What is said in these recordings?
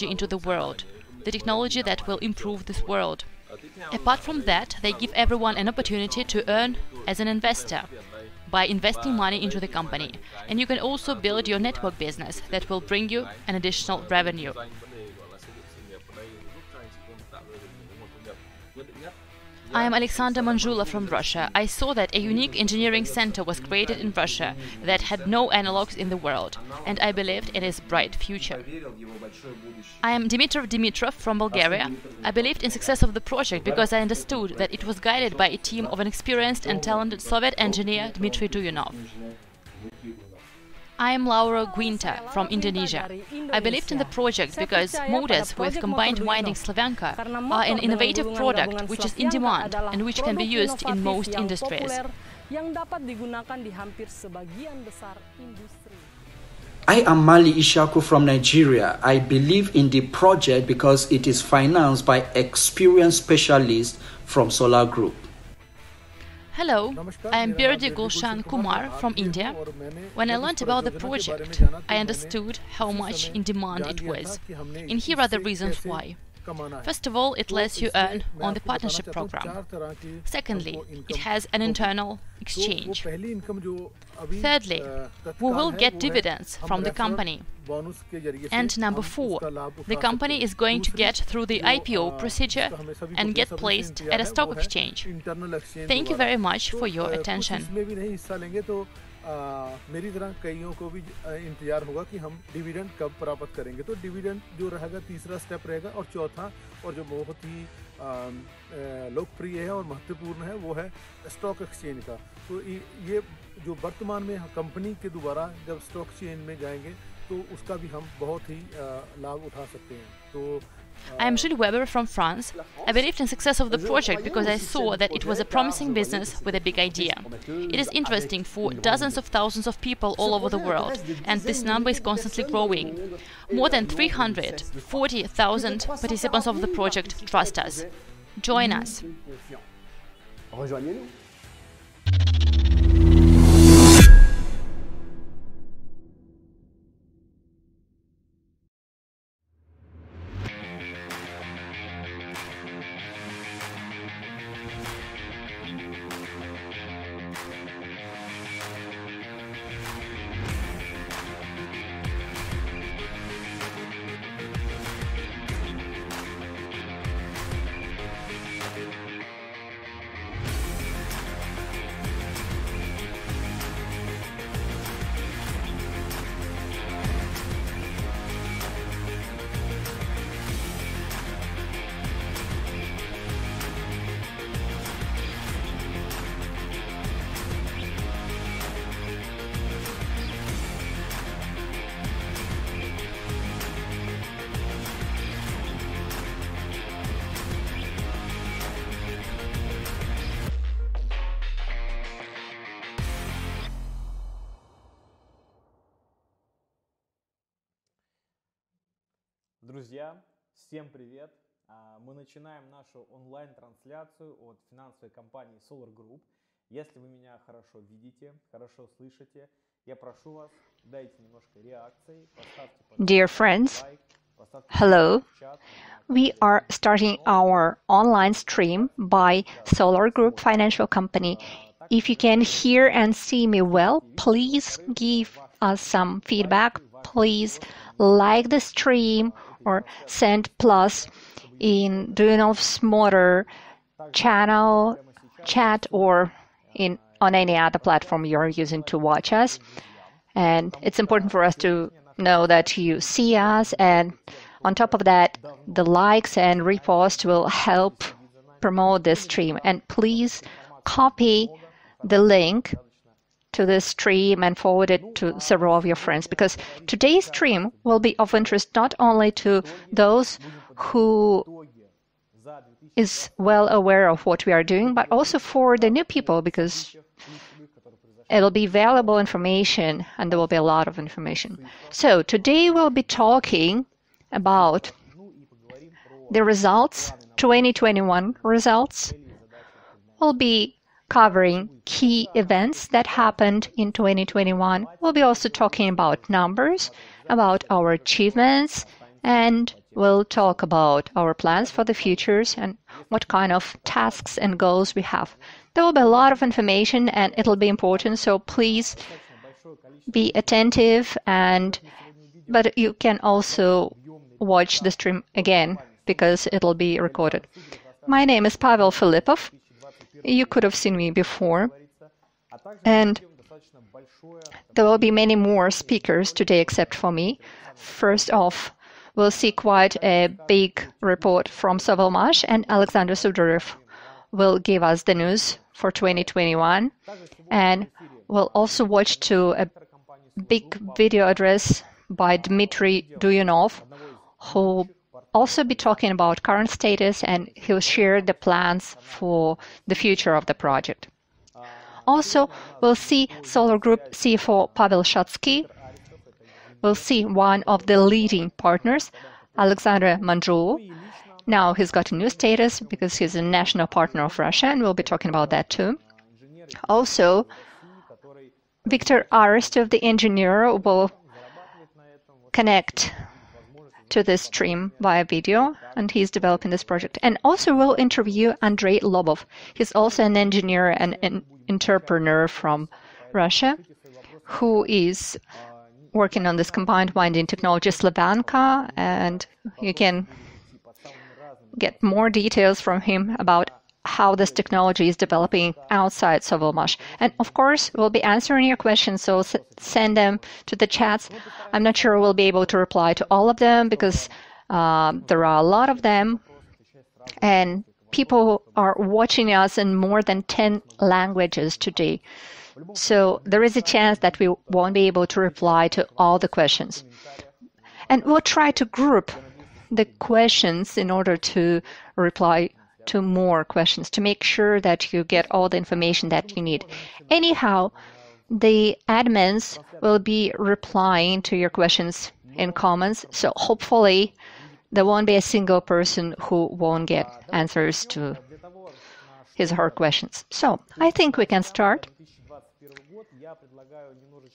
technology into the world, the technology that will improve this world. Apart from that, they give everyone an opportunity to earn as an investor by investing money into the company. And you can also build your network business that will bring you an additional revenue. I am Alexander Manjula from Russia. I saw that a unique engineering center was created in Russia that had no analogs in the world, and I believed in its bright future. I am Dimitrov from Bulgaria. I believed in success of the project because I understood that it was guided by a team of an experienced and talented Soviet engineer Dmitry Duyunov. I am Laura Guinta from Indonesia. I believed in the project because motors with combined winding Slavyanka are an innovative product which is in demand and which can be used in most industries. I am Mali Ishaku from Nigeria. I believe in the project because it is financed by experienced specialists from Solar Group. Hello, I am Birdi Gulshan Kumar from India. When I learned about the project, I understood how much in demand it was. And here are the reasons why. First of all, it lets you earn on the partnership program. Secondly, it has an internal exchange. Thirdly, we will get dividends from the company. And number 4, the company is going to get through the IPO procedure and get placed at a stock exchange. Thank you very much for your attention. मेरी तरह कईयों को भी इंतजार होगा कि हम dividend कब प्राप्त करेंगे। तो डिविडेंड जो रहेगा तीसरा स्टेप रहेगा, और चौथा और जो बहुत ही लोकप्रिय है और महत्वपूर्ण है वो है स्टॉक एक्सचेंज का। तो ये जो वर्तमान में कंपनी के द्वारा जब स्टॉक एक्सचेंज में जाएंगे तो उसका भी हम बहुत ही लाभ उठा सकते हैं। तो I am Jules Weber from France. I believed in success of the project because I saw that it was a promising business with a big idea. It is interesting for dozens of thousands of people all over the world, and this number is constantly growing. More than 340,000 participants of the project trust us. Join us. Друзья, всем привет! Мы начинаем нашу онлайн-трансляцию от финансовой компании Solar Group. Если вы меня хорошо видите, хорошо слышите, я прошу вас, дайте немножко реакции, поставьте Dear friends, hello. We are starting our online stream by Solar Group Financial Company. If you can hear and see me well, please give us some feedback. Please like the stream or send plus in Duyunov's motor channel, chat, or on any other platform you're using to watch us. And it's important for us to know that you see us, and on top of that, the likes and reposts will help promote this stream. And please copy the link to this stream and forward it to several of your friends, because today's stream will be of interest not only to those who is well aware of what we are doing, but also for the new people, because it'll be valuable information and there will be a lot of information. So today we'll be talking about the results, 2021 results. We'll be covering key events that happened in 2021. We'll be also talking about numbers, about our achievements, and we'll talk about our plans for the futures and what kind of tasks and goals we have. There will be a lot of information and it'll be important, so please be attentive, but you can also watch the stream again because it'll be recorded. My name is Pavel Filippov. You could have seen me before, and there will be many more speakers today except for me. First off, we'll see quite a big report from Sovelmash, and Alexander Sudarev will give us the news for 2021. And we'll also watch a big video address by Dmitry Duyunov, who will also be talking about current status, and he'll share the plans for the future of the project. Also, we'll see Solar Group CFO Pavel Shadskiy. We'll see one of the leading partners, Alexander Mandrou. Now he's got a new status because he's a national partner of Russia, and we'll be talking about that too. Also, Viktor Arestov, the engineer, will connect to this stream via video, and he's developing this project. And also we'll interview Andrei Lobov. He's also an engineer and an entrepreneur from Russia who is working on this combined winding technology Slavyanka, and you can get more details from him about how this technology is developing outside Sovelmash. And of course, we'll be answering your questions, so send them to the chats. I'm not sure we'll be able to reply to all of them because there are a lot of them, and people are watching us in more than 10 languages today. So there is a chance that we won't be able to reply to all the questions. And we'll try to group the questions in order to reply to more questions, to make sure that you get all the information that you need. Anyhow, the admins will be replying to your questions in comments, so hopefully there won't be a single person who won't get answers to his or her questions. So I think we can start.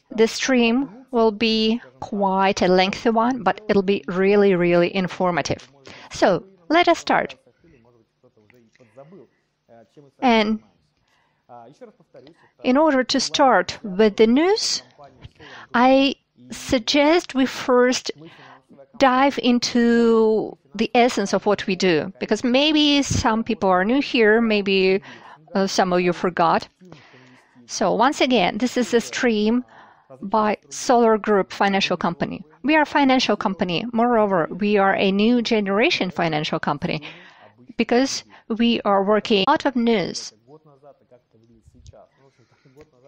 The stream will be quite a lengthy one, but it'll be really, really informative. So let us start. And in order to start with the news, I suggest we first dive into the essence of what we do, because maybe some people are new here, maybe some of you forgot. So once again, this is a stream by Solar Group Financial Company. We are a financial company. Moreover, we are a new generation financial company because we are working a lot of news.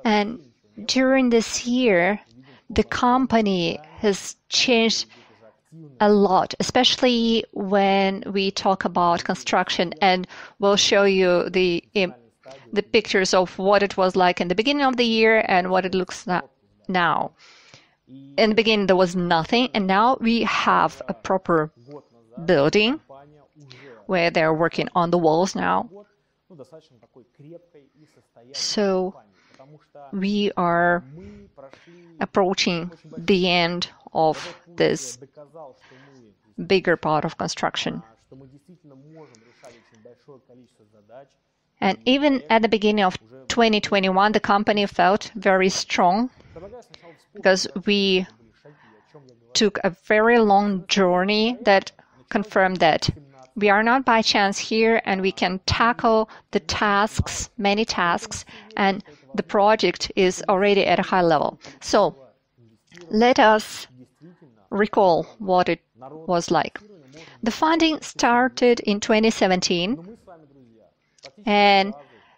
And during this year, the company has changed a lot, especially when we talk about construction, and we'll show you the pictures of what it was like in the beginning of the year and what it looks like now. In the beginning, there was nothing, and now we have a proper building where they're working on the walls now. So we are approaching the end of this bigger part of construction. And even at the beginning of 2021, the company felt very strong because we took a very long journey that confirmed that we are not by chance here, and we can tackle the tasks, many tasks, and the project is already at a high level. So let us recall what it was like. The funding started in 2017, and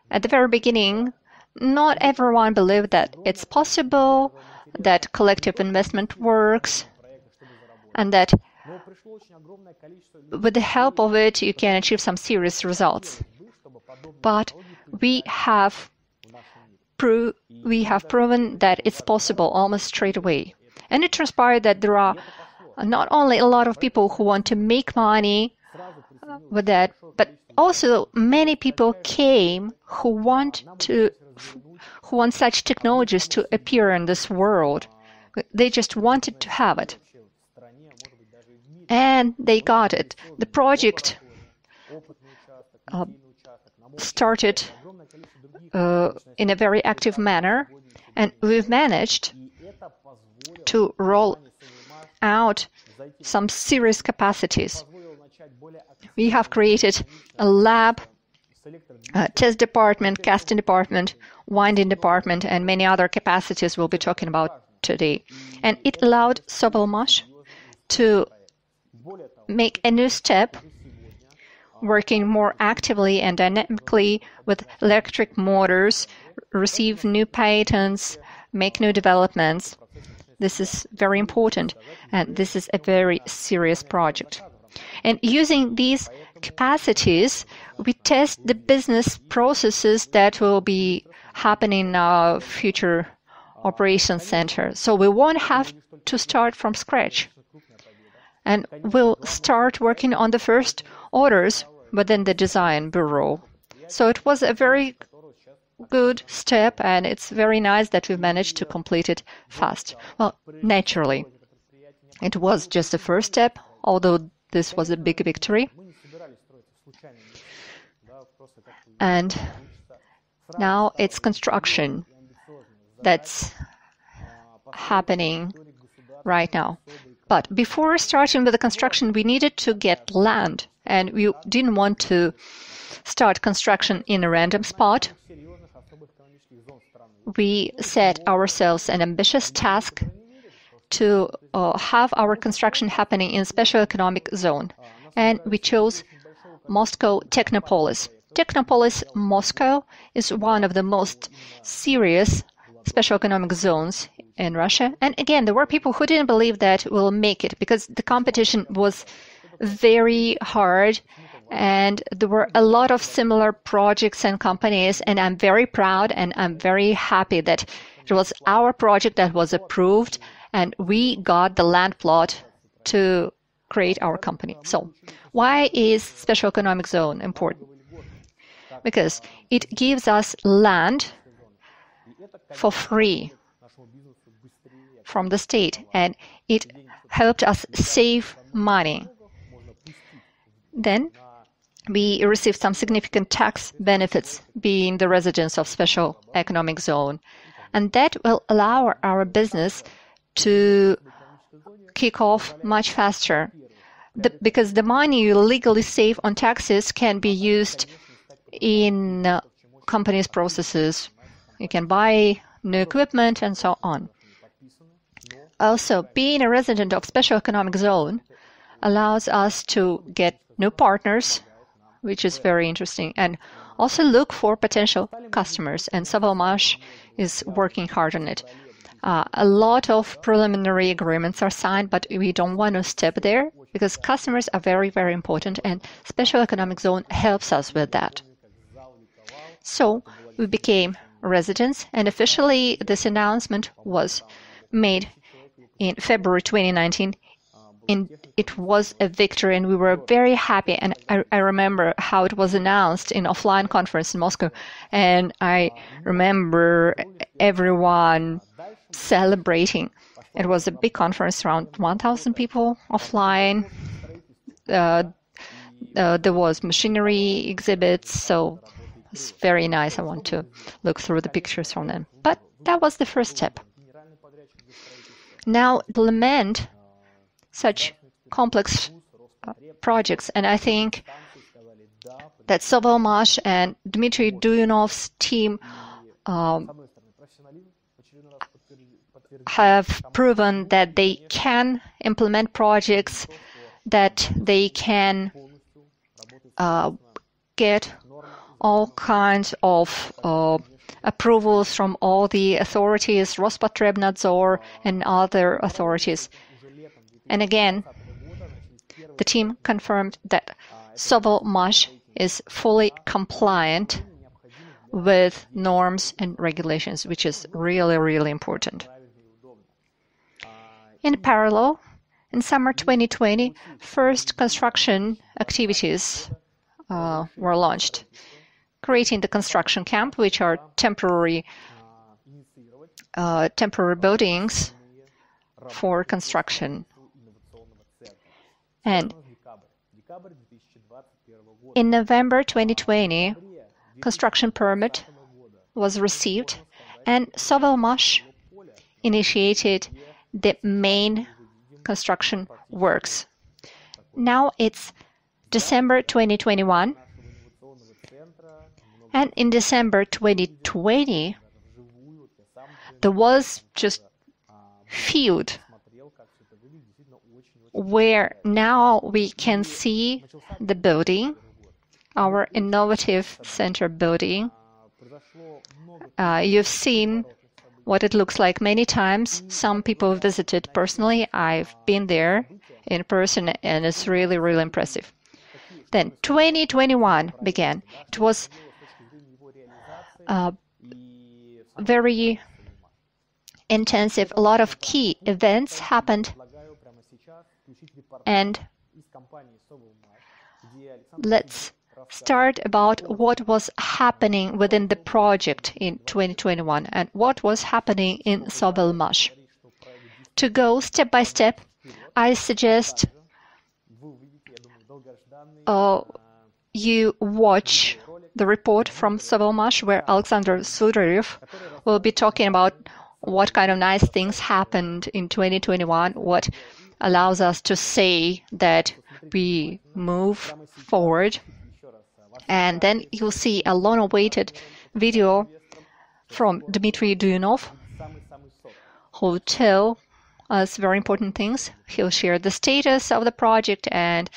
at the very beginning, not everyone believed that it's possible, that collective investment works, and that with the help of it, you can achieve some serious results. But we have proven that it's possible almost straight away. And it transpired that there are not only a lot of people who want to make money with that, but also many people came who want such technologies to appear in this world. They just wanted to have it. and they got it. The project started in a very active manner, and we've managed to roll out some serious capacities. We have created a lab, a test department, casting department, winding department, and many other capacities we'll be talking about today. And it allowed Sovelmash to make a new step, working more actively and dynamically with electric motors, receive new patents, make new developments. This is very important, and this is a very serious project. And using these capacities, we test the business processes that will be happening in our future operations center. So we won't have to start from scratch. And we'll start working on the first orders within the design bureau. So it was a very good step, and it's very nice that we managed to complete it fast. Well, naturally, it was just the first step, although this was a big victory. And now it's construction that's happening right now. But before starting with the construction, we needed to get land, and we didn't want to start construction in a random spot. We set ourselves an ambitious task to have our construction happening in special economic zone, and we chose Moscow Technopolis. Technopolis Moscow is one of the most serious special economic zones in Russia. And again, there were people who didn't believe that we'll make it because the competition was very hard and there were a lot of similar projects and companies, and I'm very proud and I'm very happy that it was our project that was approved and we got the land plot to create our company. So why is special economic zone important? Because it gives us land for free from the state, and it helped us save money. Then we received some significant tax benefits being the residents of special economic zone, and that will allow our business to kick off much faster, because the money you legally save on taxes can be used in companies' processes. You can buy new equipment and so on. Also, being a resident of special economic zone allows us to get new partners, which is very interesting, and also look for potential customers. And Sovelmash is working hard on it. A lot of preliminary agreements are signed, but we don't want to step there because customers are very, very important, and special economic zone helps us with that. So we became residents, and officially this announcement was made in February 2019. It was a victory, and we were very happy. And I remember how it was announced in offline conference in Moscow, and I remember everyone celebrating. It was a big conference, around 1,000 people offline. There was machinery exhibits, so it's very nice. I want to look through the pictures from them. But that was the first step. Now implement such complex projects, and I think that Sovelmash and Dmitry Duyunov's team have proven that they can implement projects, that they can get all kinds of approvals from all the authorities, Rospotrebnadzor and other authorities. And again, the team confirmed that Sovelmash is fully compliant with norms and regulations, which is really, really important. In parallel, in summer 2020, first construction activities were launched, creating the construction camp, which are temporary buildings for construction. And in November 2020, construction permit was received, and Sovelmash initiated the main construction works. Now it's December 2021, and in December 2020, there was just field where now we can see the building, our innovative center building. You've seen what it looks like many times. Some people visited personally. I've been there in person, and it's really, really impressive. Then 2021 began. It was very intensive. A lot of key events happened. And let's start about what was happening within the project in 2021 and what was happening in Sovelmash. To go step by step, I suggest you watch the report from Sovelmash, where Alexander Sudarev will be talking about what kind of nice things happened in 2021, what allows us to say that we move forward. And then you'll see a long-awaited video from Dmitry Duyunov, who will tell us very important things. He'll share the status of the project and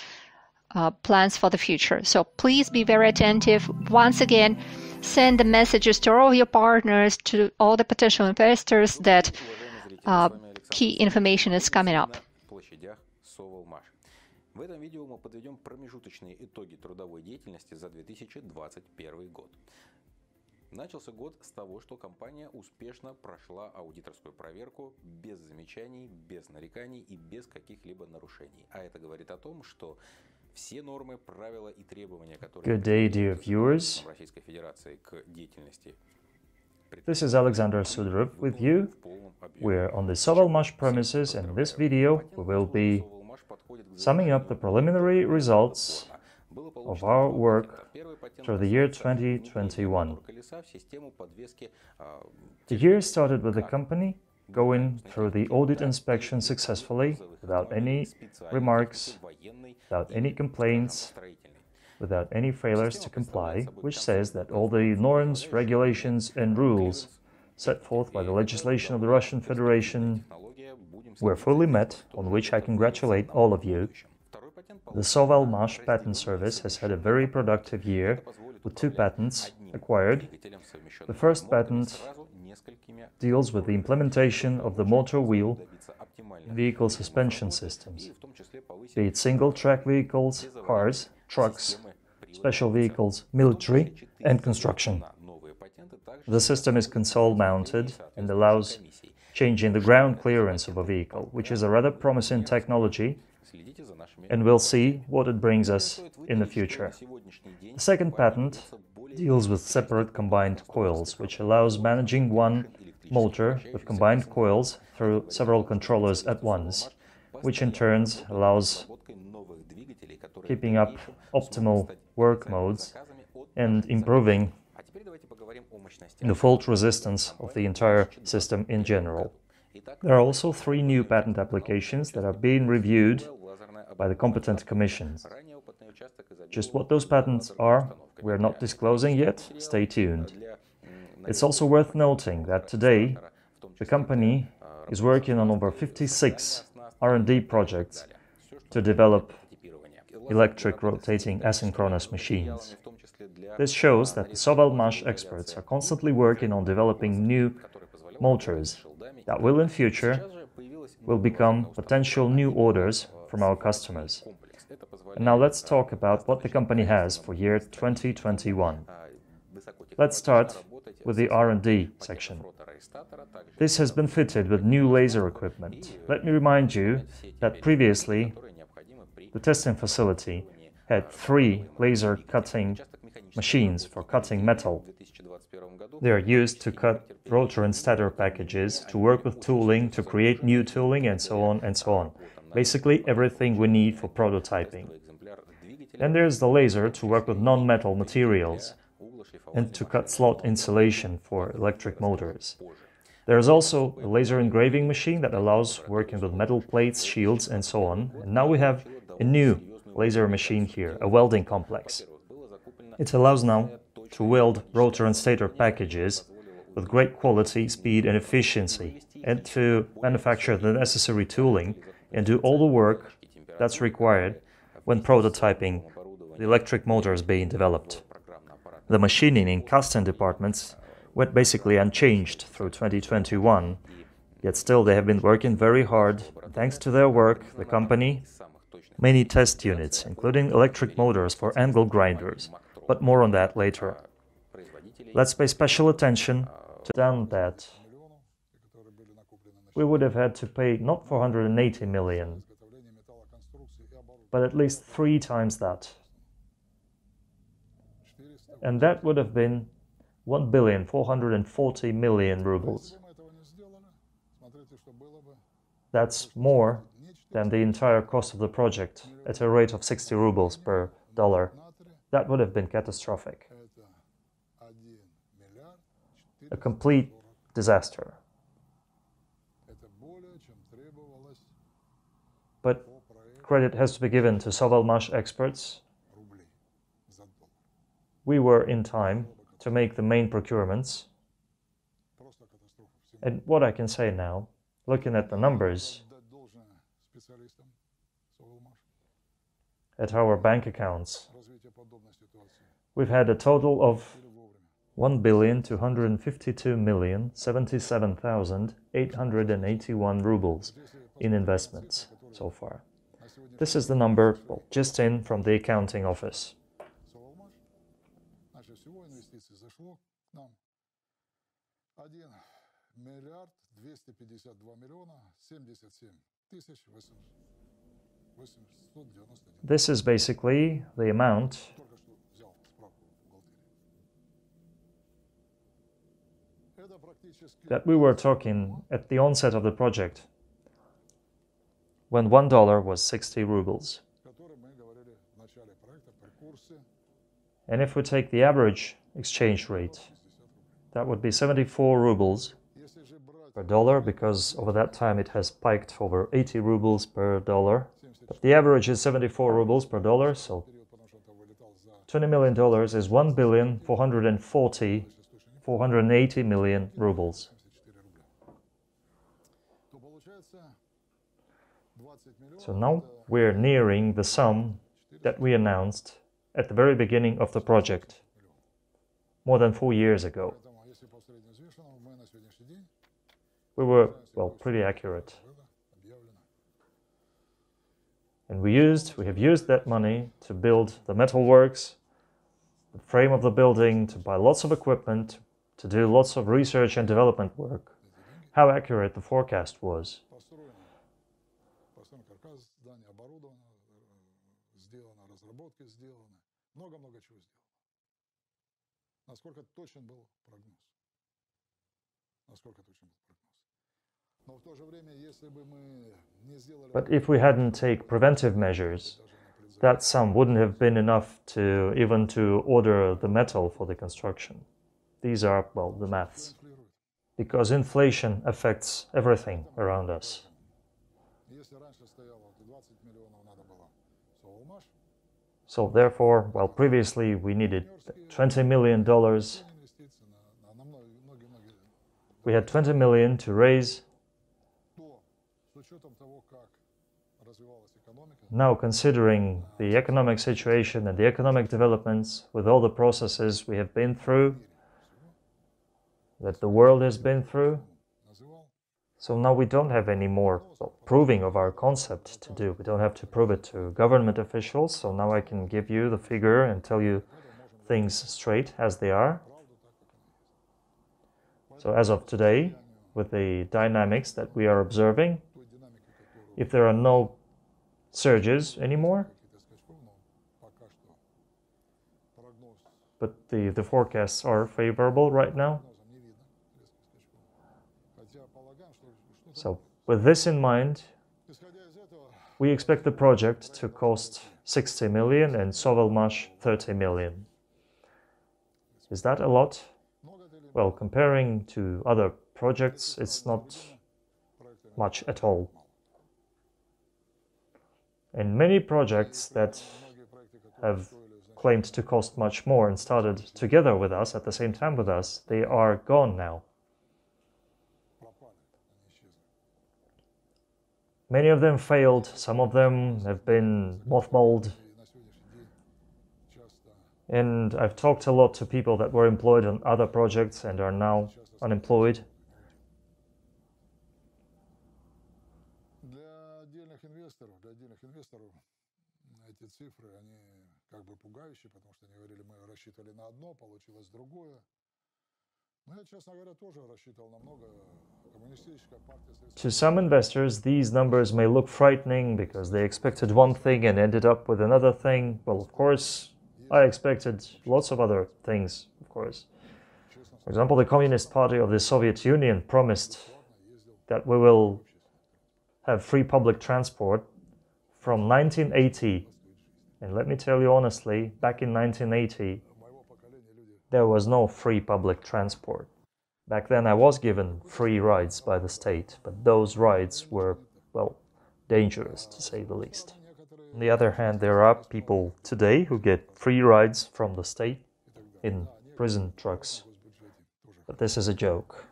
plans for the future. So please be very attentive. Once again, send the messages to all your partners, to all the potential investors that key information is coming up. В этом видео мы подведем промежуточные итоги трудовой деятельности за 2021 год. Начался год с того, что компания успешно прошла аудиторскую проверку без замечаний, без нареканий и без каких-либо нарушений. А это говорит о том, что все нормы, правила и требования, которые в Российской Федерации к деятельности. This is Alexander Sudarev with you. We're on the Sovelmash premises, and in this video we will be summing up the preliminary results of our work for the year 2021. The year started with the company going through the audit inspection successfully, without any remarks, without any complaints, without any failures to comply, which says that all the norms, regulations and rules set forth by the legislation of the Russian Federation were fully met, on which I congratulate all of you. The Sovelmash Patent Service has had a very productive year, with 2 patents acquired. The first patent deals with the implementation of the motor wheel vehicle suspension systems, be it single-track vehicles, cars, trucks, special vehicles, military and construction. The system is console-mounted and allows changing the ground clearance of a vehicle, which is a rather promising technology, and we'll see what it brings us in the future. The second patent deals with separate combined coils, which allows managing one motor with combined coils through several controllers at once, which in turn allows keeping up optimal work modes and improving the fault resistance of the entire system in general. There are also 3 new patent applications that are being reviewed by the competent commissions. Just what those patents are, we're not disclosing yet. Stay tuned. It's also worth noting that today the company is working on over 56 R&D projects to develop electric rotating asynchronous machines. This shows that the Sovelmash experts are constantly working on developing new motors that will in future become potential new orders from our customers. And now let's talk about what the company has for year 2021. Let's start with the R&D section. This has been fitted with new laser equipment. Let me remind you that previously the testing facility had 3 laser cutting machines for cutting metal. They are used to cut rotor and stator packages, to work with tooling, to create new tooling, and so on and so on. basically everything we need for prototyping. Then there's the laser to work with non-metal materials and to cut slot insulation for electric motors. There's also a laser engraving machine that allows working with metal plates, shields, and so on. And now we have a new laser machine here, a welding complex. It allows now to weld rotor and stator packages with great quality, speed, and efficiency, and to manufacture the necessary tooling and do all the work that's required when prototyping the electric motors being developed. The machining in casting departments went basically unchanged through 2021, yet still they have been working very hard. Thanks to their work, the company, many test units, including electric motors for angle grinders, but more on that later. Let's pay special attention to that. We would have had to pay not 480 million, but at least 3 times that. And that would have been 1,440 million rubles. That's more than the entire cost of the project at a rate of 60 rubles per dollar. That would have been catastrophic. A complete disaster. But credit has to be given to Sovelmash experts. We were in time to make the main procurements. And what I can say now, looking at the numbers, at our bank accounts, we've had a total of 1,252,077,881 rubles in investments so far. This is the number just in from the accounting office. This is basically the amount that we were talking at the onset of the project, when $1 was 60 rubles. And if we take the average exchange rate, that would be 74 rubles per dollar, because over that time it has spiked over 80 rubles per dollar. But the average is 74 rubles per dollar, so $20 million is 1,480 million rubles. So now we're nearing the sum that we announced at the very beginning of the project, more than 4 years ago. We were, well, pretty accurate. And we have used that money to build the metalworks, the frame of the building, to buy lots of equipment, to do lots of research and development work. How accurate the forecast was. But if we hadn't taken preventive measures, that sum wouldn't have been enough to even to order the metal for the construction. These are, well, the maths. Because inflation affects everything around us. So therefore, while previously we needed $20 million, we had 20 million to raise. Now, considering the economic situation and the economic developments, with all the processes we have been through, that the world has been through, so now we don't have any more proving of our concept to do. We don't have to prove it to government officials, so now I can give you the figure and tell you things straight as they are. So as of today, with the dynamics that we are observing, if there are no surges anymore, but the forecasts are favorable right now. So with this in mind, we expect the project to cost 60 million and Sovelmash 30 million. Is that a lot? Well, comparing to other projects, it's not much at all. And many projects that have claimed to cost much more and started together with us, at the same time with us, they are gone now. Many of them failed, some of them have been mothballed. And I've talked a lot to people that were employed on other projects and are now unemployed. Эти цифры, они как бы пугающие, потому что они говорили, мы рассчитывали на одно, получилось другое. Но я, честно говоря, тоже рассчитывал на много. Коммунистическая партия... To some investors, these numbers may look frightening because they expected one thing and ended up with another thing. Well, of course, I expected lots of other things, of course. For example, the Communist Party of the Soviet Union promised that we will have free public transport from 1980. And let me tell you honestly, back in 1980, there was no free public transport. Back then I was given free rides by the state, but those rides were, well, dangerous to say the least. On the other hand, there are people today who get free rides from the state in prison trucks. But this is a joke.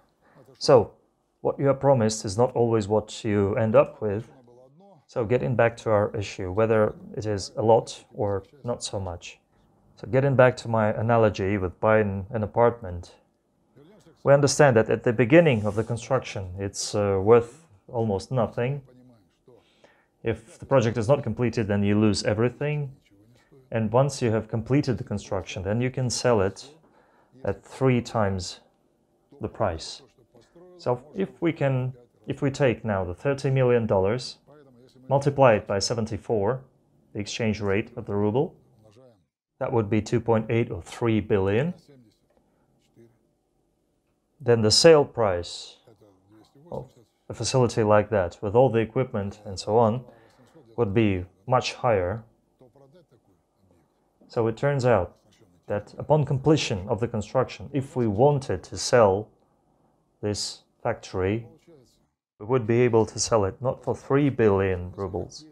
So, what you are promised is not always what you end up with. So getting back to our issue, whether it is a lot or not so much. So getting back to my analogy with buying an apartment, we understand that at the beginning of the construction it's worth almost nothing. If the project is not completed, then you lose everything. And once you have completed the construction, then you can sell it at 3 times the price. So if we take now the $30 million, multiply it by 74, the exchange rate of the ruble, that would be 2.8 or 3 billion. Then the sale price of a facility like that, with all the equipment and so on, would be much higher. So it turns out that upon completion of the construction, if we wanted to sell this factory, we would be able to sell it not for 3 billion rubles.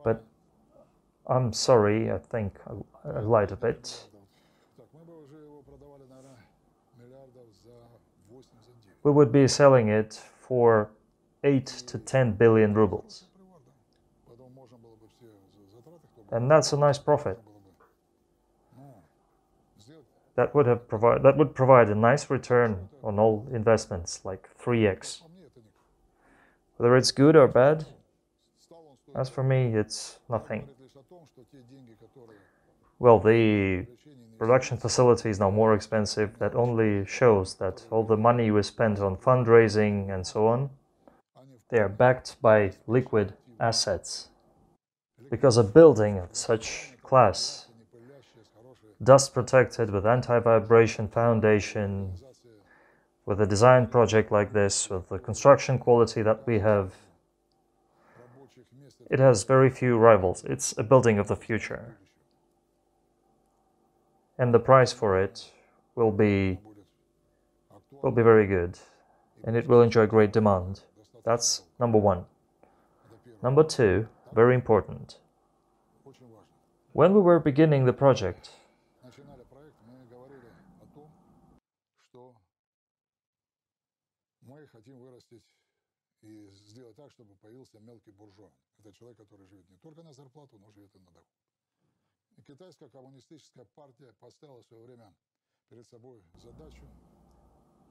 But I'm sorry, I think I lied a bit. We would be selling it for 8 to 10 billion rubles. And that's a nice profit. That would provide a nice return on all investments, like 3x. Whether it's good or bad, as for me, it's nothing. Well, the production facility is now more expensive. That only shows that all the money we spent on fundraising and so on, they are backed by liquid assets. Because a building of such class, dust protected with anti-vibration foundation, with a design project like this, with the construction quality that we have, it has very few rivals. It's a building of the future. And the price for it will be very good, and it will enjoy great demand. That's number one. Number two, very important. When we were beginning the project,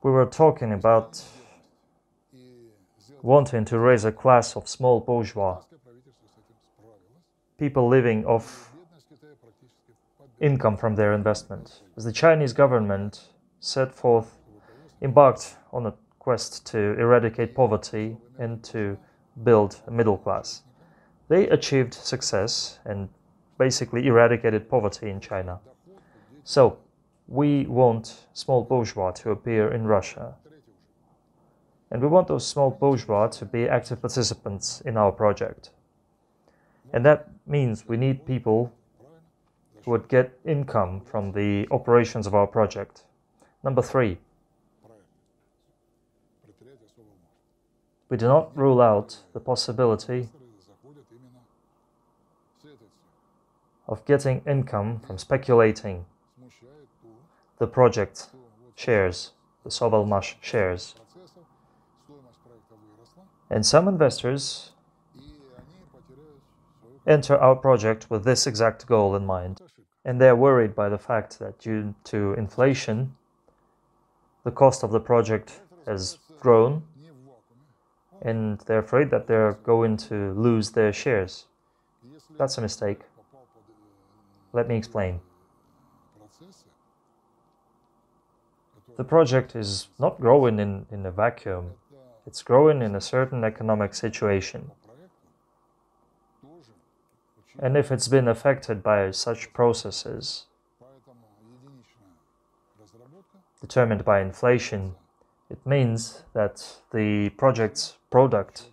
we were talking about wanting to raise a class of small bourgeois, people living off income from their investment. As the Chinese government embarked on a quest to eradicate poverty and to build a middle class. They achieved success and basically eradicated poverty in China. So, we want small bourgeois to appear in Russia. And we want those small bourgeois to be active participants in our project. And that means we need people who would get income from the operations of our project. Number 3, we do not rule out the possibility of getting income from speculating the project shares, the Sovelmash shares. And some investors enter our project with this exact goal in mind. And they're worried by the fact that due to inflation, the cost of the project has grown, and they're afraid that they're going to lose their shares. That's a mistake. Let me explain. The project is not growing in a vacuum. It's growing in a certain economic situation. And if it's been affected by such processes determined by inflation, it means that the project's product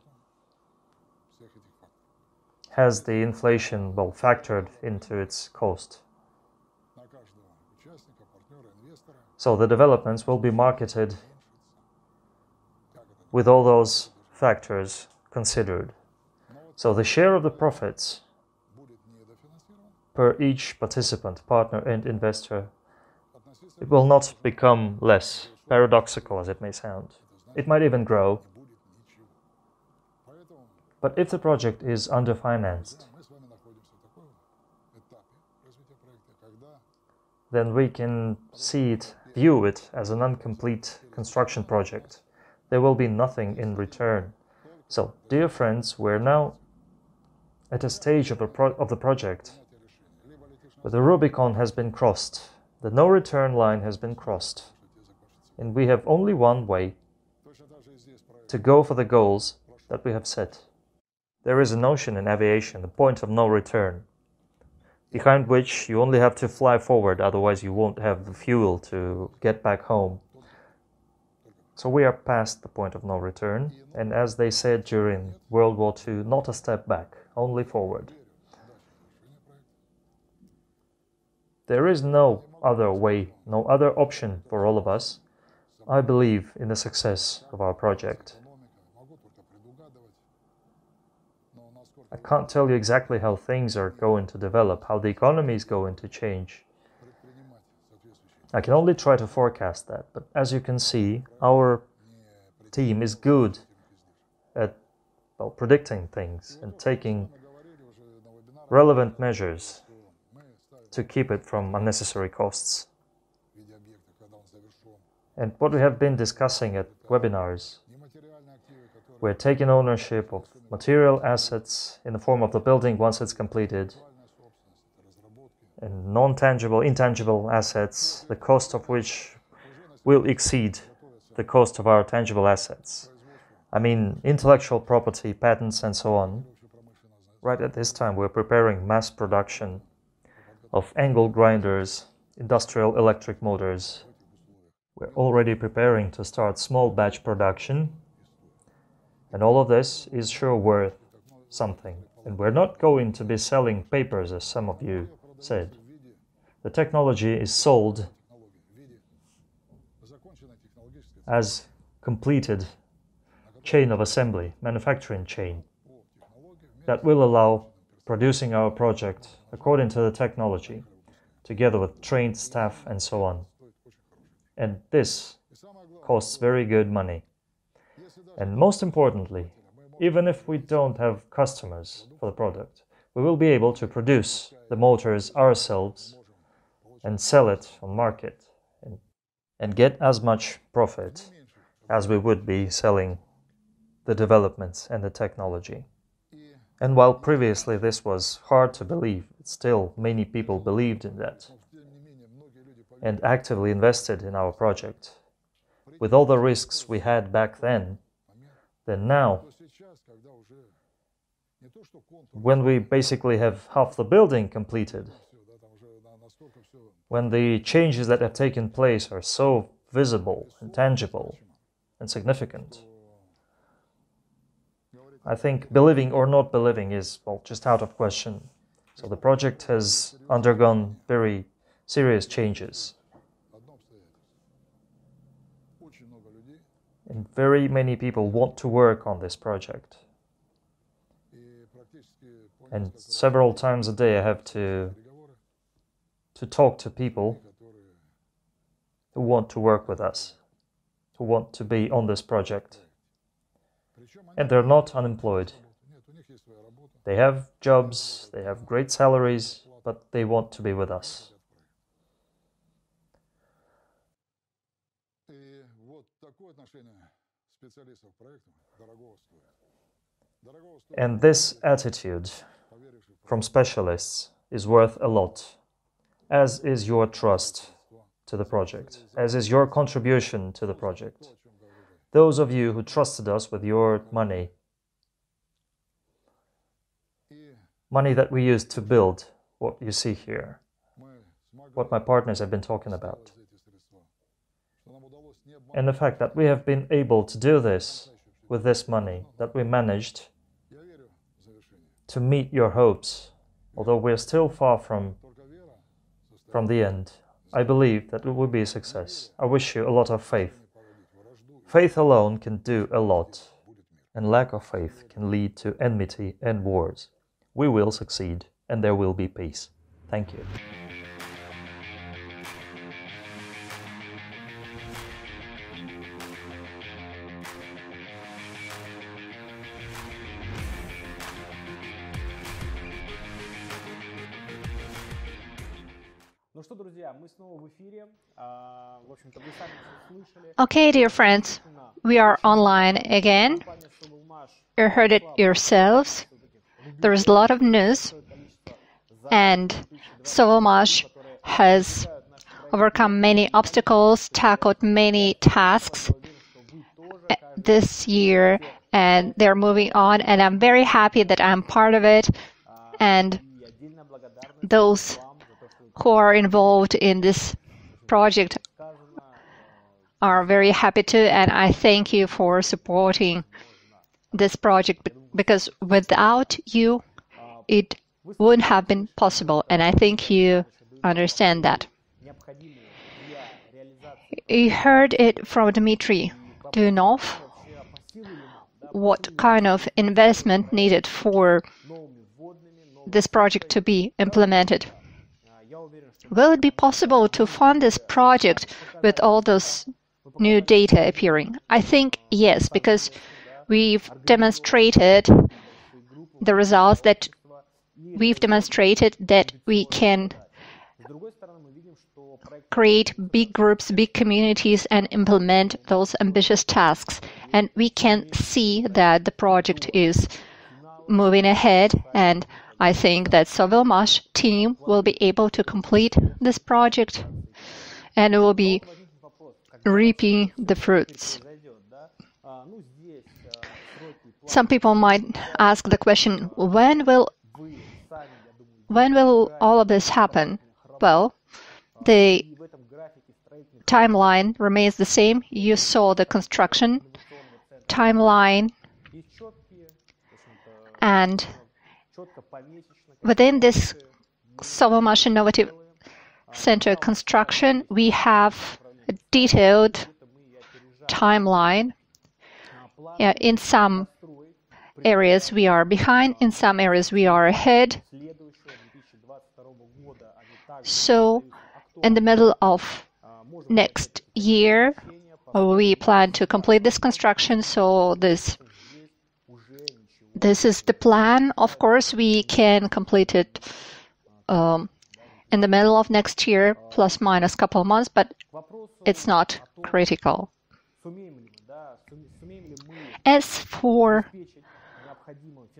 has the inflation well factored into its cost. So the developments will be marketed with all those factors considered. So the share of the profits per each participant, partner and investor, it will not become less, paradoxical as it may sound. It might even grow. But if the project is underfinanced, then we can view it as an incomplete construction project. There will be nothing in return. So, dear friends, we're now at a stage of the project where the Rubicon has been crossed, the no-return line has been crossed, and we have only one way to go for the goals that we have set. There is a notion in aviation, the point of no return, behind which you only have to fly forward, otherwise you won't have the fuel to get back home. So we are past the point of no return, and as they said during World War II, not a step back, only forward. There is no other way, no other option for all of us. I believe in the success of our project. I can't tell you exactly how things are going to develop, how the economy is going to change. I can only try to forecast that, but as you can see, our team is good at predicting things and taking relevant measures to keep it from unnecessary costs. And what we have been discussing at webinars, we're taking ownership of material assets in the form of the building once it's completed, and non-tangible, intangible assets, the cost of which will exceed the cost of our tangible assets. I mean, intellectual property, patents, and so on. Right at this time, we're preparing mass production of angle grinders, industrial electric motors. We're already preparing to start small batch production. And all of this is sure worth something. And we're not going to be selling papers, as some of you said. The technology is sold as completed chain of assembly, manufacturing chain, that will allow producing our project according to the technology, together with trained staff and so on. And this costs very good money. And most importantly, even if we don't have customers for the product, we will be able to produce the motors ourselves and sell it on market and get as much profit as we would be selling the developments and the technology. And while previously this was hard to believe, still many people believed in that and actively invested in our project. With all the risks we had back then now when we basically have half the building completed, when the changes that have taken place are so visible and tangible and significant, I think believing or not believing is, well, just out of question. So the project has undergone very serious changes. And very many people want to work on this project. And several times a day I have to talk to people who want to work with us, who want to be on this project. And they're not unemployed. They have jobs, they have great salaries, but they want to be with us. And this attitude from specialists is worth a lot, as is your trust to the project, as is your contribution to the project. Those of you who trusted us with your money that we used to build what you see here, what my partners have been talking about. And the fact that we have been able to do this with this money, that we managed to meet your hopes, although we're still far from the end, I believe that it will be a success. I wish you a lot of faith. Faith alone can do a lot, and lack of faith can lead to enmity and wars. We will succeed, and there will be peace. Thank you. Okay, dear friends, we are online again. You heard it yourselves. There is a lot of news, and Sovelmash has overcome many obstacles, tackled many tasks this year, and they're moving on, and I'm very happy that I'm part of it, and those who are involved in this project are very happy too, and I thank you for supporting this project, because without you, it wouldn't have been possible, and I think you understand that. You heard it from Dmitry Duyunov, what kind of investment needed for this project to be implemented. Will it be possible to fund this project with all those new data appearing? I think yes, because we've demonstrated the results, that we've demonstrated that we can create big groups, big communities, and implement those ambitious tasks. And we can see that the project is moving ahead, and I think that Sovelmash team will be able to complete this project and will be reaping the fruits. Some people might ask the question, when will all of this happen? Well, the timeline remains the same. You saw the construction timeline, and within this Sovelmash Innovative Center construction, we have a detailed timeline. In some areas we are behind, in some areas we are ahead. So, in the middle of next year, we plan to complete this construction. So this is the plan. Of course, we can complete it in the middle of next year, plus minus a couple of months, but it's not critical. As for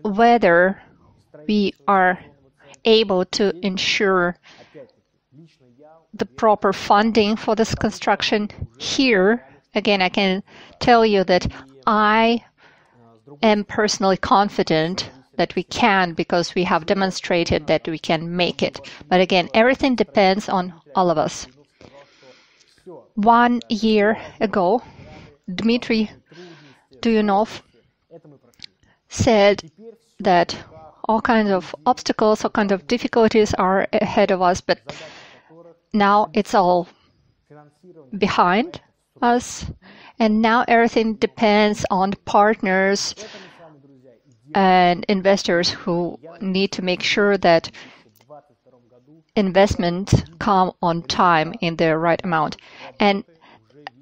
whether we are able to ensure the proper funding for this construction, here, again, I can tell you that I am personally confident that we can, because we have demonstrated that we can make it. But again, everything depends on all of us. 1 year ago, Dmitry Duyunov said that all kinds of obstacles, all kinds of difficulties are ahead of us, but now it's all behind us, and now everything depends on partners and investors who need to make sure that investments come on time in the right amount. And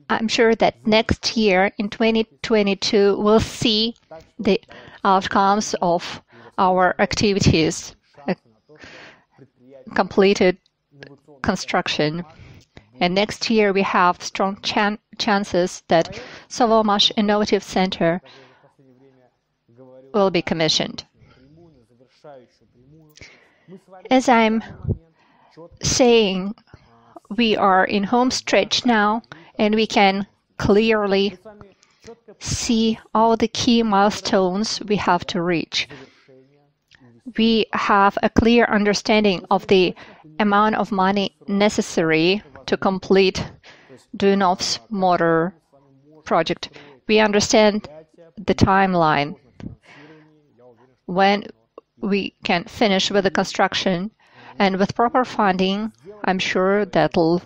I'm sure that next year, in 2022, we'll see the outcomes of our activities, completed construction. And next year, we have strong chances that Sovelmash Innovative Center will be commissioned. As I'm saying, we are in home stretch now, and we can clearly see all the key milestones we have to reach. We have a clear understanding of the amount of money necessary to complete Duyunov's motor project. We understand the timeline when we can finish with the construction, and with proper funding, I'm sure that'll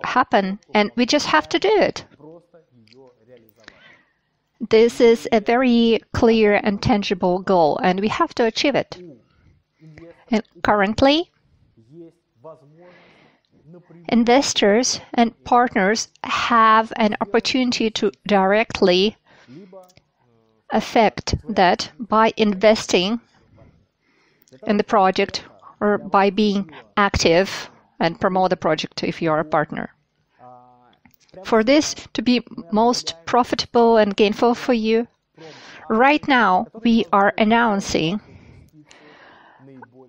happen, and we just have to do it. This is a very clear and tangible goal, and we have to achieve it. And currently, investors and partners have an opportunity to directly affect that by investing in the project or by being active and promote the project if you are a partner. For this to be most profitable and gainful for you, right now we are announcing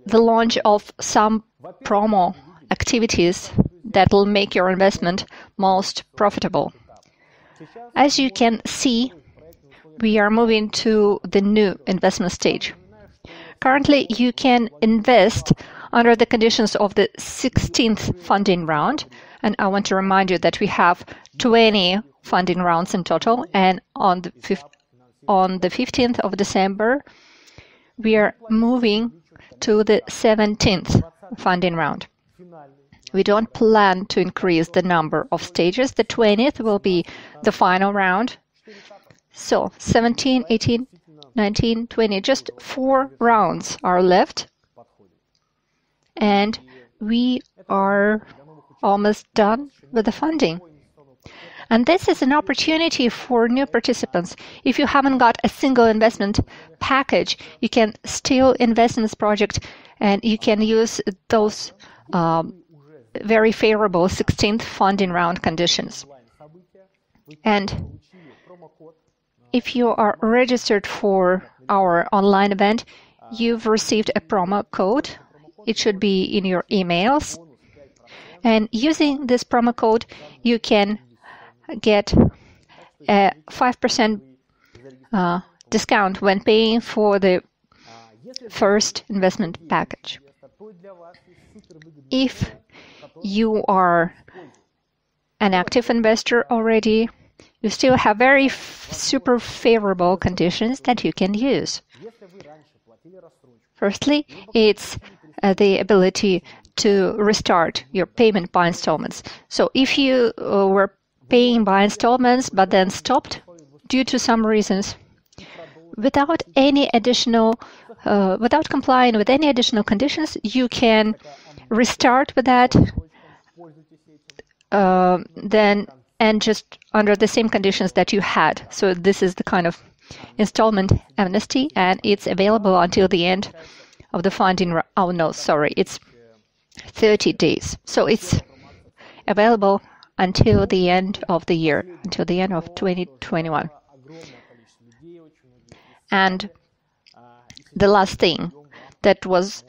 the launch of some promo activities that will make your investment most profitable. As you can see, we are moving to the new investment stage. Currently, you can invest under the conditions of the 16th funding round, and I want to remind you that we have 20 funding rounds in total, and on the 15th of December, we are moving to the 17th funding round. We don't plan to increase the number of stages. The 20th will be the final round. So 17, 18, 19, 20, just 4 rounds are left. And we are almost done with the funding. And this is an opportunity for new participants. If you haven't got a single investment package, you can still invest in this project, and you can use those very favorable 16th funding round conditions. And if you are registered for our online event, you've received a promo code. It should be in your emails. And using this promo code, you can get a 5% discount when paying for the first investment package. If you are an active investor already, you still have very super favorable conditions that you can use. Firstly, it's the ability to restart your payment by installments. So if you were paying by installments but then stopped due to some reasons, without any additional, without complying with any additional conditions, you can restart with that, and just under the same conditions that you had. So this is the kind of installment amnesty, and it's available until the end of the funding. Oh no, sorry, it's 30 days. So it's available until the end of the year, until the end of 2021. And the last thing that was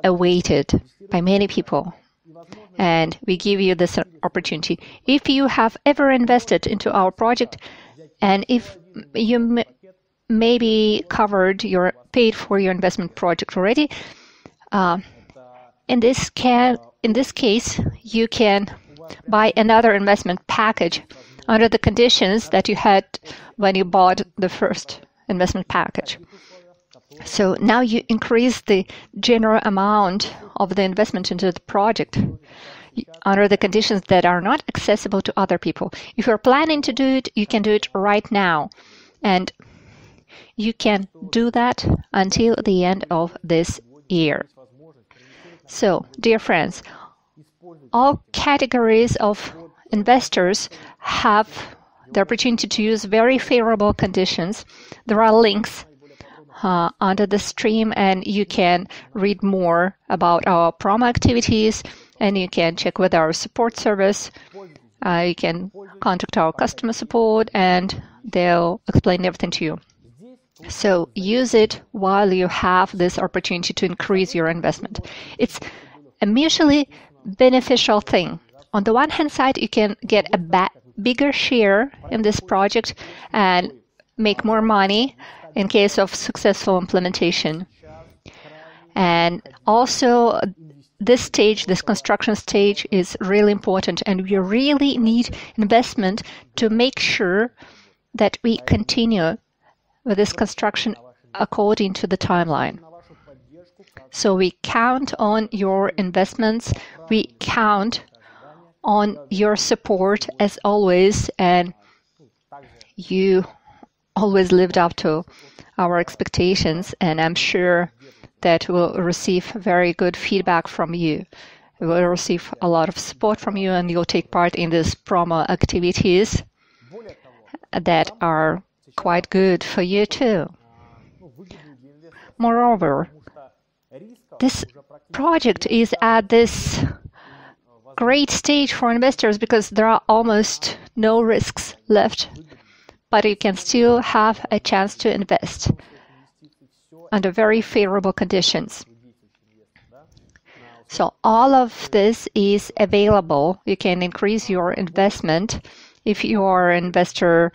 awaited by many people, and we give you this opportunity. If you have ever invested into our project And if you maybe paid for your investment project already, in this case, you can buy another investment package under the conditions that you had when you bought the first investment package. So now you increase the general amount of the investment into the project under the conditions that are not accessible to other people. If you're planning to do it, you can do it right now. And you can do that until the end of this year. So, dear friends, all categories of investors have the opportunity to use very favorable conditions. There are links under the stream, and you can read more about our promo activities, and you can check with our support service. You can contact our customer support, and they'll explain everything to you. So use it while you have this opportunity to increase your investment. It's a mutually beneficial thing. On the one hand side, you can get a bigger share in this project and make more money in case of successful implementation. And also, this construction stage is really important, and we really need investment to make sure that we continue with this construction according to the timeline. So we count on your investments, we count on your support as always, and you always lived up to our expectations, and I'm sure that we'll receive very good feedback from you. We will receive a lot of support from you, and you'll take part in these promo activities that are quite good for you too. Moreover, this project is at this great stage for investors because there are almost no risks left, but you can still have a chance to invest under very favorable conditions. So all of this is available. You can increase your investment if you are an investor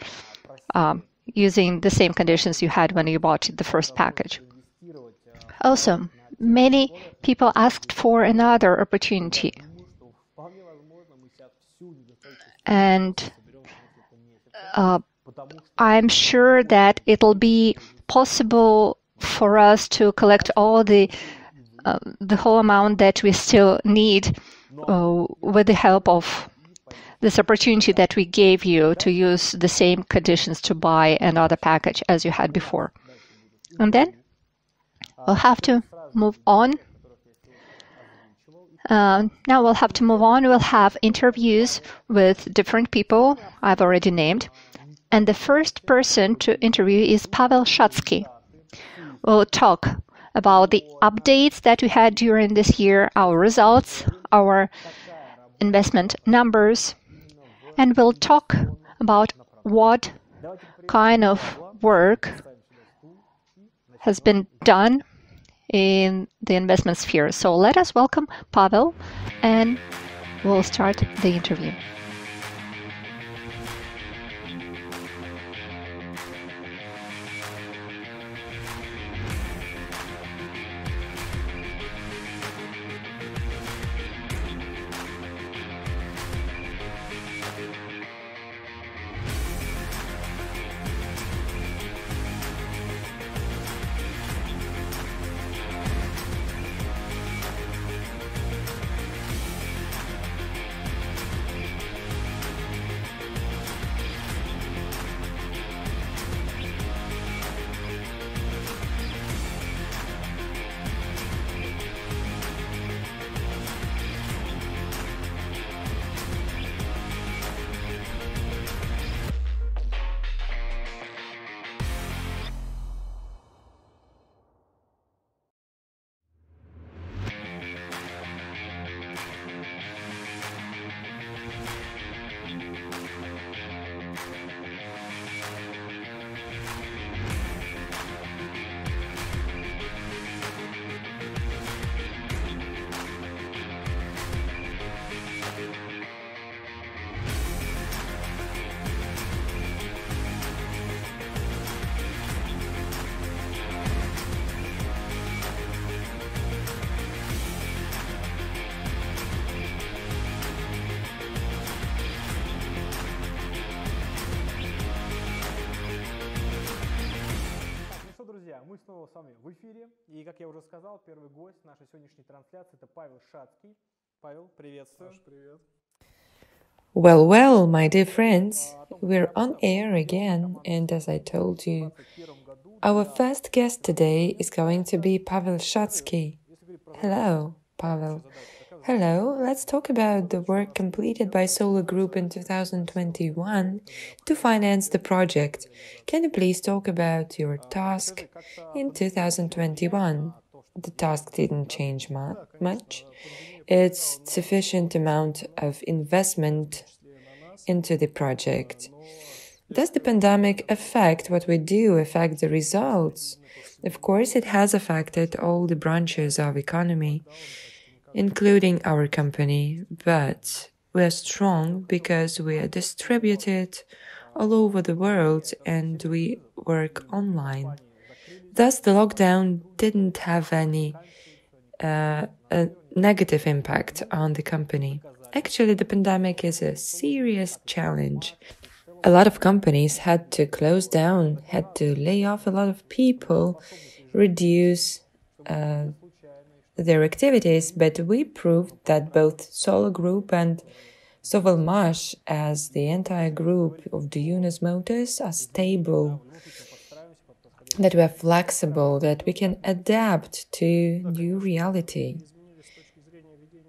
using the same conditions you had when you bought the first package. Also, many people asked for another opportunity. And I'm sure that it'll be possible for us to collect all the whole amount that we still need with the help of this opportunity that we gave you to use the same conditions to buy another package as you had before. And then we'll have to move on. Now we'll have to move on. We'll have interviews with different people I've already named. And the first person to interview is Pavel Shadskiy. We'll talk about the updates that we had during this year, our results, our investment numbers, and we'll talk about what kind of work has been done in the investment sphere. So let us welcome Pavel, and we'll start the interview. снова с вами в эфире. И, как я уже сказал, первый гость нашей сегодняшней трансляции – это Павел Shadskiy. Павел, приветствую. привет. Well, well, my dear friends, we're on air again, and as I told you, our first guest today is going to be Pavel Shadskiy. Hello, Pavel. Hello, let's talk about the work completed by Solar Group in 2021 to finance the project. Can you please talk about your task in 2021? The task didn't change much. It's sufficient amount of investment into the project. Does the pandemic affect what we do, affect the results? Of course, it has affected all the branches of economy, including our company, but we are strong because we are distributed all over the world and we work online. Thus, the lockdown didn't have any a negative impact on the company. Actually, the pandemic is a serious challenge. A lot of companies had to close down, had to lay off a lot of people, reduce their activities, but we proved that both Solar Group and Sovelmash, as the entire group of Duyunov motors, are stable, that we are flexible, that we can adapt to new reality.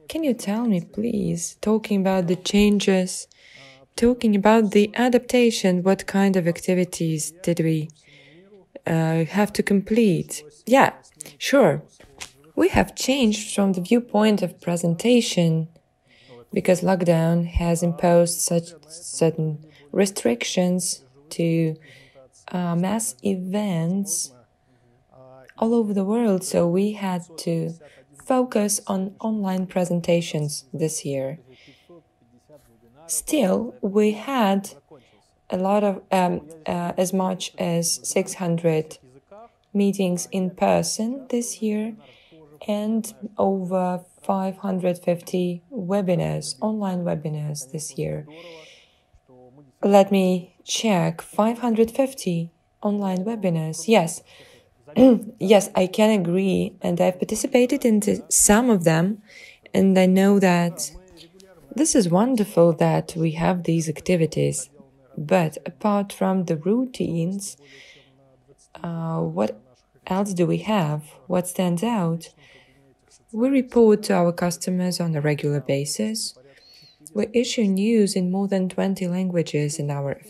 Can you tell me, please, talking about the changes, talking about the adaptation, what kind of activities did we have to complete? Yeah, sure. We have changed from the viewpoint of presentation because lockdown has imposed such certain restrictions to mass events all over the world, so we had to focus on online presentations this year. Still, we had a lot of as much as 600 meetings in person this year and over 550 webinars, online webinars this year. Let me check, 550 online webinars. Yes, yes, I can agree, and I've participated in some of them, and I know that this is wonderful that we have these activities. But apart from the routines, what else do we have? What stands out? We report to our customers on a regular basis. We issue news in more than 20 languages in our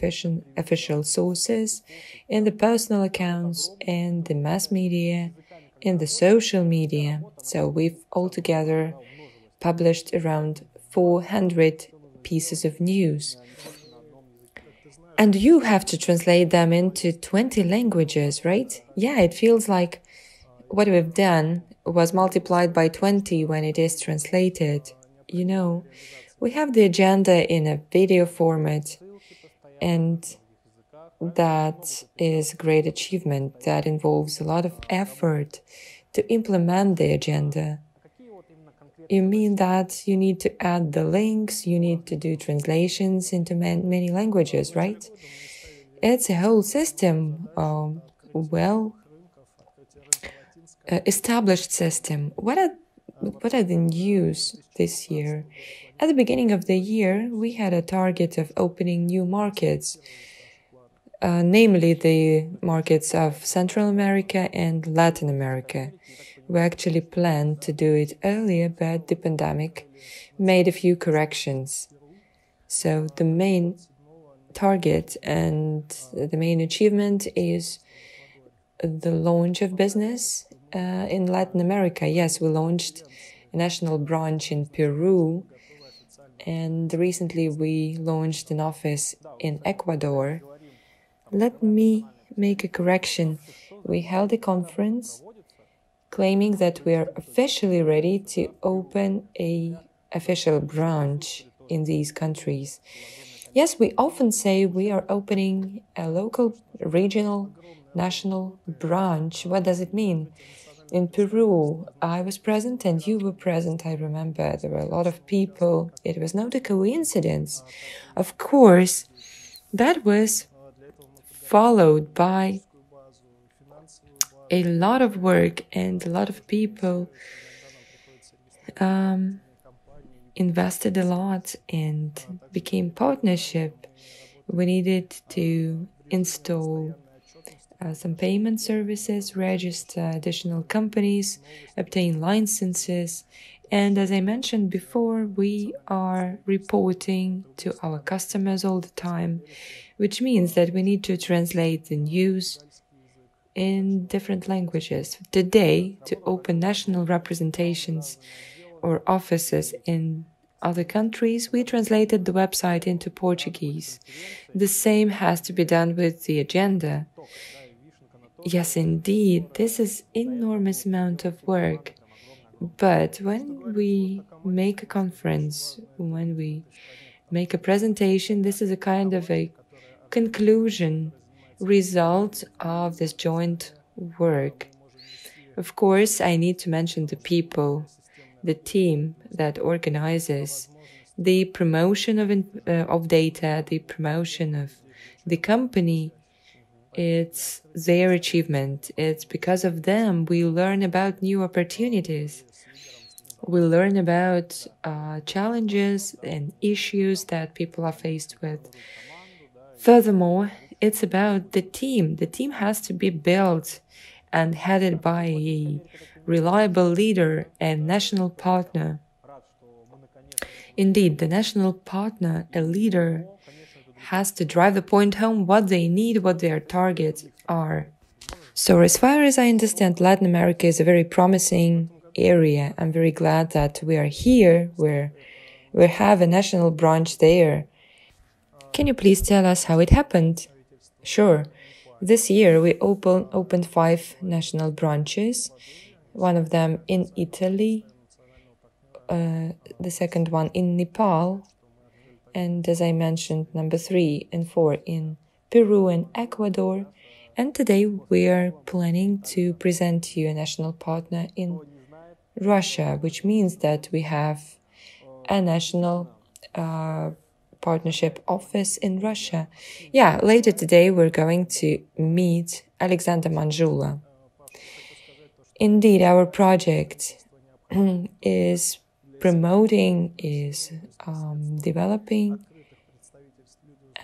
official sources, in the personal accounts, in the mass media, in the social media. So we've altogether published around 400 pieces of news. And you have to translate them into 20 languages, right? Yeah, it feels like what we've done was multiplied by 20 when it is translated. You know, we have the agenda in a video format, and that is a great achievement. That involves a lot of effort to implement the agenda. You mean that you need to add the links, you need to do translations into many languages, right? It's a whole system, established system. What are the news this year? At the beginning of the year, we had a target of opening new markets, namely the markets of Central America and Latin America. We actually planned to do it earlier, but the pandemic made a few corrections. So the main target and the main achievement is the launch of business in Latin America. Yes, we launched a national branch in Peru, and recently we launched an office in Ecuador. Let me make a correction. We held a conference claiming that we are officially ready to open an official branch in these countries. Yes, we often say we are opening a local, regional, national branch. What does it mean? In Peru, I was present and you were present, I remember. There were a lot of people. It was not a coincidence. Of course, that was followed by a lot of work and a lot of people invested a lot and became partnership. We needed to install some payment services, register additional companies, obtain licenses, and as I mentioned before, we are reporting to our customers all the time, which means that we need to translate the news in different languages. Today, to open national representations or offices in other countries, we translated the website into Portuguese. The same has to be done with the agenda. Yes, indeed, this is enormous amount of work. But when we make a conference, when we make a presentation, this is a kind of a conclusion, result of this joint work. Of course, I need to mention the people, the team that organizes the promotion of data, the promotion of the company. It's their achievement. It's because of them we learn about new opportunities. We learn about challenges and issues that people are faced with. Furthermore, it's about the team. The team has to be built and headed by a reliable leader and national partner. Indeed, the national partner, a leader, has to drive the point home what they need, what their targets are. So as far as I understand, Latin America is a very promising area. I'm very glad that we are here, we have a national branch there. Can you please tell us how it happened? Sure. This year we opened 5 national branches, one of them in Italy, the second one in Nepal, and as I mentioned, number 3 and 4 in Peru and Ecuador. And today we are planning to present you a national partner in Russia, which means that we have a national partnership office in Russia. Yeah, later today we're going to meet Alexander Manjula. Indeed, our project is promoting, is developing,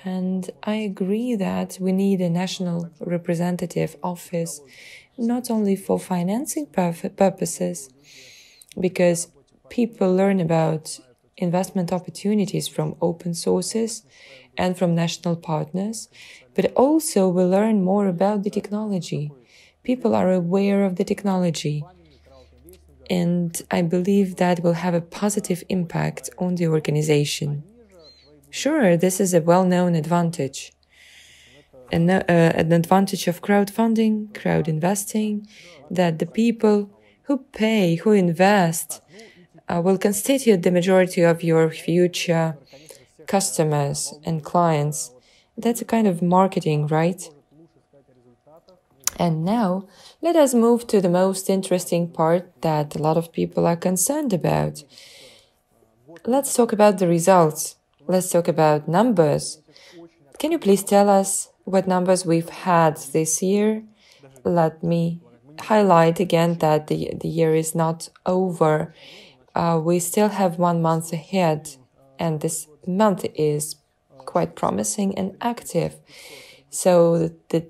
and I agree that we need a national representative office not only for financing purposes, because people learn about investment opportunities from open sources and from national partners, but also we learn more about the technology. People are aware of the technology, and I believe that will have a positive impact on the organization. Sure, this is a well-known advantage. An advantage of crowdfunding, crowd investing, that the people who pay, who invest, will constitute the majority of your future customers and clients. That's a kind of marketing, right? And now, let us move to the most interesting part that a lot of people are concerned about. Let's talk about the results. Let's talk about numbers. Can you please tell us what numbers we've had this year? Let me highlight again that the year is not over. We still have 1 month ahead, and this month is quite promising and active. So the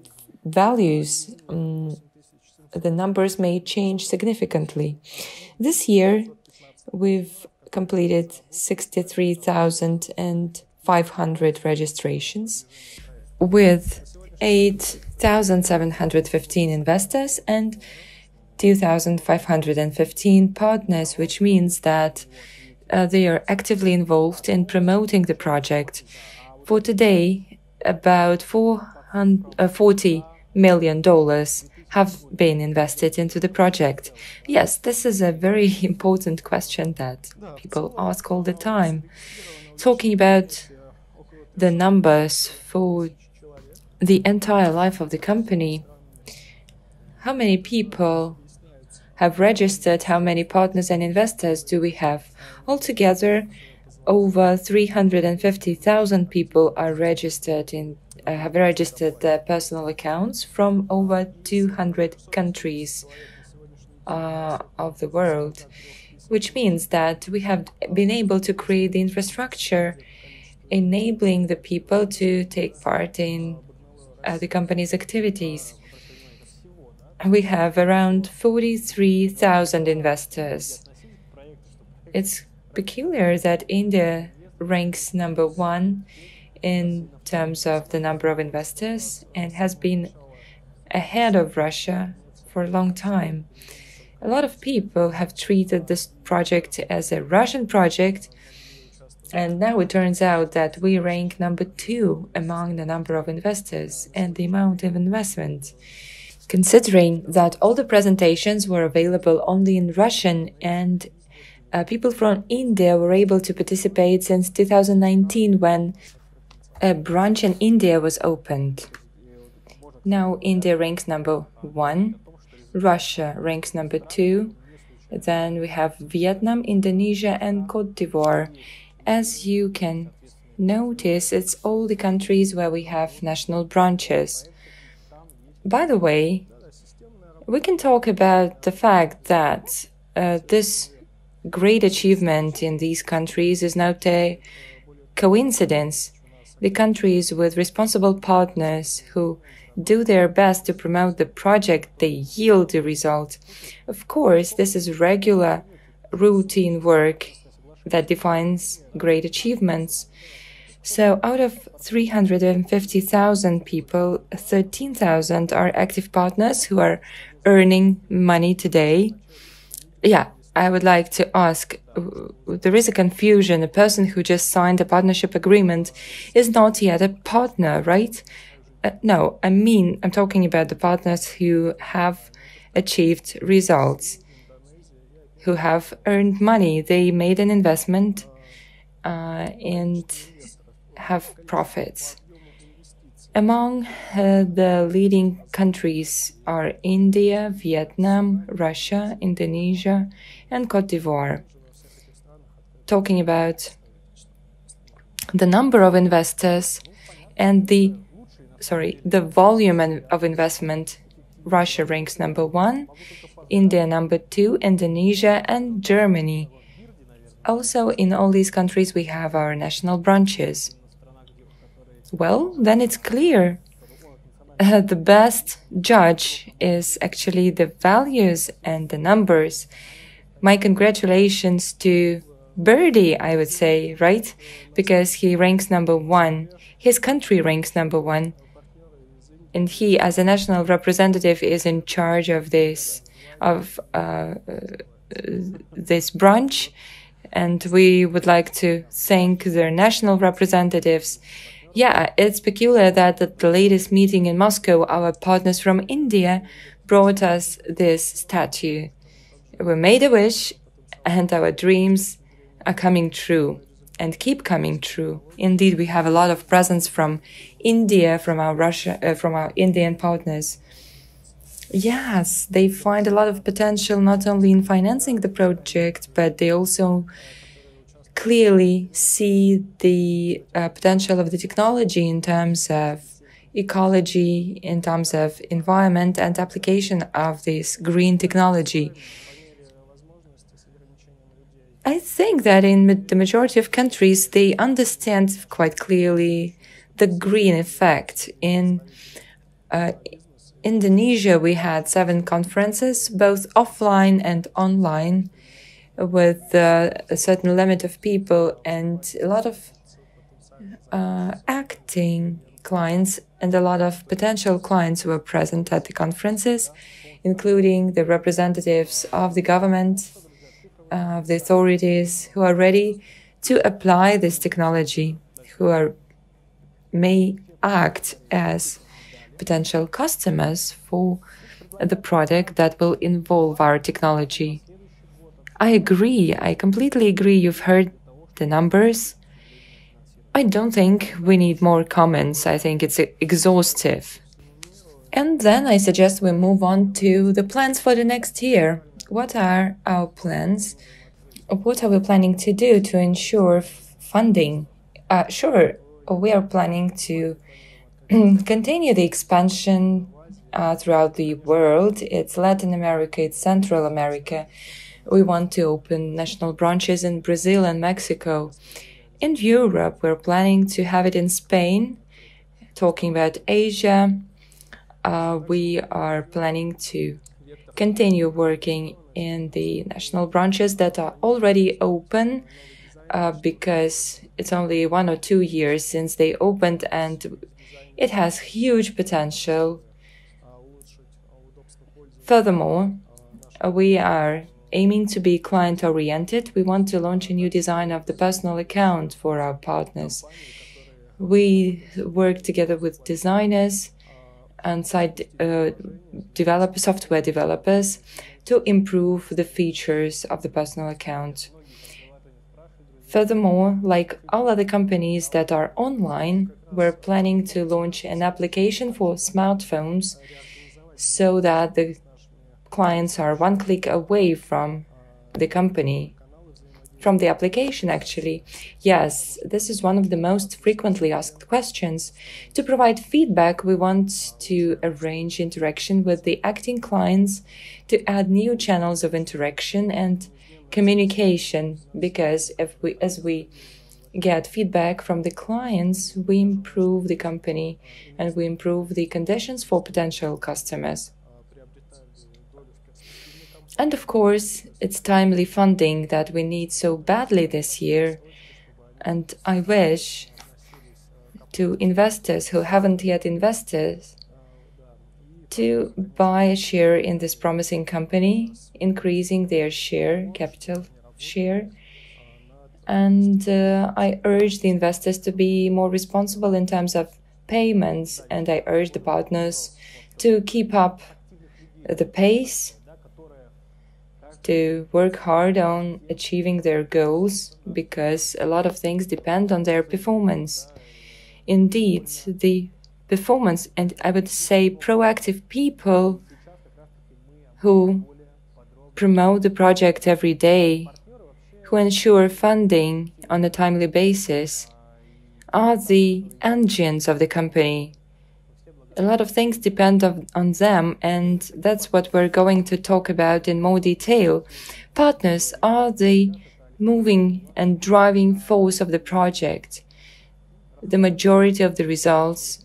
values, the numbers may change significantly. This year, we've completed 63,500 registrations with 8,715 investors and 2,515 partners, which means that they are actively involved in promoting the project. For today, about $40 million have been invested into the project. Yes, this is a very important question that people ask all the time. Talking about the numbers for the entire life of the company, how many people have registered, how many partners and investors do we have? Altogether, over 350,000 people are registered in have registered their personal accounts from over 200 countries of the world, which means that we have been able to create the infrastructure enabling the people to take part in the company's activities. We have around 43,000 investors. It's peculiar that India ranks #1 in terms of the number of investors and has been ahead of Russia for a long time. A lot of people have treated this project as a Russian project, and now it turns out that we rank #2 among the number of investors and the amount of investment. Considering that all the presentations were available only in Russian and people from India were able to participate since 2019 when a branch in India was opened. Now India ranks #1, Russia ranks #2, then we have Vietnam, Indonesia and Cote d'Ivoire. As you can notice, it's all the countries where we have national branches. By the way, we can talk about the fact that this great achievement in these countries is not a coincidence. The countries with responsible partners who do their best to promote the project, they yield the result. Of course, this is regular, routine work that defines great achievements. So out of 350,000 people, 13,000 are active partners who are earning money today. Yeah, I would like to ask, there is a confusion. A person who just signed a partnership agreement is not yet a partner, right? No, I'm talking about the partners who have achieved results, who have earned money. They made an investment and have profits. Among the leading countries are India, Vietnam, Russia, Indonesia, and Cote d'Ivoire. Talking about the number of investors and the volume of investment, Russia ranks #1, India #2, Indonesia, and Germany. Also, in all these countries, we have our national branches. Well, then it's clear. The best judge is actually the values and the numbers. My congratulations to Birdie, I would say, right? Because he ranks #1. His country ranks #1. And he, as a national representative, is in charge of this branch. And we would like to thank their national representatives. Yeah, it's peculiar that at the latest meeting in Moscow, our partners from India brought us this statue. We made a wish, and our dreams are coming true and keep coming true. Indeed, we have a lot of presence from India, from our Indian partners. Yes, they find a lot of potential not only in financing the project, but they also clearly see the potential of the technology in terms of ecology, in terms of environment and application of this green technology. I think that in the majority of countries, they understand quite clearly the green effect. In Indonesia, we had 7 conferences, both offline and online, with a certain limit of people and a lot of acting clients and a lot of potential clients who were present at the conferences, including the representatives of the government, of the authorities who are ready to apply this technology, who may act as potential customers for the product that will involve our technology. I agree. I completely agree. You've heard the numbers. I don't think we need more comments. I think it's exhaustive. And then I suggest we move on to the plans for the next year. What are our plans? What are we planning to do to ensure funding? Sure, we are planning to continue the expansion throughout the world. It's Latin America, it's Central America. We want to open national branches in Brazil and Mexico. In Europe, we're planning to have it in Spain. Talking about Asia, we are planning to continue working in the national branches that are already open because it's only 1 or 2 years since they opened and it has huge potential. Furthermore, we are aiming to be client-oriented. We want to launch a new design of the personal account for our partners. We work together with designers and software developers to improve the features of the personal account. Furthermore, like all other companies that are online, we're planning to launch an application for smartphones so that the clients are one click away from the company, from the application actually. Yes, this is one of the most frequently asked questions. To provide feedback, we want to arrange interaction with the acting clients to add new channels of interaction and communication, because as we get feedback from the clients, we improve the company and we improve the conditions for potential customers. And of course, it's timely funding that we need so badly this year. And I wish to investors who haven't yet invested to buy a share in this promising company, increasing their capital share. And I urge the investors to be more responsible in terms of payments, and I urge the partners to keep up the pace, to work hard on achieving their goals, because a lot of things depend on their performance. Indeed, the performance, and I would say proactive people who promote the project every day, who ensure funding on a timely basis, are the engines of the company. A lot of things depend on them, and that's what we're going to talk about in more detail. Partners are the moving and driving force of the project. The majority of the results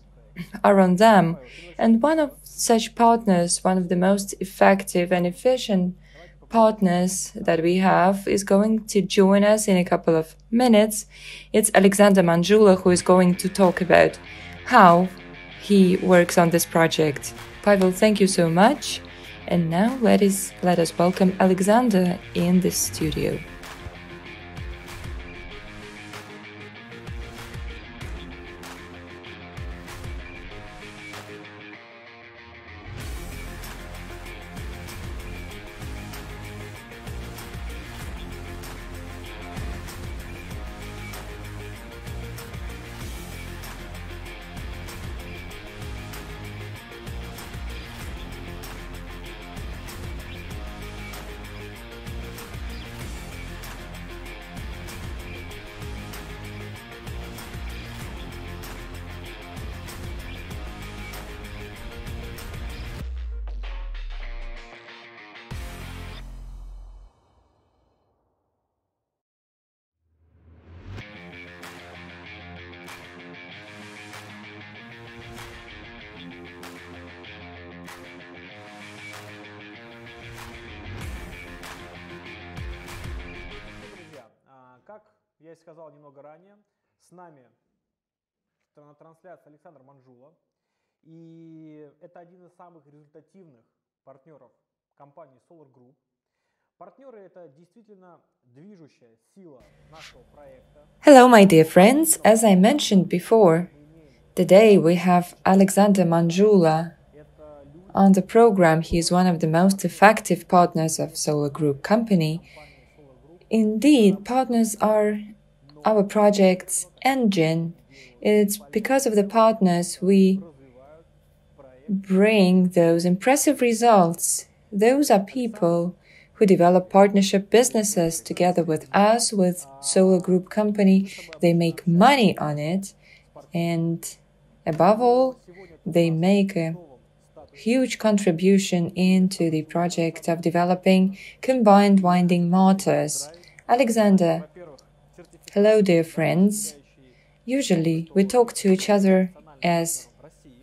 are on them, and one of such partners, one of the most effective and efficient partners that we have, is going to join us in a couple of minutes. It's Alexander Manjula, who is going to talk about how he works on this project. Pavel, thank you so much. And now let us welcome Alexander in the studio. Я и сказал немного ранее, с нами на трансляции Александр Манжула, и это один из самых результативных партнеров компании Solar Group. Партнеры — это действительно движущая сила нашего проекта. Hello, my dear friends. As I mentioned before, today we have Alexander Manjula on the program. He is one of the most effective partners of Solar Group company. Indeed, partners are our project's engine. It's because of the partners we bring those impressive results. Those are people who develop partnership businesses together with us, with Solar Group company. They make money on it, and Above all, they make a huge contribution into the project of developing combined winding motors. Alexander, hello, dear friends. Usually, we talk to each other as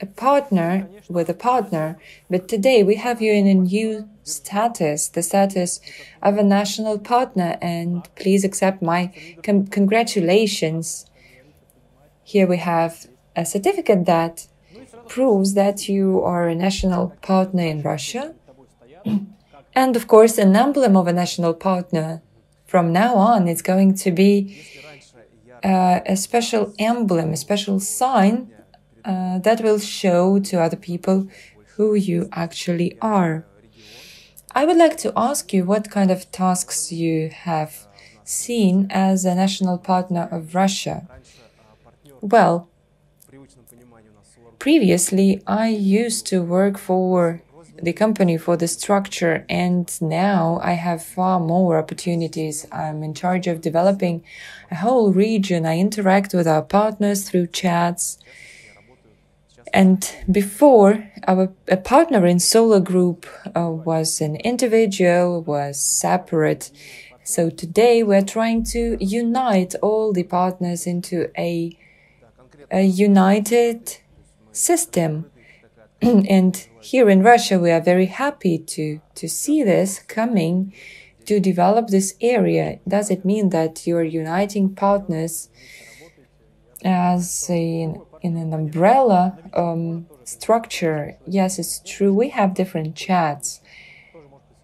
a partner with a partner, but today we have you in a new status, the status of a national partner, and please accept my congratulations. Here we have a certificate that proves that you are a national partner in Russia, and of course an emblem of a national partner. From now on, it's going to be a special emblem, a special sign that will show to other people who you actually are. I would like to ask you what kind of tasks you have seen as a national partner of Russia. Well, previously I used to work for the company, for the structure, and now I have far more opportunities. I'm in charge of developing a whole region. I interact with our partners through chats. And before, a partner in Solar Group was an individual, was separate. So today we're trying to unite all the partners into a united system. And here in Russia, we are very happy to see this coming, to develop this area. Does it mean that you're uniting partners as in an umbrella structure? Yes, it's true. We have different chats.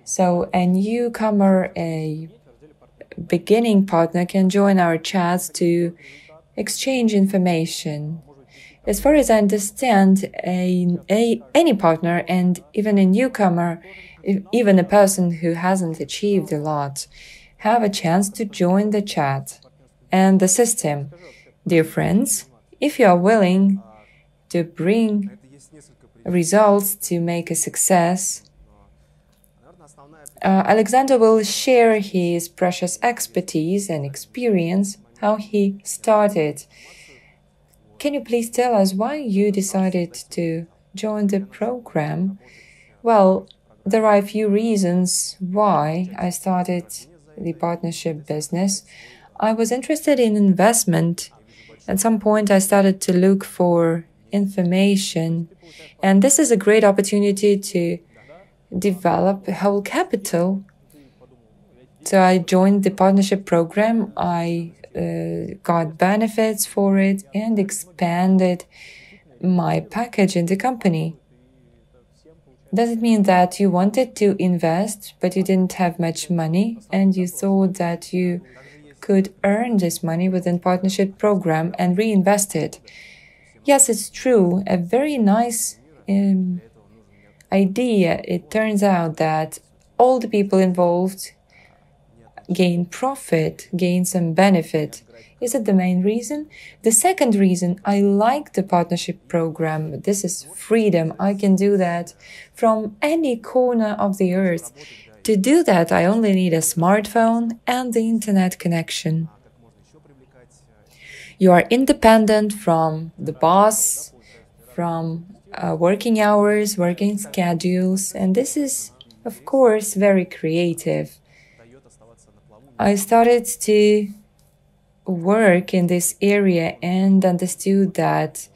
So a newcomer, a beginning partner can join our chats to exchange information. As far as I understand, any partner and even a newcomer, even a person who hasn't achieved a lot, have a chance to join the chat and the system. Dear friends, if you are willing to bring results to make a success, Alexander will share his precious expertise and experience, how he started. Can you please tell us why you decided to join the program? Well, there are a few reasons why I started the partnership business. I was interested in investment. At some point, I started to look for information, and this is a great opportunity to develop a whole capital. So I joined the partnership program. I got benefits for it and expanded my package in the company. Does it mean that you wanted to invest, but you didn't have much money, and you thought that you could earn this money within partnership program and reinvest it? Yes, it's true. A very nice idea. It turns out that all the people involved gain profit, gain some benefit. Is it the main reason? The second reason, I like the partnership program. This is freedom. I can do that from any corner of the earth. To do that, I only need a smartphone and the internet connection. You are independent from the boss, from working hours, working schedules, and this is, of course, very creative. I started to work in this area and understood that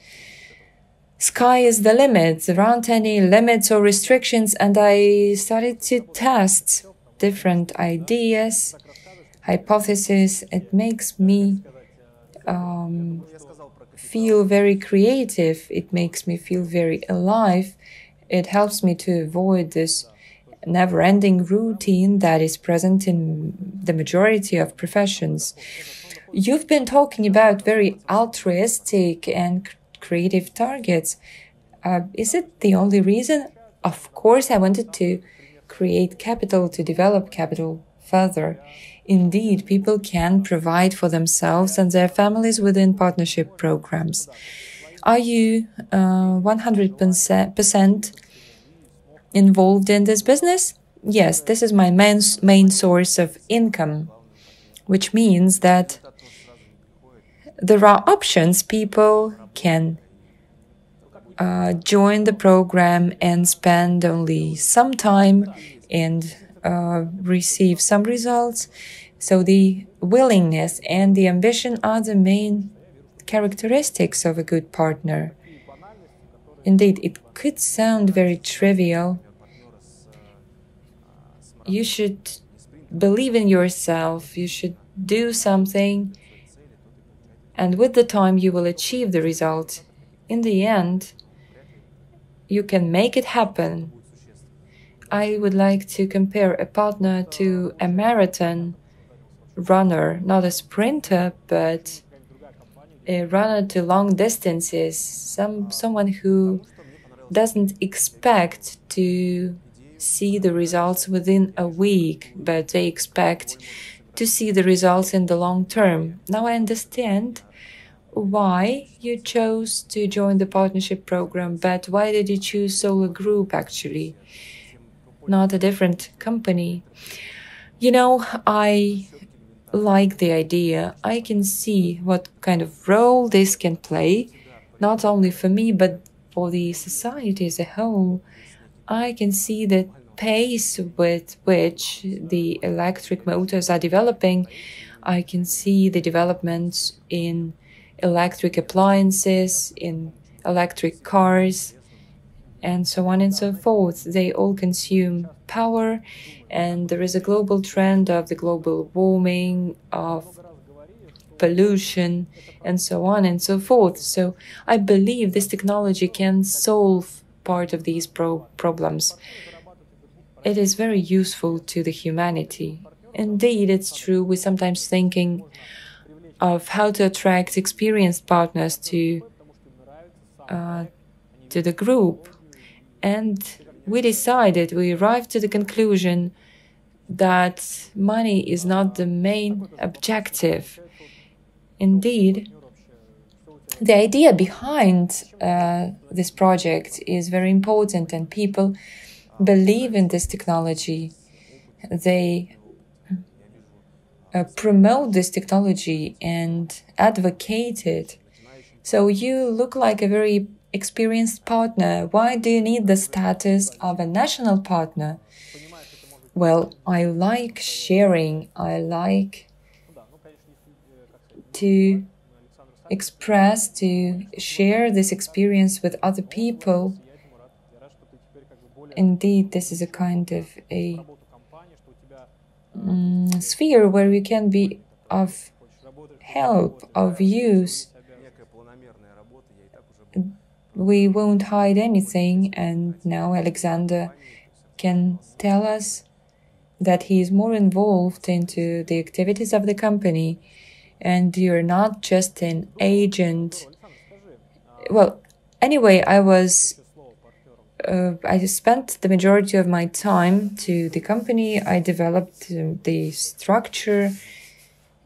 sky is the limit. There aren't any limits or restrictions, and I started to test different ideas, hypotheses. It makes me feel very creative. It makes me feel very alive. It helps me to avoid this never-ending routine that is present in the majority of professions. You've been talking about very altruistic and creative targets. Is it the only reason? Of course, I wanted to create capital, to develop capital further. Indeed, people can provide for themselves and their families within partnership programs. Are you 100% involved in this business? Yes, this is my main source of income, which means that there are options. People can join the program and spend only some time and receive some results. So the willingness and the ambition are the main characteristics of a good partner. Indeed, it could sound very trivial. You should believe in yourself, you should do something, and with the time you will achieve the result. In the end, you can make it happen. I would like to compare a partner to a marathon runner, not a sprinter, but a runner to long distances, someone who doesn't expect to see the results within a week, but they expect to see the results in the long term. Now I understand why you chose to join the partnership program, but why did you choose Solar Group actually, not a different company? You know, I like the idea. I can see what kind of role this can play, not only for me, but for the society as a whole. I can see the pace with which the electric motors are developing. I can see the developments in electric appliances, in electric cars, and so on and so forth. They all consume power, and there is a global trend of the global warming, of pollution, and so on and so forth. So I believe this technology can solve part of these problems. It is very useful to the humanity. Indeed, it's true, we're sometimes thinking of how to attract experienced partners to the group. And we arrived to the conclusion that money is not the main objective. Indeed, the idea behind this project is very important, and people believe in this technology. They promote this technology and advocate it. So you look like a very experienced partner. Why do you need the status of a national partner? Well, I like sharing. I like to express, to share this experience with other people. Indeed, this is a kind of a sphere where we can be of help, of use. We won't hide anything, and now Alexander can tell us that he is more involved into the activities of the company, and you're not just an agent. Well, anyway, I spent the majority of my time to the company. I developed the structure,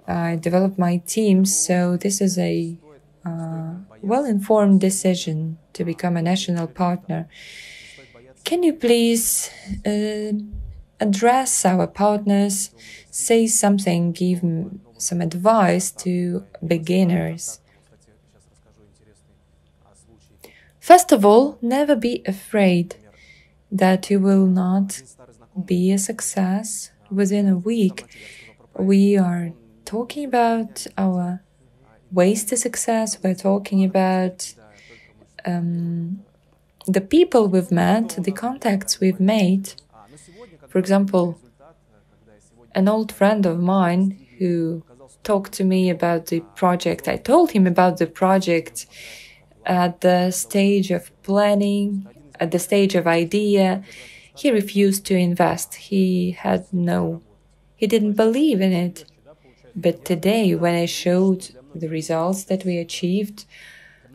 I developed my team, so this is a well-informed decision to become a national partner. Can you please address our partners, say something, give some advice to beginners? First of all, never be afraid that you will not be a success within a week. We are talking about our ways to success. We're talking about the people we've met, the contacts we've made. For example, an old friend of mine who talked to me about the project, I told him about the project at the stage of planning, at the stage of idea. He refused to invest. He didn't believe in it. But today, when I showed the results that we achieved,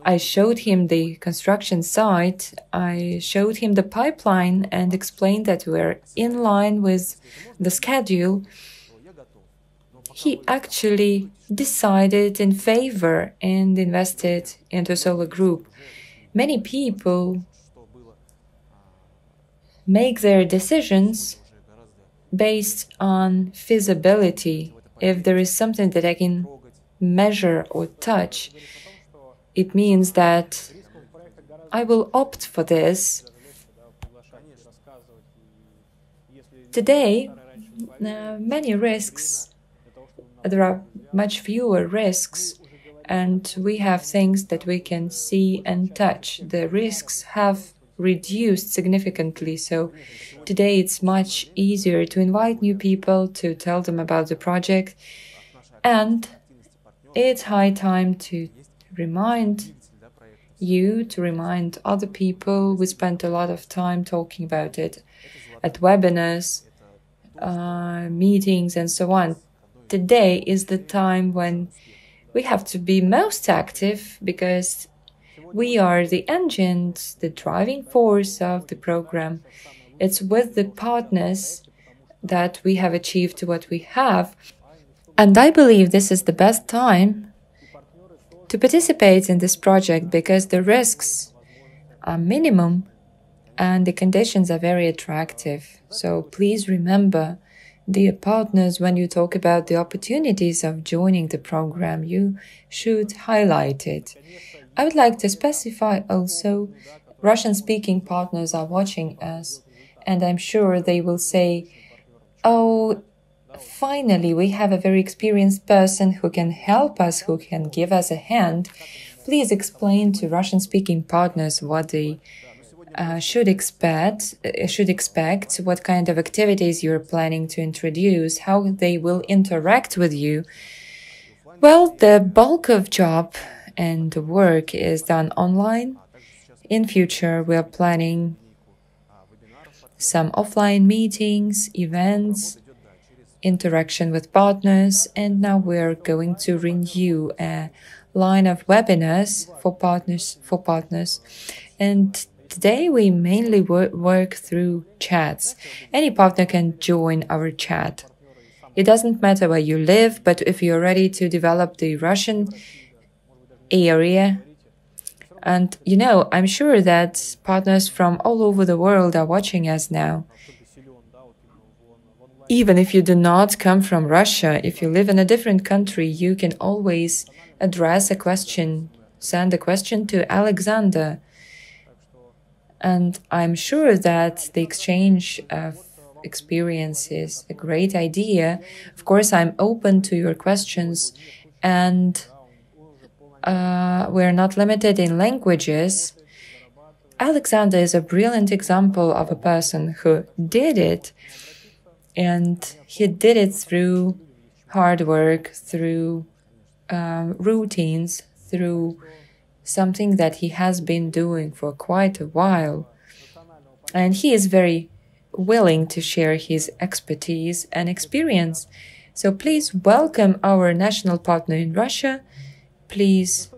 I showed him the construction site, I showed him the pipeline and explained that we're in line with the schedule. He actually decided in favor and invested into Solar Group. Many people make their decisions based on feasibility. If there is something that I can measure or touch, it means that I will opt for this. Today, many risks, there are much fewer risks, and we have things that we can see and touch. The risks have reduced significantly, so today it's much easier to invite new people, to tell them about the project, and it's high time to remind you, to remind other people. We spent a lot of time talking about it at webinars, meetings, and so on. Today is the time when we have to be most active, because we are the engines, the driving force of the program. It's with the partners that we have achieved what we have. And I believe this is the best time to participate in this project, because the risks are minimum and the conditions are very attractive. So please remember, dear partners, when you talk about the opportunities of joining the program, you should highlight it. I would like to specify also, Russian-speaking partners are watching us, and I'm sure they will say, oh, finally, we have a very experienced person who can help us, who can give us a hand. Please explain to Russian-speaking partners what they should expect, what kind of activities you're planning to introduce, how they will interact with you. Well, the bulk of job and the work is done online. In future, we are planning some offline meetings, events, interaction with partners, and now we are going to renew a line of webinars for partners. And today we mainly work through chats. Any partner can join our chat. It doesn't matter where you live, but if you're ready to develop the Russian area, and I'm sure that partners from all over the world are watching us now. Even if you do not come from Russia, if you live in a different country, you can always address a question, send a question to Alexander. And I'm sure that the exchange of experience is a great idea. Of course, I'm open to your questions, and we're not limited in languages. Alexander is a brilliant example of a person who did it, and he did it through hard work, through routines, through something that he has been doing for quite a while. And he is very willing to share his expertise and experience. So please welcome our national partner in Russia. Please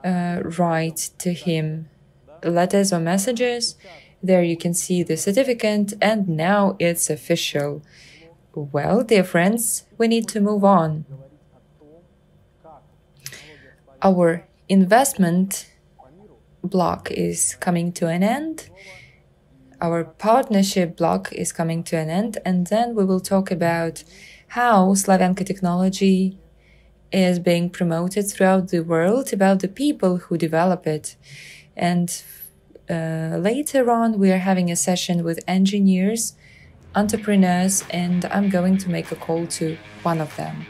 write to him letters or messages. There you can see the certificate, and now it's official. Well, dear friends, we need to move on. Our investment block is coming to an end. Our partnership block is coming to an end, and then we will talk about how Slavyanka technology is being promoted throughout the world, about the people who develop it. And later on, we are having a session with engineers, entrepreneurs, and I'm going to make a call to one of them.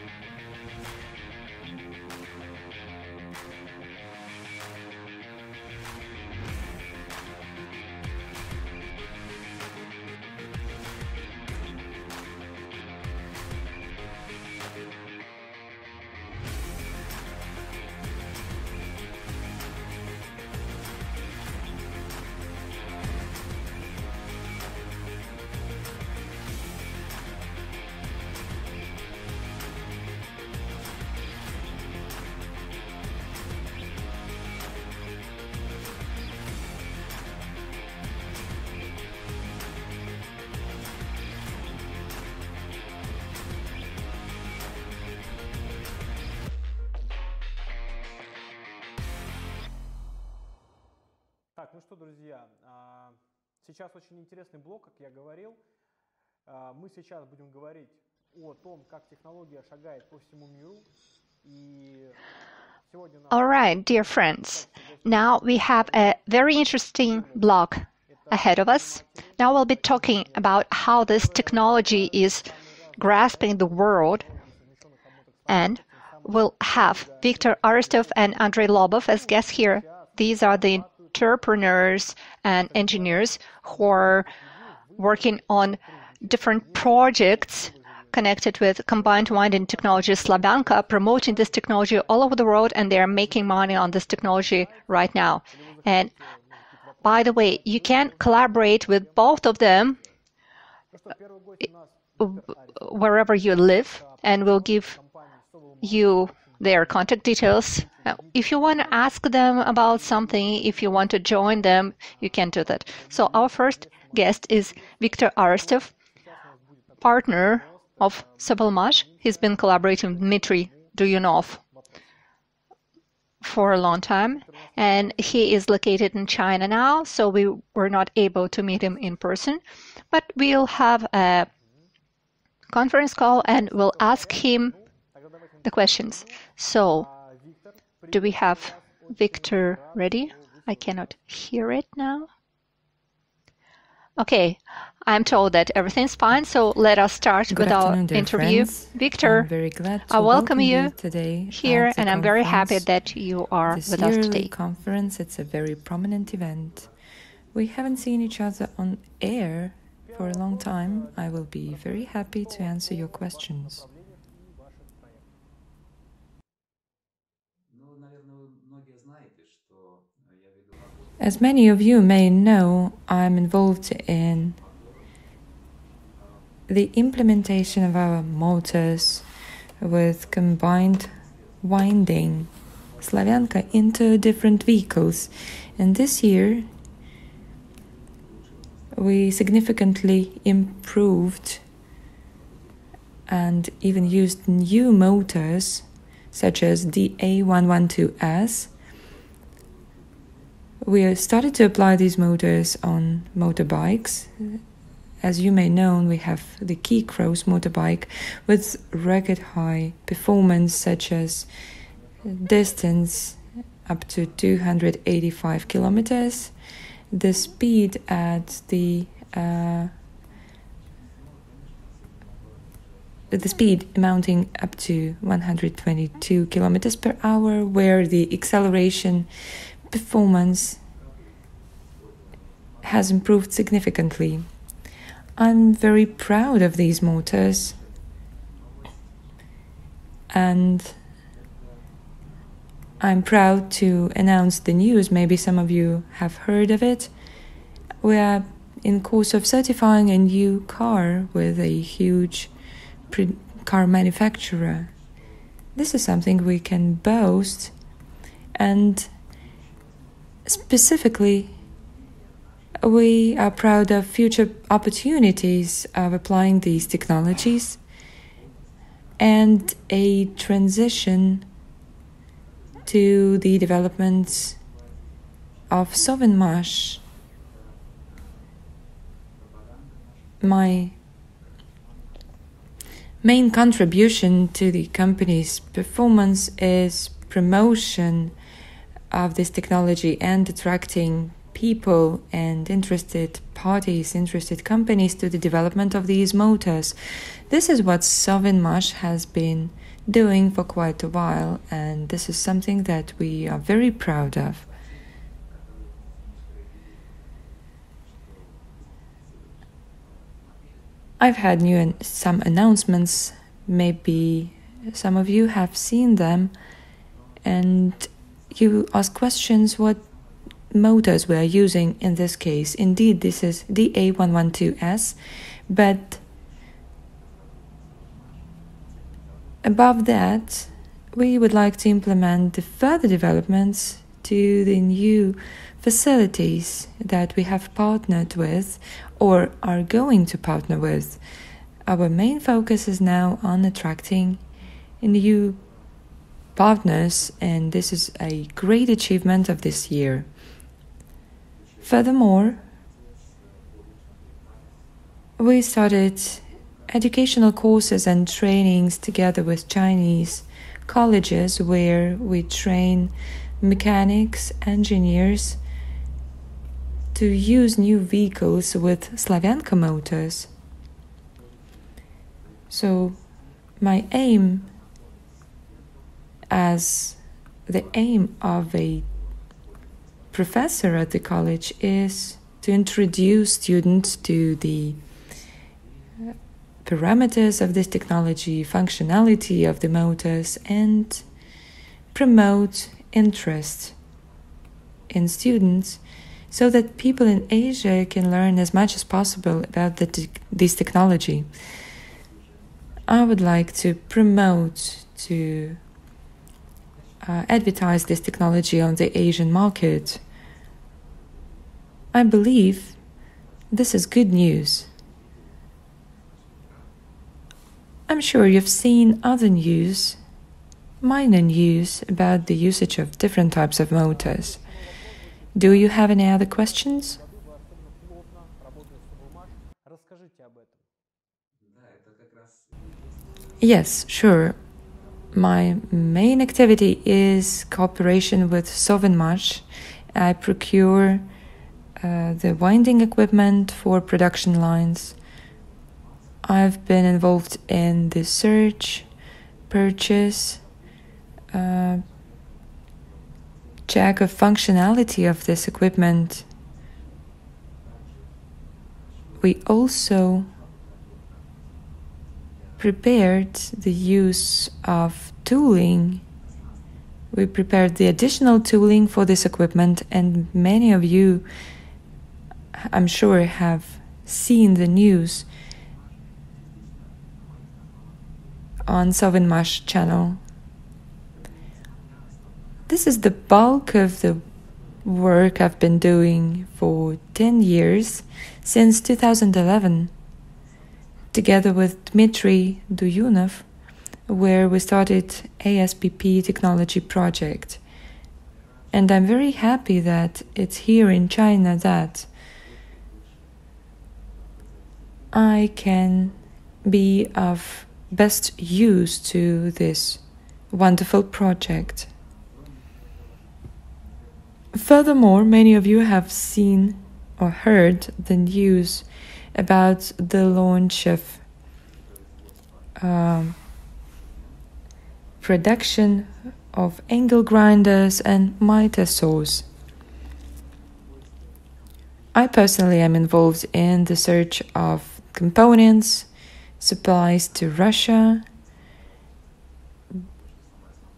Так, ну что, друзья, сейчас очень интересный блок, как я говорил. Мы сейчас будем говорить о том, как технология шагает по всему миру. All right, dear friends, now we have a very interesting block ahead of us. Now we'll be talking about how this technology is grasping the world, and we'll have Viktor Arestov and Andrei Lobov as guests here. These are the entrepreneurs and engineers who are working on different projects connected with combined winding technology Slavyanka, promoting this technology all over the world, and they are making money on this technology right now. And by the way, you can collaborate with both of them wherever you live, and we'll give you their contact details. If you want to ask them about something, if you want to join them, you can do that. So our first guest is Viktor Arestov, partner of Sovelmash. He's been collaborating with Dmitry Duyunov for a long time, and he is located in China now, so we were not able to meet him in person, but we'll have a conference call and we'll ask him the questions. So, do we have Viktor ready? I cannot hear it now. Okay, I'm told that everything's fine, so let us start with our interview. Friends. Viktor, I welcome you today here, and I'm very happy that you are with us today. Conference, it's a very prominent event. We haven't seen each other on air for a long time. I will be very happy to answer your questions. As many of you may know, I'm involved in the implementation of our motors with combined winding Slavyanka into different vehicles. And this year, we significantly improved and even used new motors such as the A112S. We started to apply these motors on motorbikes. As you may know, we have the Key Cross motorbike with record high performance such as distance up to 285 kilometers, the speed at the speed amounting up to 122 kilometers per hour, where the acceleration performance has improved significantly. I'm very proud of these motors, and I'm proud to announce the news. Maybe some of you have heard of it. We are in course of certifying a new car with a huge car manufacturer. This is something we can boast, and specifically, we are proud of future opportunities of applying these technologies and a transition to the development of Sovelmash. My main contribution to the company's performance is promotion of this technology and attracting people and interested parties, interested companies to the development of these motors. This is what Sovelmash has been doing for quite a while, and this is something that we are very proud of. I've had some announcements. Maybe some of you have seen them, and you ask questions what motors we are using in this case. Indeed, this is the A112S, but above that, we would like to implement the further developments to the new facilities that we have partnered with or are going to partner with. Our main focus is now on attracting new partners, and this is a great achievement of this year. Furthermore, we started educational courses and trainings together with Chinese colleges where we train mechanics, engineers to use new vehicles with Slavyanka motors. So my aim, as the aim of a professor at the college, is to introduce students to the parameters of this technology, functionality of the motors, and promote interest in students so that people in Asia can learn as much as possible about this technology. I would like to promote, to advertise this technology on the Asian market. I believe this is good news. I'm sure you've seen other news, minor news, about the usage of different types of motors. Do you have any other questions? Yes, sure. My main activity is cooperation with Sovelmash. I procure the winding equipment for production lines. I've been involved in the search, purchase, check of functionality of this equipment. We also prepared the use of tooling. We prepared the additional tooling for this equipment, and many of you, I'm sure, have seen the news on Sovelmash channel. This is the bulk of the work I've been doing for 10 years, since 2011, together with Dmitry Duyunov, where we started ASPP Technology project. And I'm very happy that it's here in China that I can be of best use to this wonderful project. Furthermore, many of you have seen or heard the news about the launch of production of angle grinders and miter saws. I personally am involved in the search of components, supplies to Russia,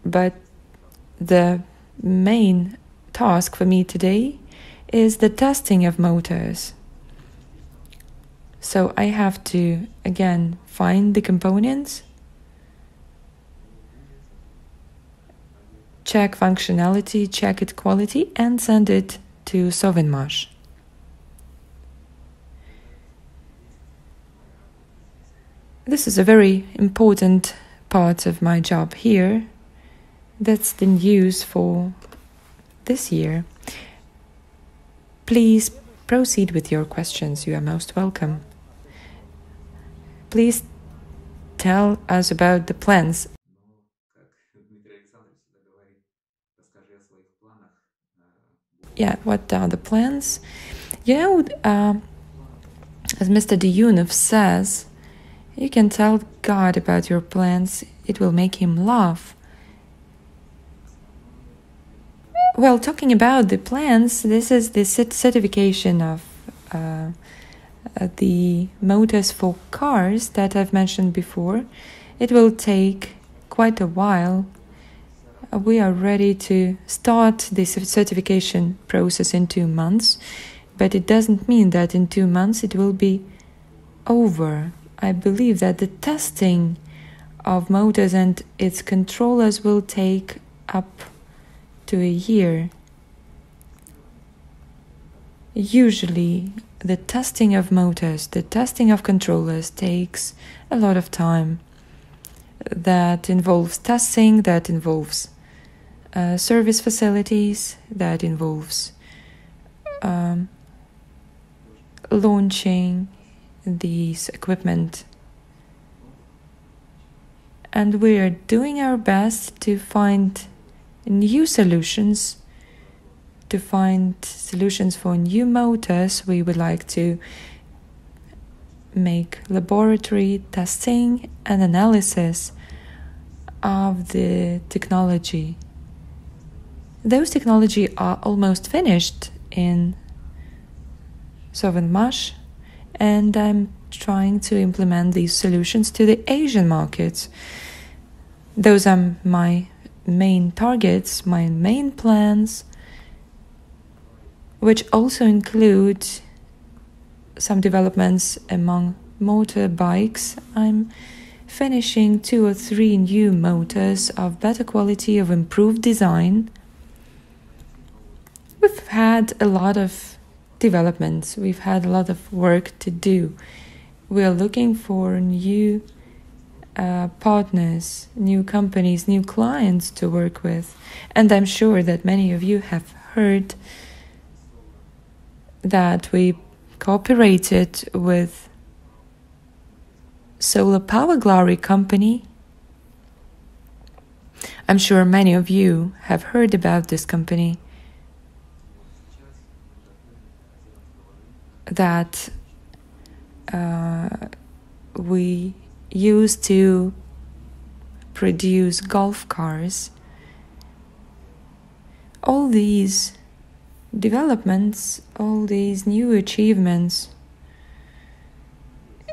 but the main task for me today is the testing of motors. So I have to, again, find the components, check functionality, check its quality, and send it to Sovelmash. This is a very important part of my job here. That's the news for this year. Please proceed with your questions. You are most welcome. Please tell us about the plans. Yeah, what are the plans? You know, as Mr. Duyunov says, you can tell God about your plans. It will make him laugh. Well, talking about the plans, this is the certification of the motors for cars that I've mentioned before. It will take quite a while. We are ready to start this certification process in 2 months, but it doesn't mean that in 2 months it will be over. I believe that the testing of motors and its controllers will take up to a year. Usually, the testing of motors, the testing of controllers takes a lot of time. That involves testing, that involves service facilities, that involves launching these equipment and we are doing our best to find new solutions, for new motors. We would like to make laboratory testing and analysis of the technology. Those technology are almost finished in Sovelmash, and I'm trying to implement these solutions to the Asian markets. Those are my main targets, my main plans, which also include some developments among motorbikes. I'm finishing 2 or 3 new motors of better quality, of improved design. We've had a lot of developments, we've had a lot of work to do. We are looking for new partners, new companies, new clients to work with. And I'm sure that many of you have heard that we cooperated with Solar Power Glory company. I'm sure many of you have heard about this company that we use to produce golf cars. All these developments, all these new achievements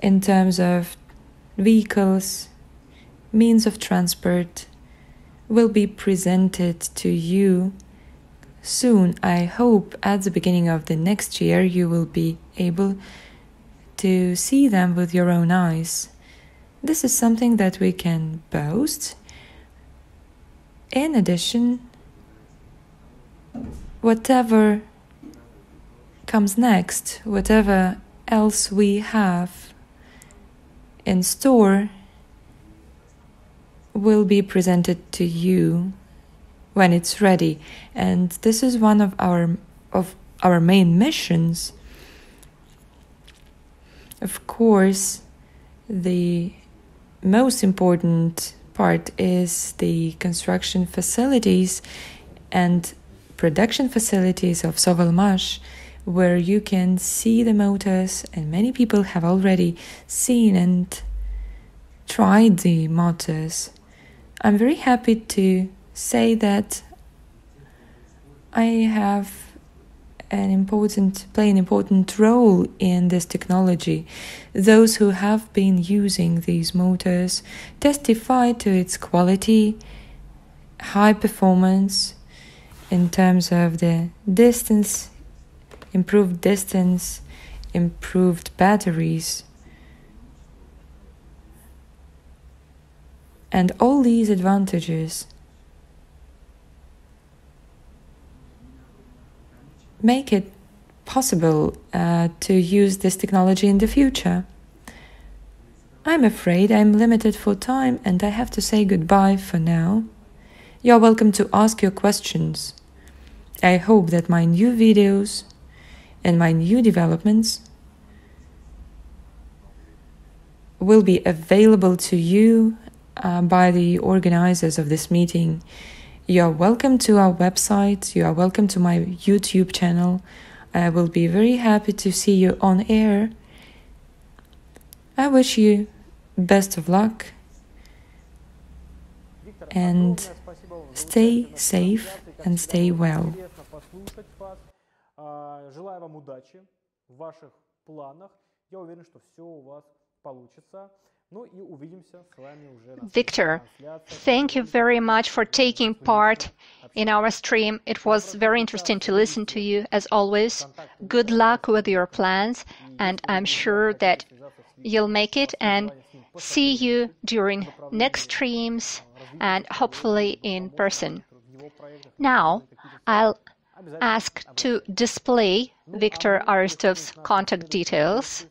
in terms of vehicles, means of transport, will be presented to you soon. I hope at the beginning of the next year you will be able to see them with your own eyes. This is something that we can boast. In addition, whatever comes next, whatever else we have in store, will be presented to you when it's ready. And this is one of our main missions. Of course, the most important part is the construction facilities and production facilities of Sovelmash, where you can see the motors, and many people have already seen and tried the motors. I'm very happy to say that I have play an important role in this technology. Those who have been using these motors testify to its quality, high performance in terms of the distance, improved batteries. And all these advantages make it possible to use this technology in the future. I'm afraid I'm limited for time and I have to say goodbye for now. You're welcome to ask your questions. I hope that my new videos and my new developments will be available to you by the organizers of this meeting. You are welcome to our website, you are welcome to my YouTube channel. I will be very happy to see you on air. I wish you best of luck and stay safe and stay well. Желаю вам удачи в ваших планах. Я уверен, что все у вас получится. Victor, thank you very much for taking part in our stream. It was very interesting to listen to you, as always. Good luck with your plans, and I'm sure that you'll make it, and see you during next streams and hopefully in person. Now, I'll ask to display Victor Arestov's contact details.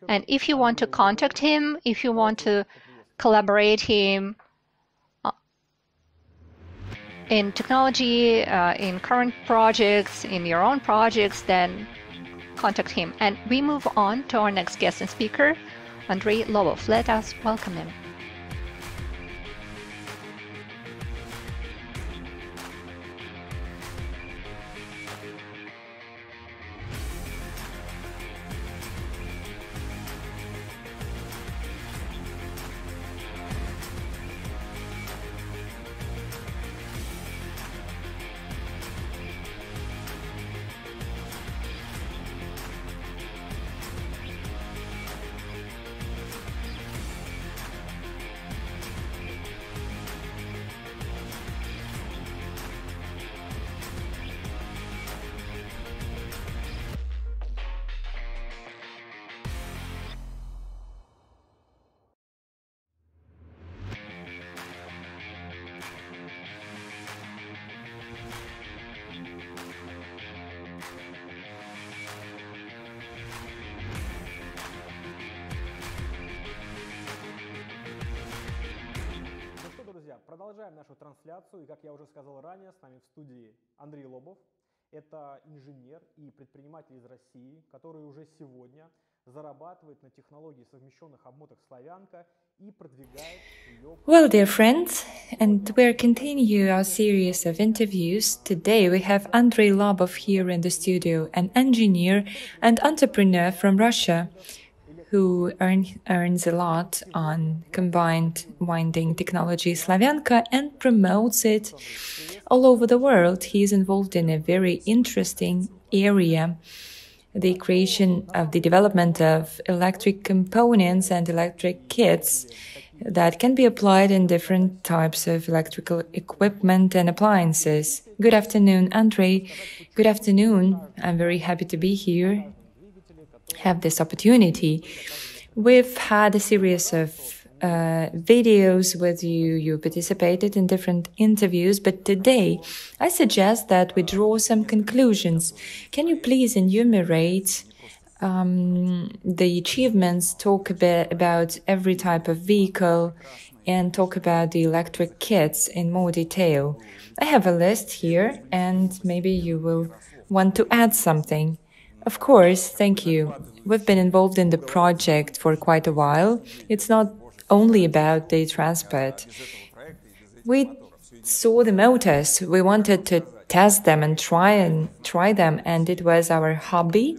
And if you want to contact him, if you want to collaborate him in technology, in current projects, in your own projects, then contact him. And we move on to our next guest and speaker, Andrei Lobov. Let us welcome him. продолжаем нашу трансляцию, и, как я уже сказал ранее, с нами в студии Андрей Лобов. Это инженер и предприниматель из России, который уже сегодня зарабатывает на технологии совмещенных обмоток Slavyanka и продвигает ее... Well, dear friends, and we're continuing our series of interviews. Today we have Andrei Lobov here in the studio, an engineer and entrepreneur from Russia who earns a lot on combined winding technology Slavyanka and promotes it all over the world. He is involved in a very interesting area, the creation of the development of electric components and electric kits that can be applied in different types of electrical equipment and appliances. Good afternoon, Andrei. Good afternoon. I'm very happy to be here, have this opportunity. We've had a series of videos with you. You participated in different interviews, but today I suggest that we draw some conclusions. Can you please enumerate the achievements, talk a bit about every type of vehicle, and talk about the electric kits in more detail? I have a list here, and maybe you will want to add something. Of course, thank you. We've been involved in the project for quite a while. It's not only about the transport. We saw the motors. We wanted to test them and try them, and it was our hobby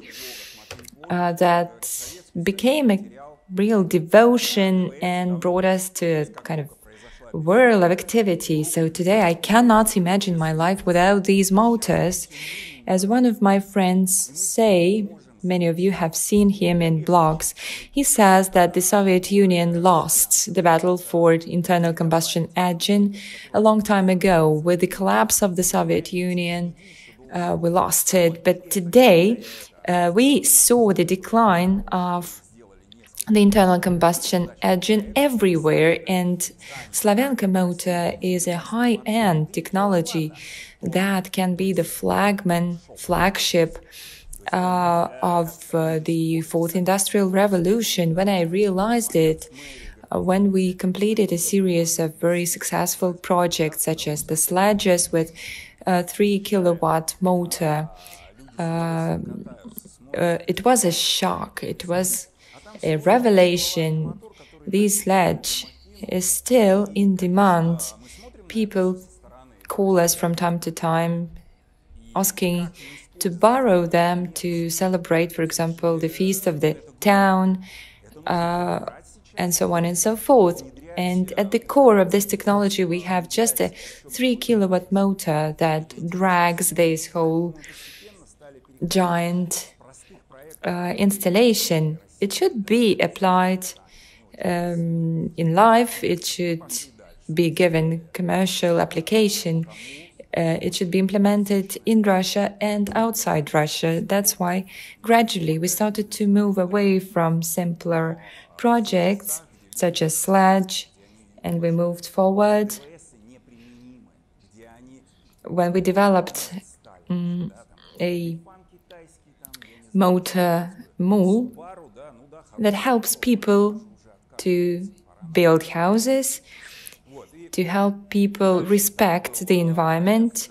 that became a real devotion and brought us to a kind of whirl of activity. So today I cannot imagine my life without these motors. As one of my friends say, many of you have seen him in blogs, he says that the Soviet Union lost the battle for internal combustion engine a long time ago. With the collapse of the Soviet Union, we lost it. But today, we saw the decline of the internal combustion engine everywhere, and Slavyanka motor is a high-end technology that can be the flagship of the fourth industrial revolution. When I realized it, when we completed a series of very successful projects such as the sledges with a 3 kilowatt motor, it was a shock. It was a revelation. This sledge is still in demand. People call us from time to time asking to borrow them to celebrate, for example, the feast of the town, and so on and so forth. And at the core of this technology, we have just a 3 kilowatt motor that drags this whole giant installation. It should be applied in life. It should be given commercial application. It should be implemented in Russia and outside Russia. That's why gradually we started to move away from simpler projects such as sledge, and we moved forward when we developed a motor mule that helps people to build houses, to help people respect the environment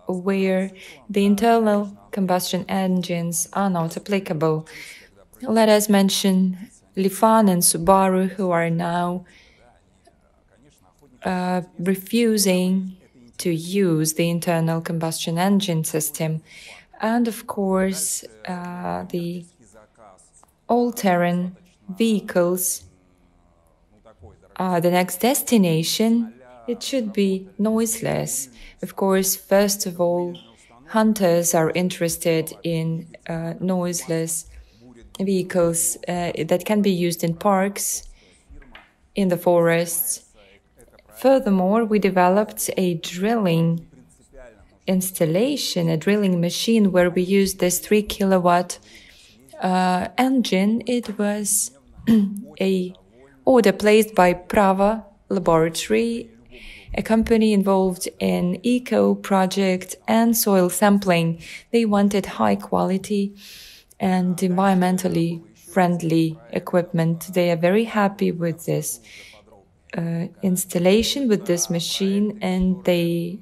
where the internal combustion engines are not applicable. Let us mention Lifan and Subaru, who are now refusing to use the internal combustion engine system. And of course, the all-terrain vehicles are the next destination. It should be noiseless. Of course, first of all, hunters are interested in noiseless vehicles that can be used in parks, in the forests. Furthermore, we developed a drilling installation, a drilling machine where we used this 3 kilowatt engine. It was a order placed by Prava Laboratory, a company involved in eco project and soil sampling. They wanted high quality and environmentally friendly equipment. They are very happy with this installation with this machine, and they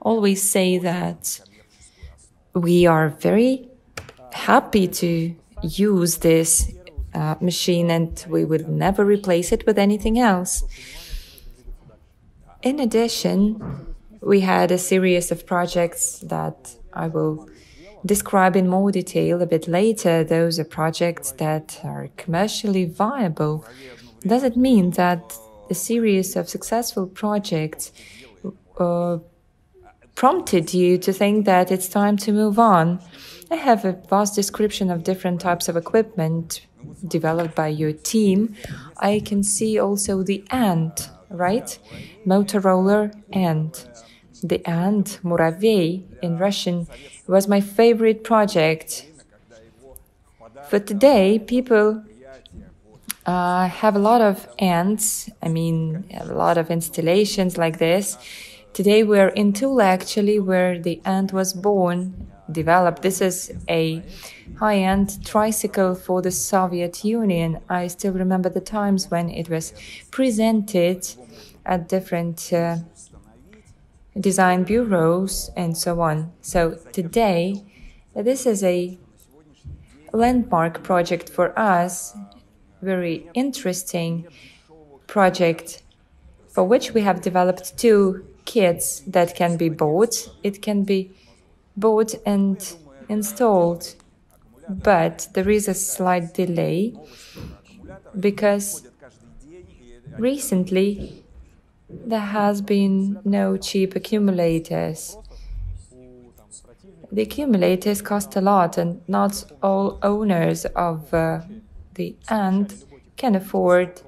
always say that we are very happy to use this machine and we will never replace it with anything else. In addition, we had a series of projects that I will describe in more detail a bit later. Those are projects that are commercially viable. Does it mean that a series of successful projects prompted you to think that it's time to move on? I have a vast description of different types of equipment developed by your team. I can see also the ant, right? Motorola ant. The ant, Muravey in Russian, was my favorite project. For today, people have a lot of ants, a lot of installations like this. Today we're in Tula, actually, where the ant was born, developed. This is a high-end tricycle for the Soviet Union. I still remember the times when it was presented at different design bureaus and so on. So today, this is a landmark project for us, very interesting project for which we have developed two kits that can be bought. It can be bought and installed, but there is a slight delay because recently there has been no cheap accumulators. The accumulators cost a lot, and not all owners of the ant can afford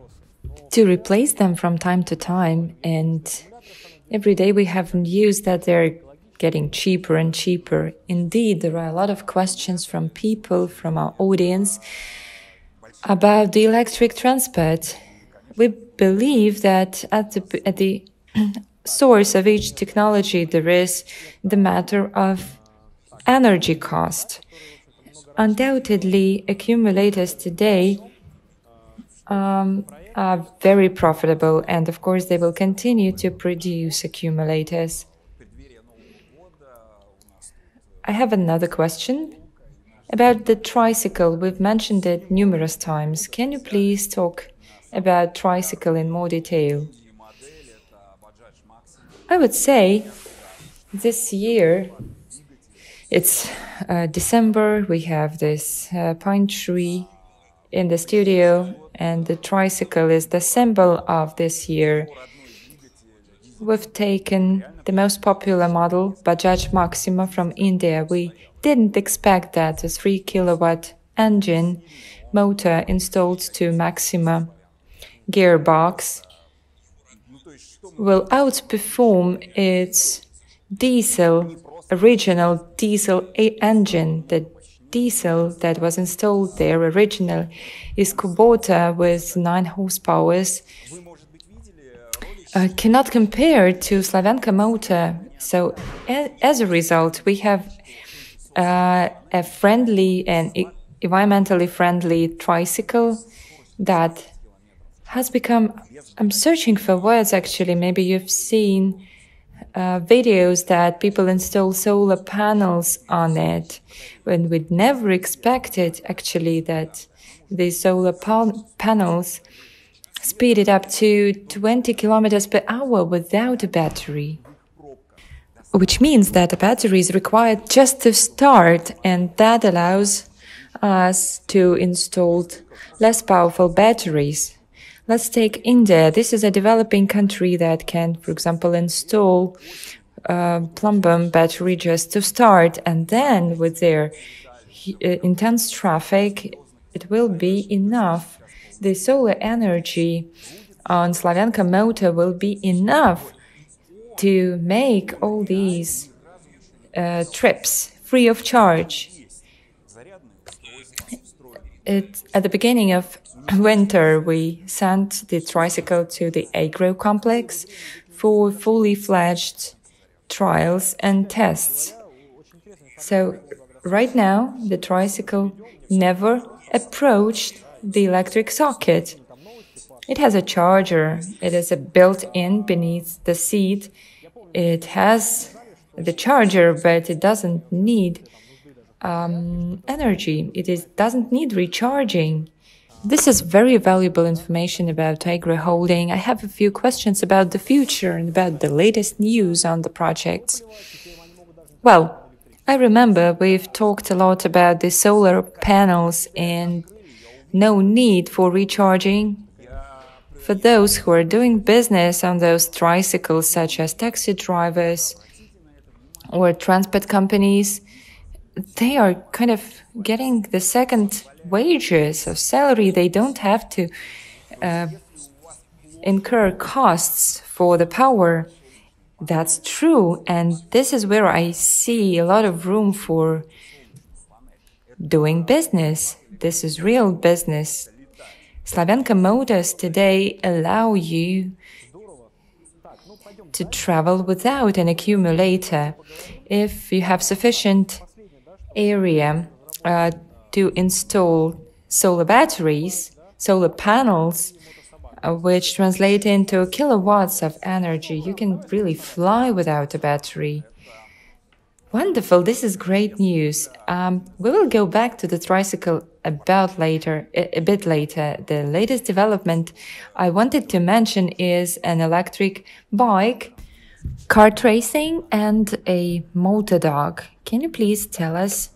to replace them from time to time. And every day we have news that they're getting cheaper and cheaper. Indeed, there are a lot of questions from people, from our audience, about the electric transport. We believe that at the source of each technology there is the matter of energy cost. Undoubtedly, accumulators today are very profitable, and of course they will continue to produce accumulators. I have another question about the tricycle. We've mentioned it numerous times. Can you please talk about tricycle in more detail? I would say this year, it's December, we have this pine tree in the studio, and the tricycle is the symbol of this year. We've taken the most popular model, Bajaj Maxima from India. We didn't expect that a 3-kilowatt engine motor installed to Maxima gearbox will outperform its original diesel engine. The diesel that was installed there original is Kubota with 9 horsepower. Cannot compare to Slavyanka motor. So as a result, we have a friendly and environmentally friendly tricycle that has become, I'm searching for words actually, maybe you've seen videos that people install solar panels on it, when we'd never expected actually that these solar panels speed it up to 20 kilometers per hour without a battery. Which means that a battery is required just to start, and that allows us to install less powerful batteries. Let's take India. This is a developing country that can, for example, install plumb battery just to start, and then with their intense traffic, it will be enough. The solar energy on Slavyanka motor will be enough to make all these trips free of charge. At the beginning of winter, we sent the tricycle to the agro complex for fully fledged trials and tests. So right now, the tricycle never approached the electric socket. It has a charger. It is a built-in beneath the seat. It has the charger, but it doesn't need energy. Doesn't need recharging. This is very valuable information about Tigre Holding. I have a few questions about the future and about the latest news on the projects. Well, I remember we've talked a lot about the solar panels and no need for recharging. For those who are doing business on those tricycles, such as taxi drivers or transport companies, they are kind of getting the second wages of salary. They don't have to incur costs for the power. That's true, and this is where I see a lot of room for doing business. This is real business. Slavyanka motors today allow you to travel without an accumulator. If you have sufficient area to install solar batteries, solar panels, which translate into kilowatts of energy, you can really fly without a battery. Wonderful, this is great news. We will go back to the tricycle a bit later. The latest development I wanted to mention is an electric bike, kart racing, and a motor dog. Can you please tell us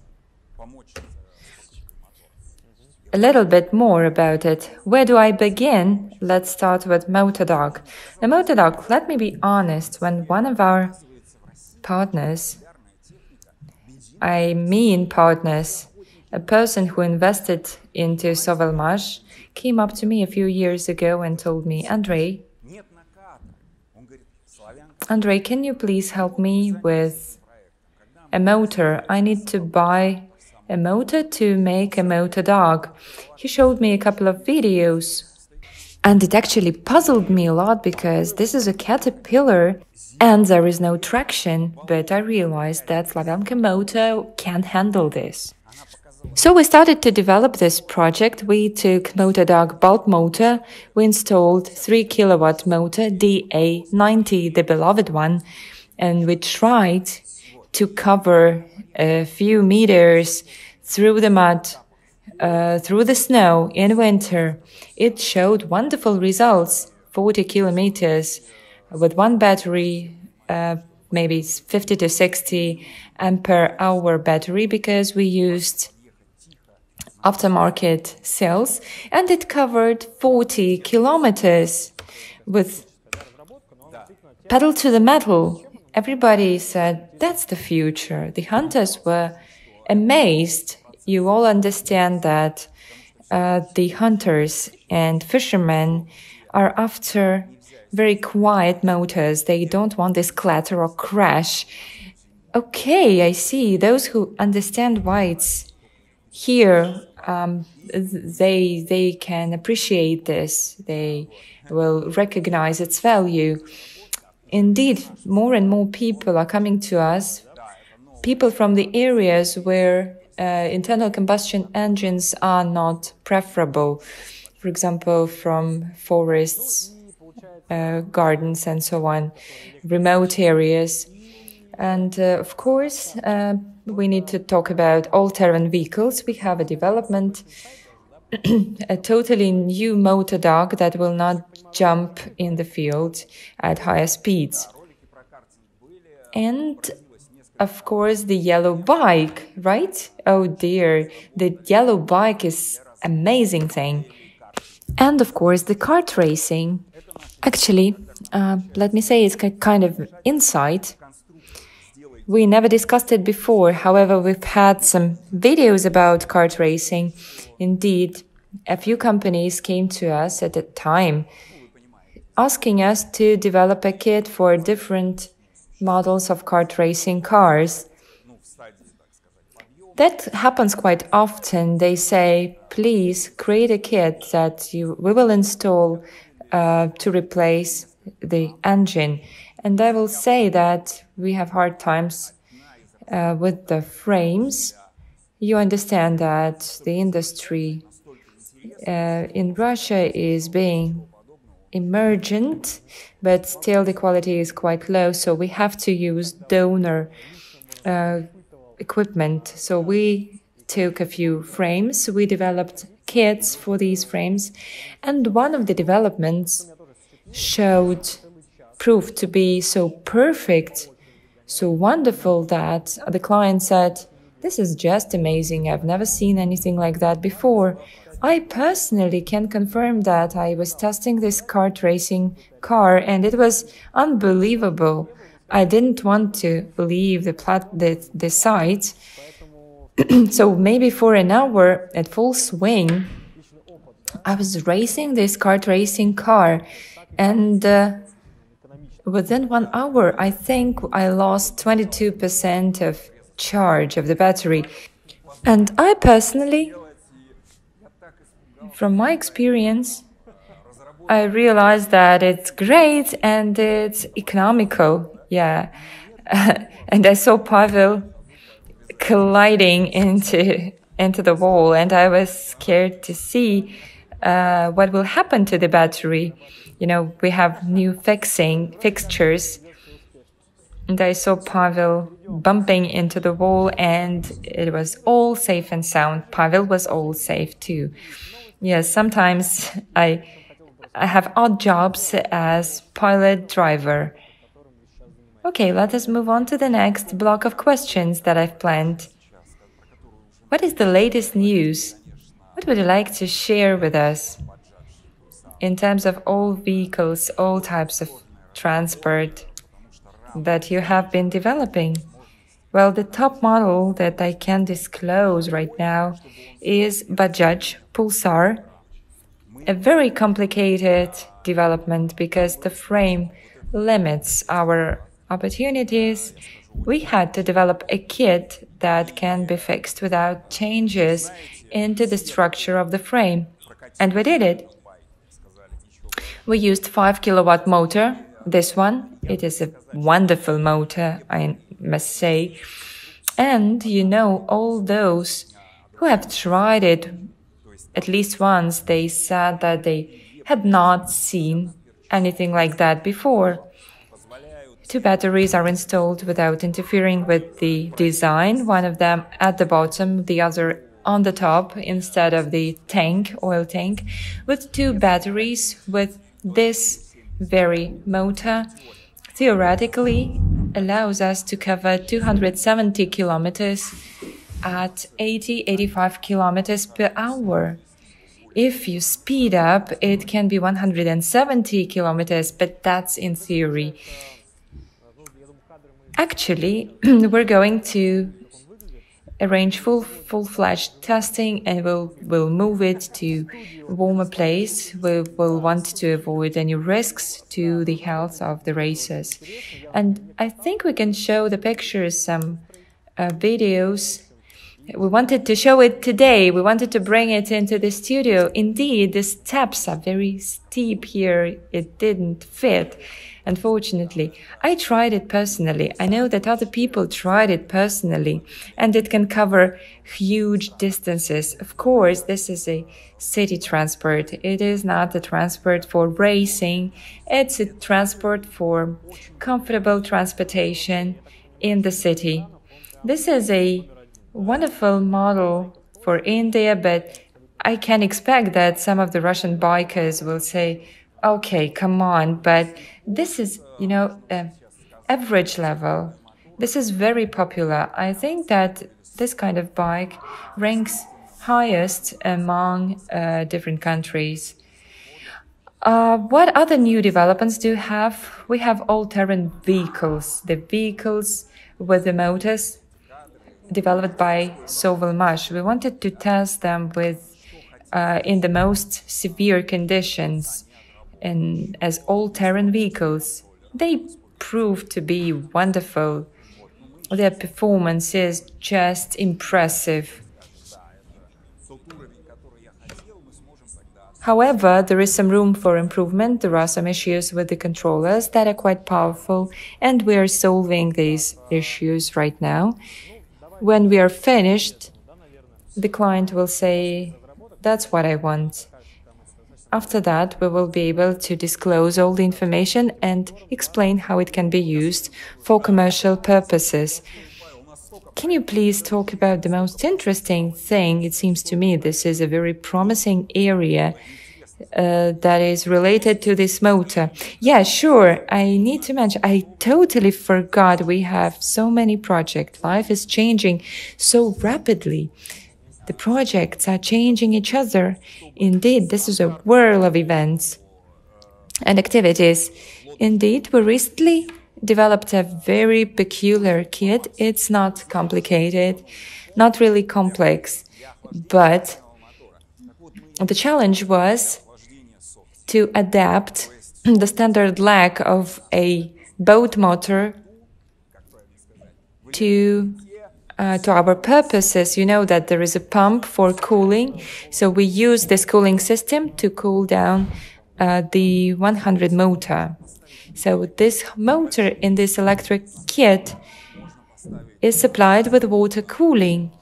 a little bit more about it? Where do I begin? Let's start with motor dog. The motor dog, let me be honest, when one of our partners, I mean partners, a person who invested into Sovelmash, came up to me a few years ago and told me, Andrei, can you please help me with a motor? I need to buy a motor to make a motor dog. He showed me a couple of videos, and it actually puzzled me a lot because this is a caterpillar and there is no traction, but I realized that Slavyanka motor can handle this. So we started to develop this project. We took motor dog bulb motor, we installed 3 kilowatt motor, DA90, the beloved one, and we tried to cover a few meters through the mud, through the snow in winter. It showed wonderful results, 40 kilometers with one battery, maybe 50 to 60 ampere hour battery, because we used aftermarket cells, and it covered 40 kilometers with pedal to the metal. Everybody said, that's the future. The hunters were amazed. You all understand that the hunters and fishermen are after very quiet motors. They don't want this clatter or crash. Okay, I see. Those who understand why it's here, they can appreciate this. They will recognize its value. Indeed, more and more people are coming to us, people from the areas where internal combustion engines are not preferable, for example, from forests, gardens, and so on, remote areas. And of course, we need to talk about all-terrain vehicles. We have a development, a totally new motor dog that will not jump in the field at higher speeds. And of course, the yellow bike, right? Oh dear, the yellow bike is amazing thing. And of course, the kart racing. Actually, let me say it's kind of insight. We never discussed it before. However, we've had some videos about kart racing. Indeed, a few companies came to us at the time asking us to develop a kit for different models of kart racing cars. That happens quite often. They say, please create a kit that we will install to replace the engine. And I will say that we have hard times with the frames. You understand that the industry in Russia is being emergent, but still the quality is quite low, so we have to use donor equipment. So we took a few frames, we developed kits for these frames, and one of the developments proved to be so perfect, so wonderful that the client said, "This is just amazing, I've never seen anything like that before." I personally can confirm that I was testing this kart racing car and it was unbelievable. I didn't want to leave the site. So maybe for an hour at full swing, I was racing this kart racing car, and within 1 hour, I think I lost 22% of charge of the battery. And I personally, from my experience, I realized that it's great and it's economical. Yeah. And I saw Pavel colliding into the wall, and I was scared to see what will happen to the battery. You know, we have new fixtures, and I saw Pavel bumping into the wall, and it was all safe and sound. Pavel was all safe too. Yes, sometimes I have odd jobs as pilot driver. Okay, let us move on to the next block of questions that I've planned. What is the latest news? What would you like to share with us in terms of all vehicles, all types of transport that you have been developing? Well, the top model that I can disclose right now is Bajaj Pulsar, a very complicated development because the frame limits our opportunities. We had to develop a kit that can be fixed without changes into the structure of the frame, and we did it. We used 5 kilowatt motor. This one, it is a wonderful motor, I must say. And you know, all those who have tried it at least once, they said that they had not seen anything like that before. 2 batteries are installed without interfering with the design, one of them at the bottom, the other on the top instead of the tank, oil tank, with 2 batteries with this very motor theoretically allows us to cover 270 kilometers at 80-85 kilometers per hour. If you speed up, it can be 170 kilometers, but that's in theory. Actually, we're going to arrange full-fledged testing, and we'll move it to a warmer place. We'll want to avoid any risks to the health of the racers. And I think we can show the pictures, some videos. We wanted to show it today. We wanted to bring it into the studio. Indeed, the steps are very steep here. It didn't fit, unfortunately. I tried it personally. I know that other people tried it personally, and it can cover huge distances. Of course, this is a city transport. It is not a transport for racing. It's a transport for comfortable transportation in the city. This is a wonderful model for India, but I can expect that some of the Russian bikers will say, okay, come on, but this is, you know, average level. This is very popular. I think that this kind of bike ranks highest among different countries. What other new developments do we have? We have all-terrain vehicles, the vehicles with the motors developed by Sovelmash. We wanted to test them with in the most severe conditions and as all-terrain vehicles. They proved to be wonderful. Their performance is just impressive. However, there is some room for improvement. There are some issues with the controllers that are quite powerful, and we are solving these issues right now. When we are finished, the client will say, that's what I want. After that, we will be able to disclose all the information and explain how it can be used for commercial purposes. Can you please talk about the most interesting thing? It seems to me this is a very promising area that is related to this motor. Yeah, sure. I need to mention, I totally forgot we have so many projects. Life is changing so rapidly. The projects are changing each other. Indeed, this is a whirl of events and activities. Indeed, we recently developed a very peculiar kit. It's not complicated, not really complex, but the challenge was to adapt the standard lag of a boat motor to our purposes. You know that there is a pump for cooling, so we use this cooling system to cool down the 100 motor. So this motor in this electric kit is supplied with water cooling.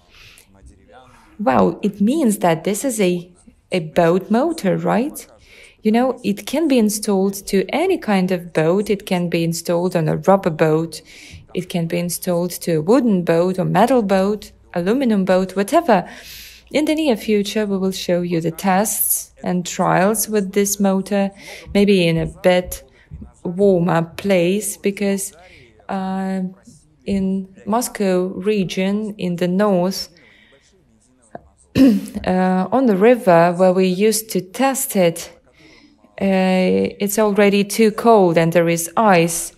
Wow, it means that this is a boat motor, right? You know, it can be installed to any kind of boat. It can be installed on a rubber boat. It can be installed to a wooden boat or metal boat, aluminum boat, whatever. In the near future, we will show you the tests and trials with this motor, maybe in a bit warmer place, because in Moscow region, in the north, on the river where we used to test it, it's already too cold and there is ice.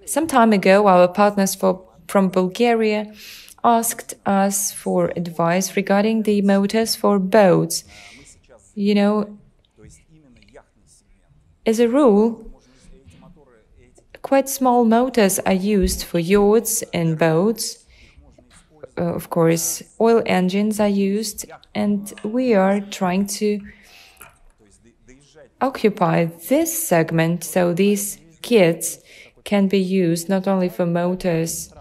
Some time ago, our partners from Bulgaria asked us for advice regarding the motors for boats. You know, as a rule, quite small motors are used for yachts and boats. Of course, oil engines are used, and we are trying to occupy this segment, so these kits can be used not only for motors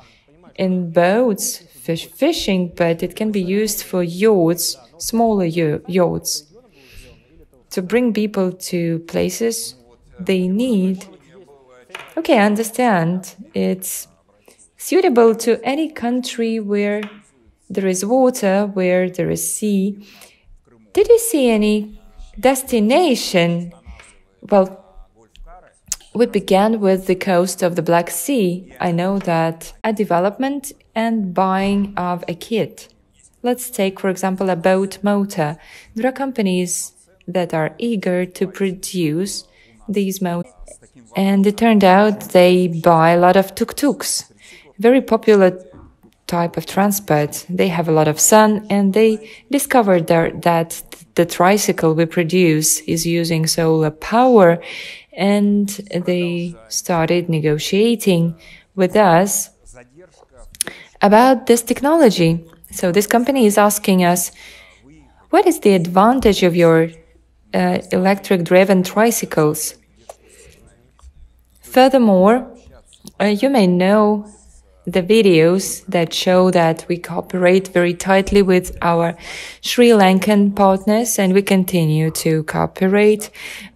in boats, fishing, but it can be used for yachts, smaller yachts, to bring people to places they need. Okay, I understand. It's suitable to any country where there is water, where there is sea. Did you see any destination? Well, we began with the coast of the Black Sea. I know that a development and buying of a kit. Let's take, for example, a boat motor. There are companies that are eager to produce these motors, and it turned out they buy a lot of tuk-tuks, very popular type of transport. They have a lot of sun, and they discovered that the tricycle we produce is using solar power, and they started negotiating with us about this technology. So this company is asking us, what is the advantage of your electric-driven tricycles? Furthermore, you may know the videos that show that we cooperate very tightly with our Sri Lankan partners, and we continue to cooperate.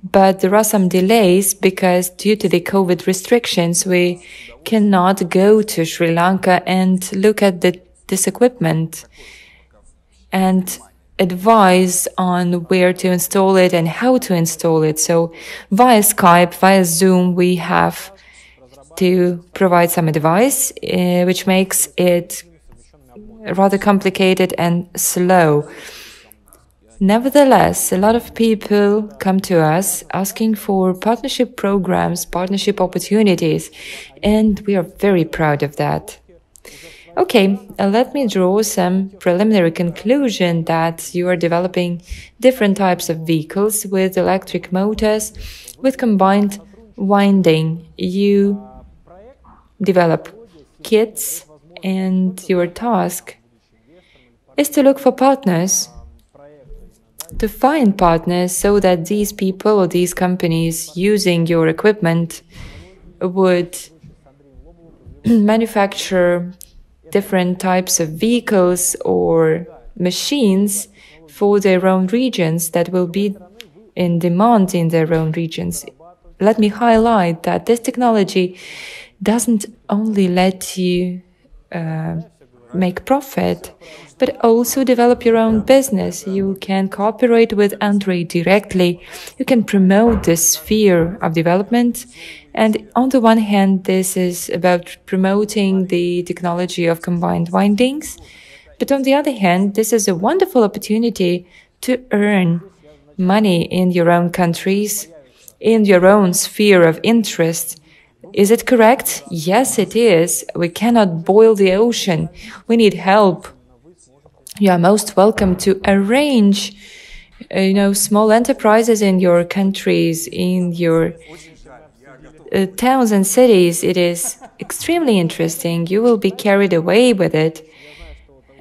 But there are some delays because due to the COVID restrictions, we cannot go to Sri Lanka and look at this equipment and advise on where to install it and how to install it. So via Skype, via Zoom, we have to provide some advice, which makes it rather complicated and slow. Nevertheless, a lot of people come to us asking for partnership programs, partnership opportunities, and we are very proud of that. Okay, let me draw some preliminary conclusion that you are developing different types of vehicles with electric motors, with combined winding. You develop kits, and your task is to look for partners, to find partners so that these people or these companies using your equipment would manufacture different types of vehicles or machines for their own regions that will be in demand in their own regions. Let me highlight that this technology doesn't only let you make profit, but also develop your own business. You can cooperate with Andrei directly. You can promote this sphere of development. And on the one hand, this is about promoting the technology of combined windings. But on the other hand, this is a wonderful opportunity to earn money in your own countries, in your own sphere of interest. Is it correct? Yes, it is. We cannot boil the ocean. We need help. You are most welcome to arrange, small enterprises in your countries, in your towns and cities. It is extremely interesting. You will be carried away with it.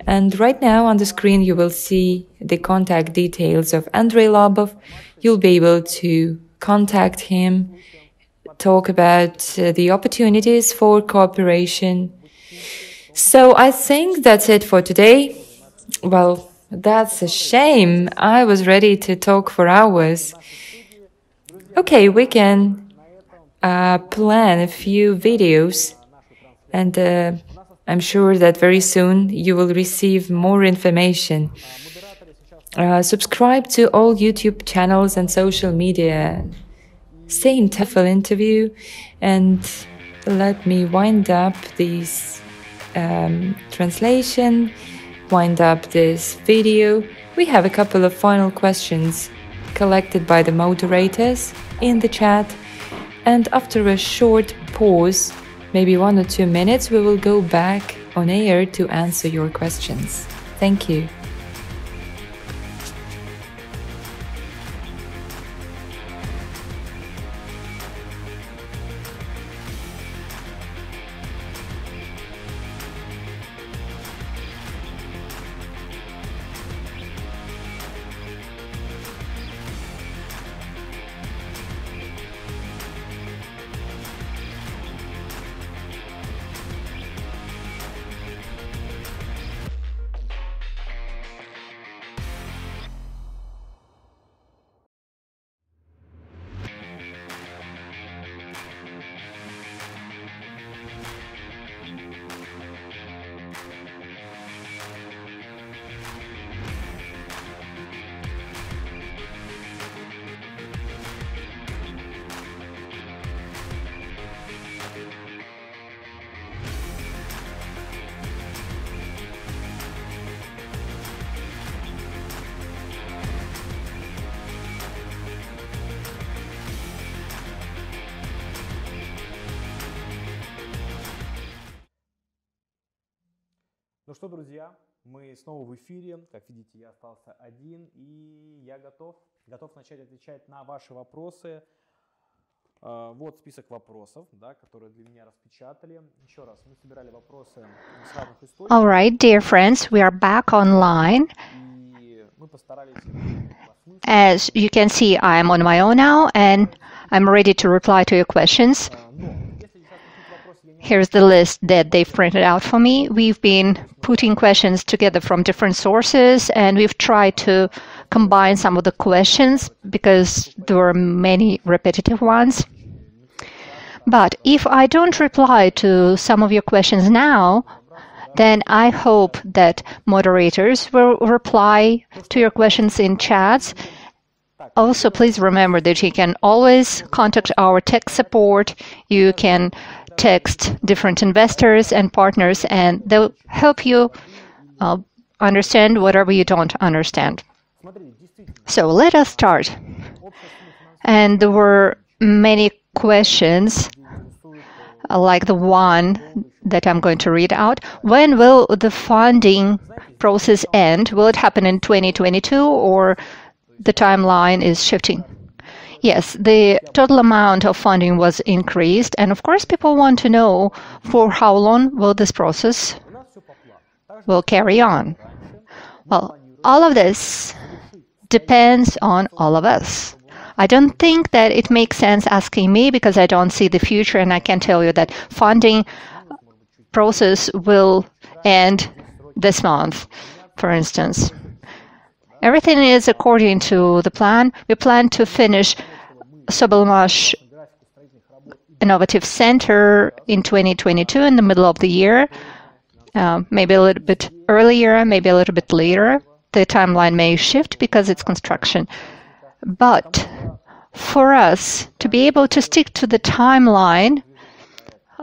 And right now on the screen, you will see the contact details of Andrei Lobov. You'll be able to contact him, talk about the opportunities for cooperation. So I think that's it for today. Well, that's a shame. I was ready to talk for hours. Okay, we can plan a few videos, and I'm sure that very soon you will receive more information. Subscribe to all YouTube channels and social media. Stay in touch for interview, and let me wind up this translation, wind up this video. We have a couple of final questions collected by the moderators in the chat, and after a short pause, maybe 1 or 2 minutes, we will go back on air to answer your questions. Thank you. Ну что, друзья, мы снова в эфире. Как видите, я остался один, и я готов начать отвечать на ваши вопросы. Вот список вопросов, да, которые для меня распечатали. Еще раз, мы собирали вопросы из разных источников. All right, dear friends, we are back online. И мы постарались... As you can see, I am on my own now, and I'm ready to reply to your questions. Here's the list that they've printed out for me. We've been putting questions together from different sources, and we've tried to combine some of the questions because there were many repetitive ones. But if I don't reply to some of your questions now, then I hope that moderators will reply to your questions in chats. Also, please remember that you can always contact our tech support. You can text different investors and partners, and they'll help you understand whatever you don't understand. So let us start. And there were many questions, like the one that I'm going to read out. When will the funding process end? Will it happen in 2022, or the timeline is shifting? Yes, the total amount of funding was increased, and of course people want to know for how long will this process will carry on. Well, all of this depends on all of us. I don't think that it makes sense asking me because I don't see the future, and I can tell you that funding process will end this month, for instance. Everything is according to the plan. We plan to finish Sovelmash Innovative Center in 2022, in the middle of the year, maybe a little bit earlier, maybe a little bit later. The timeline may shift because it's construction. But for us to be able to stick to the timeline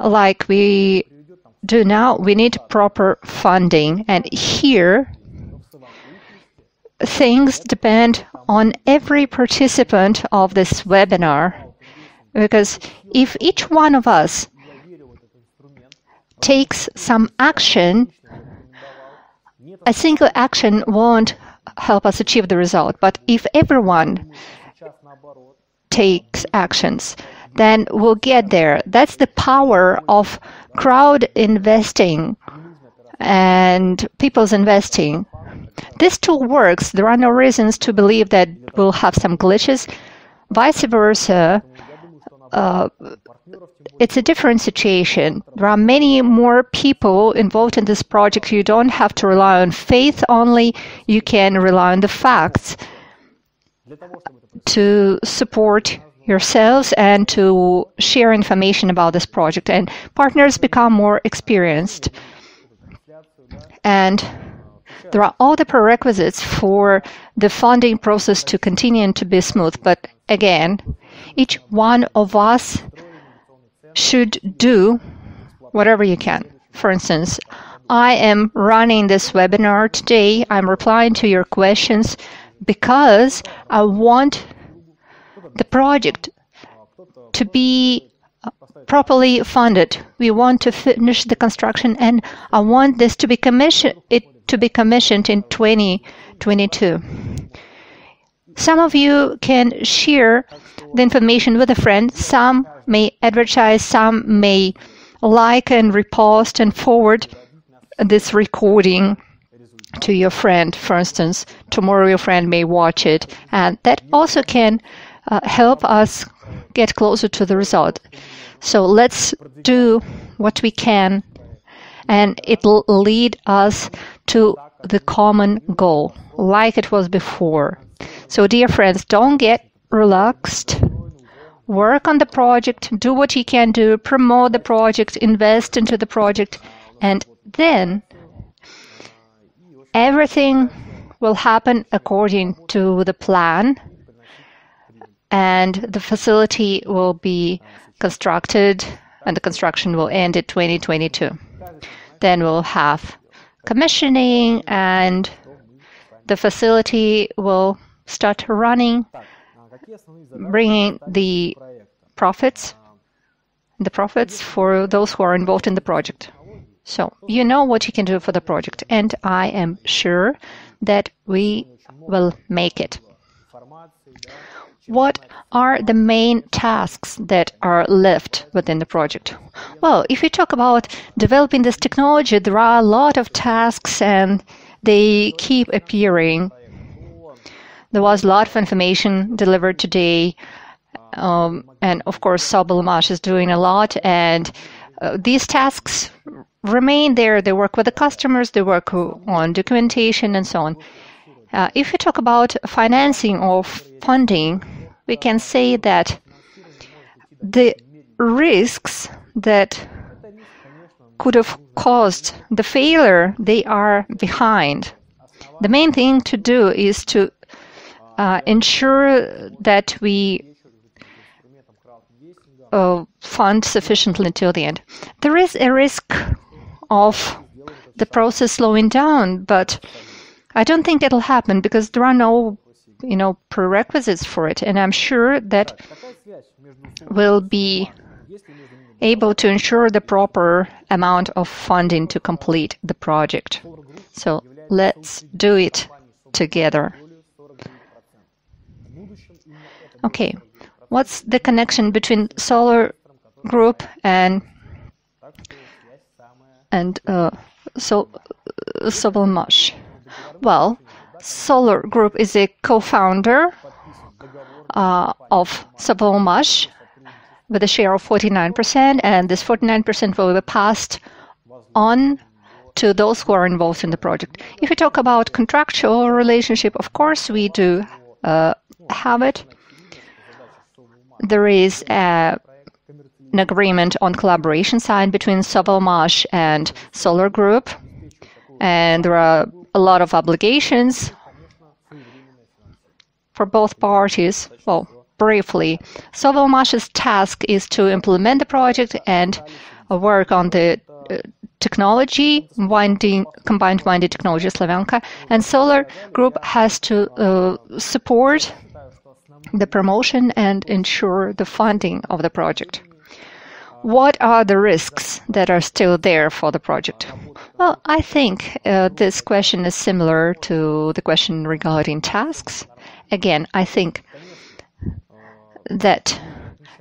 like we do now, we need proper funding. And here, things depend on every participant of this webinar. Because if each one of us takes some action, a single action won't help us achieve the result. But if everyone takes actions, then we'll get there. That's the power of crowd investing and people's investing. This tool works. There are no reasons to believe that we'll have some glitches. Vice versa, it's a different situation. There are many more people involved in this project. You don't have to rely on faith only. You can rely on the facts to support yourselves and to share information about this project. And partners become more experienced. And there are all the prerequisites for the funding process to continue and to be smooth. But again, each one of us should do whatever you can. For instance, I am running this webinar today. I'm replying to your questions because I want the project to be properly funded. We want to finish the construction, and I want this to be commissioned in 2022. Some of you can share the information with a friend. Some may advertise, some may like and repost and forward this recording to your friend. For instance, tomorrow your friend may watch it, and that also can help us get closer to the result. So let's do what we can, and it'll lead us to the common goal, like it was before. So, dear friends, don't get relaxed. Work on the project, do what you can do, promote the project, invest into the project, and then everything will happen according to the plan, and the facility will be constructed, and the construction will end in 2022. Then we'll have commissioning, and the facility will start running, bringing the profits for those who are involved in the project. So you know what you can do for the project, and I am sure that we will make it. What are the main tasks that are left within the project? Well, if you talk about developing this technology, there are a lot of tasks and they keep appearing. There was a lot of information delivered today, and of course Sovelmash is doing a lot, and these tasks remain there. They work with the customers, they work on documentation and so on. If you talk about financing or funding, we can say that the risks that could have caused the failure, they are behind. The main thing to do is to ensure that we fund sufficiently until the end. There is a risk of the process slowing down, but I don't think it'll happen because there are no, prerequisites for it, and I'm sure that we'll be able to ensure the proper amount of funding to complete the project. So let's do it together. Okay, what's the connection between Solar Group and Sovelmash? Well, Solar Group is a co-founder of Sovelmash with a share of 49%, and this 49% will be passed on to those who are involved in the project. If we talk about contractual relationship, of course we do have it. There is an agreement on collaboration signed between Sovelmash and Solar Group, and there are a lot of obligations for both parties. Well, briefly, Sovelmash's task is to implement the project and work on the technology, combined winding technology, Slavyanka, and Solar Group has to support the promotion and ensure the funding of the project. What are the risks that are still there for the project? Well, I think this question is similar to the question regarding tasks. Again, I think that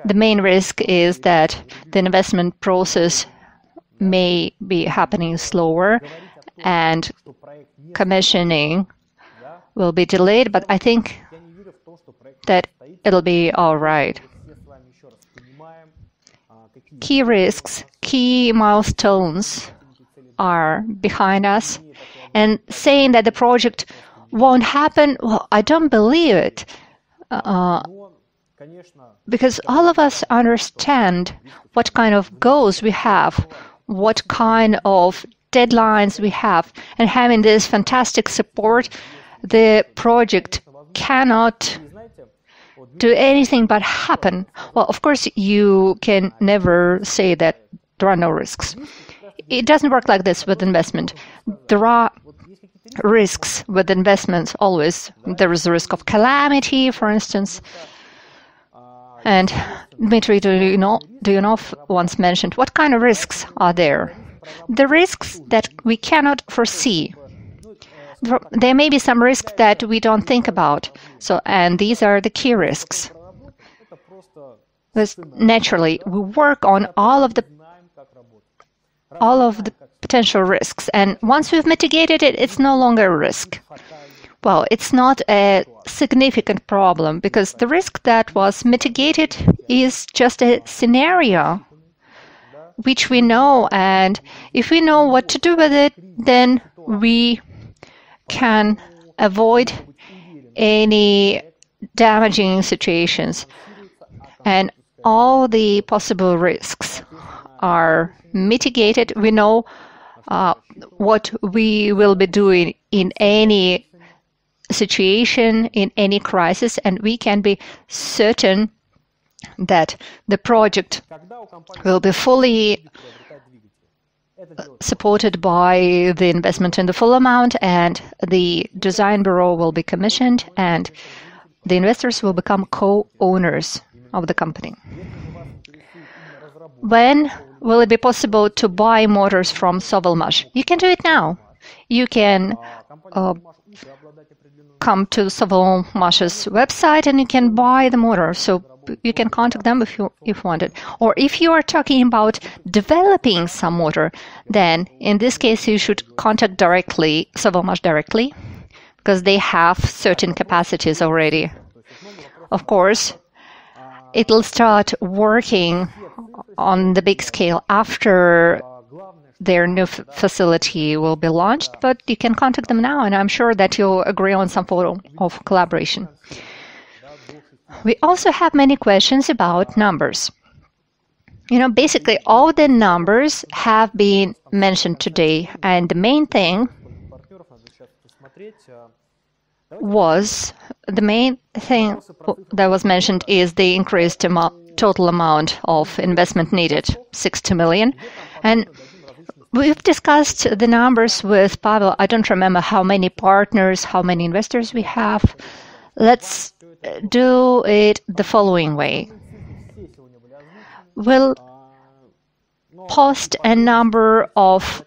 the main risk is that the investment process may be happening slower and commissioning will be delayed, but I think that it'll be all right. Key risks, key milestones are behind us, and saying that the project won't happen, well, I don't believe it. Because all of us understand what kind of goals we have, what kind of deadlines we have, and having this fantastic support, the project cannot do anything but happen. Well, of course, you can never say that there are no risks. It doesn't work like this with investment. There are risks with investments always. There is a risk of calamity, for instance. And Dmitry Duyunov once mentioned, what kind of risks are there? The risks that we cannot foresee. There may be some risks that we don't think about. And these are the key risks. Because naturally, we work on all of the potential risks. And once we've mitigated it, it's no longer a risk. Well, it's not a significant problem because the risk that was mitigated is just a scenario which we know, and if we know what to do with it, then we can avoid any damaging situations. And all the possible risks are mitigated. We know what we will be doing in any situation, in any crisis, and we can be certain that the project will be fully supported by the investment in the full amount, and the design bureau will be commissioned, and the investors will become co-owners of the company. When will it be possible to buy motors from Sovelmash? You can do it now. You can come to Sovelmash's website and you can buy the motor. So you can contact them if you want it. Or if you are talking about developing some motor, then in this case you should contact Sovelmash directly, because they have certain capacities already. Of course, it will start working on the big scale after their new facility will be launched, but you can contact them now, and I'm sure that you'll agree on some form of collaboration. We also have many questions about numbers. Basically all the numbers have been mentioned today, and the main thing that was mentioned is the increased total amount of investment needed, 60 million. And we've discussed the numbers with Pavel. I don't remember how many partners, how many investors we have. Let's do it the following way. We'll post a number of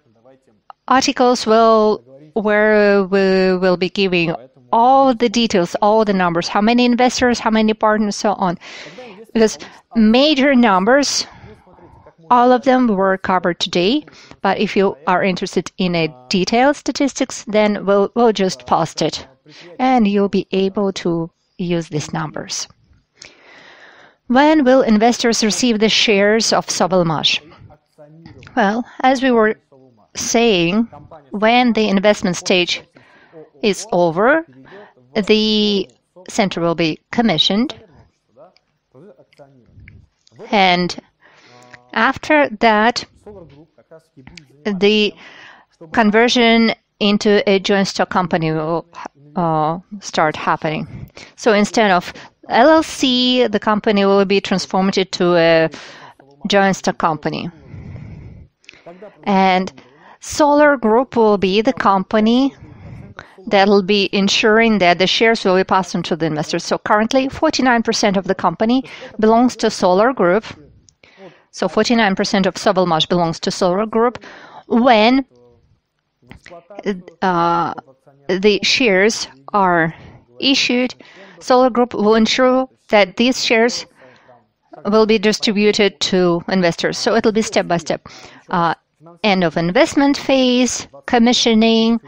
articles where we will be giving all the details, all the numbers, how many investors, how many partners, so on. Because major numbers, all of them were covered today, but if you are interested in a detailed statistics, then we'll just post it, and you'll be able to use these numbers. When will investors receive the shares of Sovelmash? Well, as we were saying when the investment stage is over, the center will be commissioned, and after that, the conversion into a joint stock company will start happening. So instead of LLC, the company will be transformed into a joint stock company. And Solar Group will be the company that will be ensuring that the shares will be passed on to the investors. So currently, 49% of the company belongs to Solar Group. So 49% of Sovelmash belongs to Solar Group. When the shares are issued, Solar Group will ensure that these shares will be distributed to investors. So it will be step by step. End of investment phase, commissioning,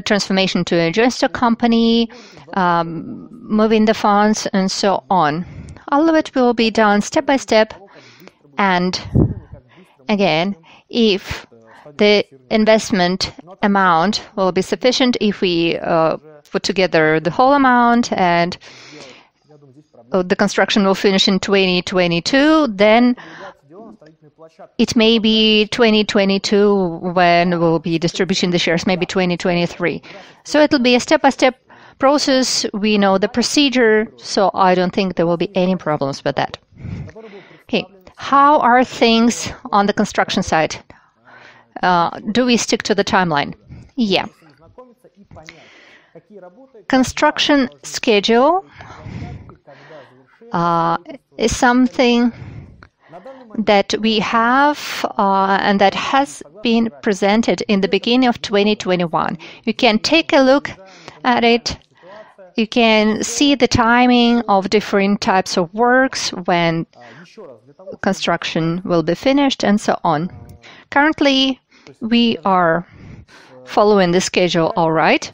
transformation to a joint stock company, moving the funds, and so on. All of it will be done step by step. And again, if the investment amount will be sufficient, if we put together the whole amount and the construction will finish in 2022, then it may be 2022 when we'll be distributing the shares, maybe 2023. So it will be a step-by-step process. We know the procedure, so I don't think there will be any problems with that. Okay, how are things on the construction site? Do we stick to the timeline? Yeah. Construction schedule is something that we have and that has been presented in the beginning of 2021. You can take a look at it. You can see the timing of different types of works, when construction will be finished, and so on. Currently, we are following the schedule all right.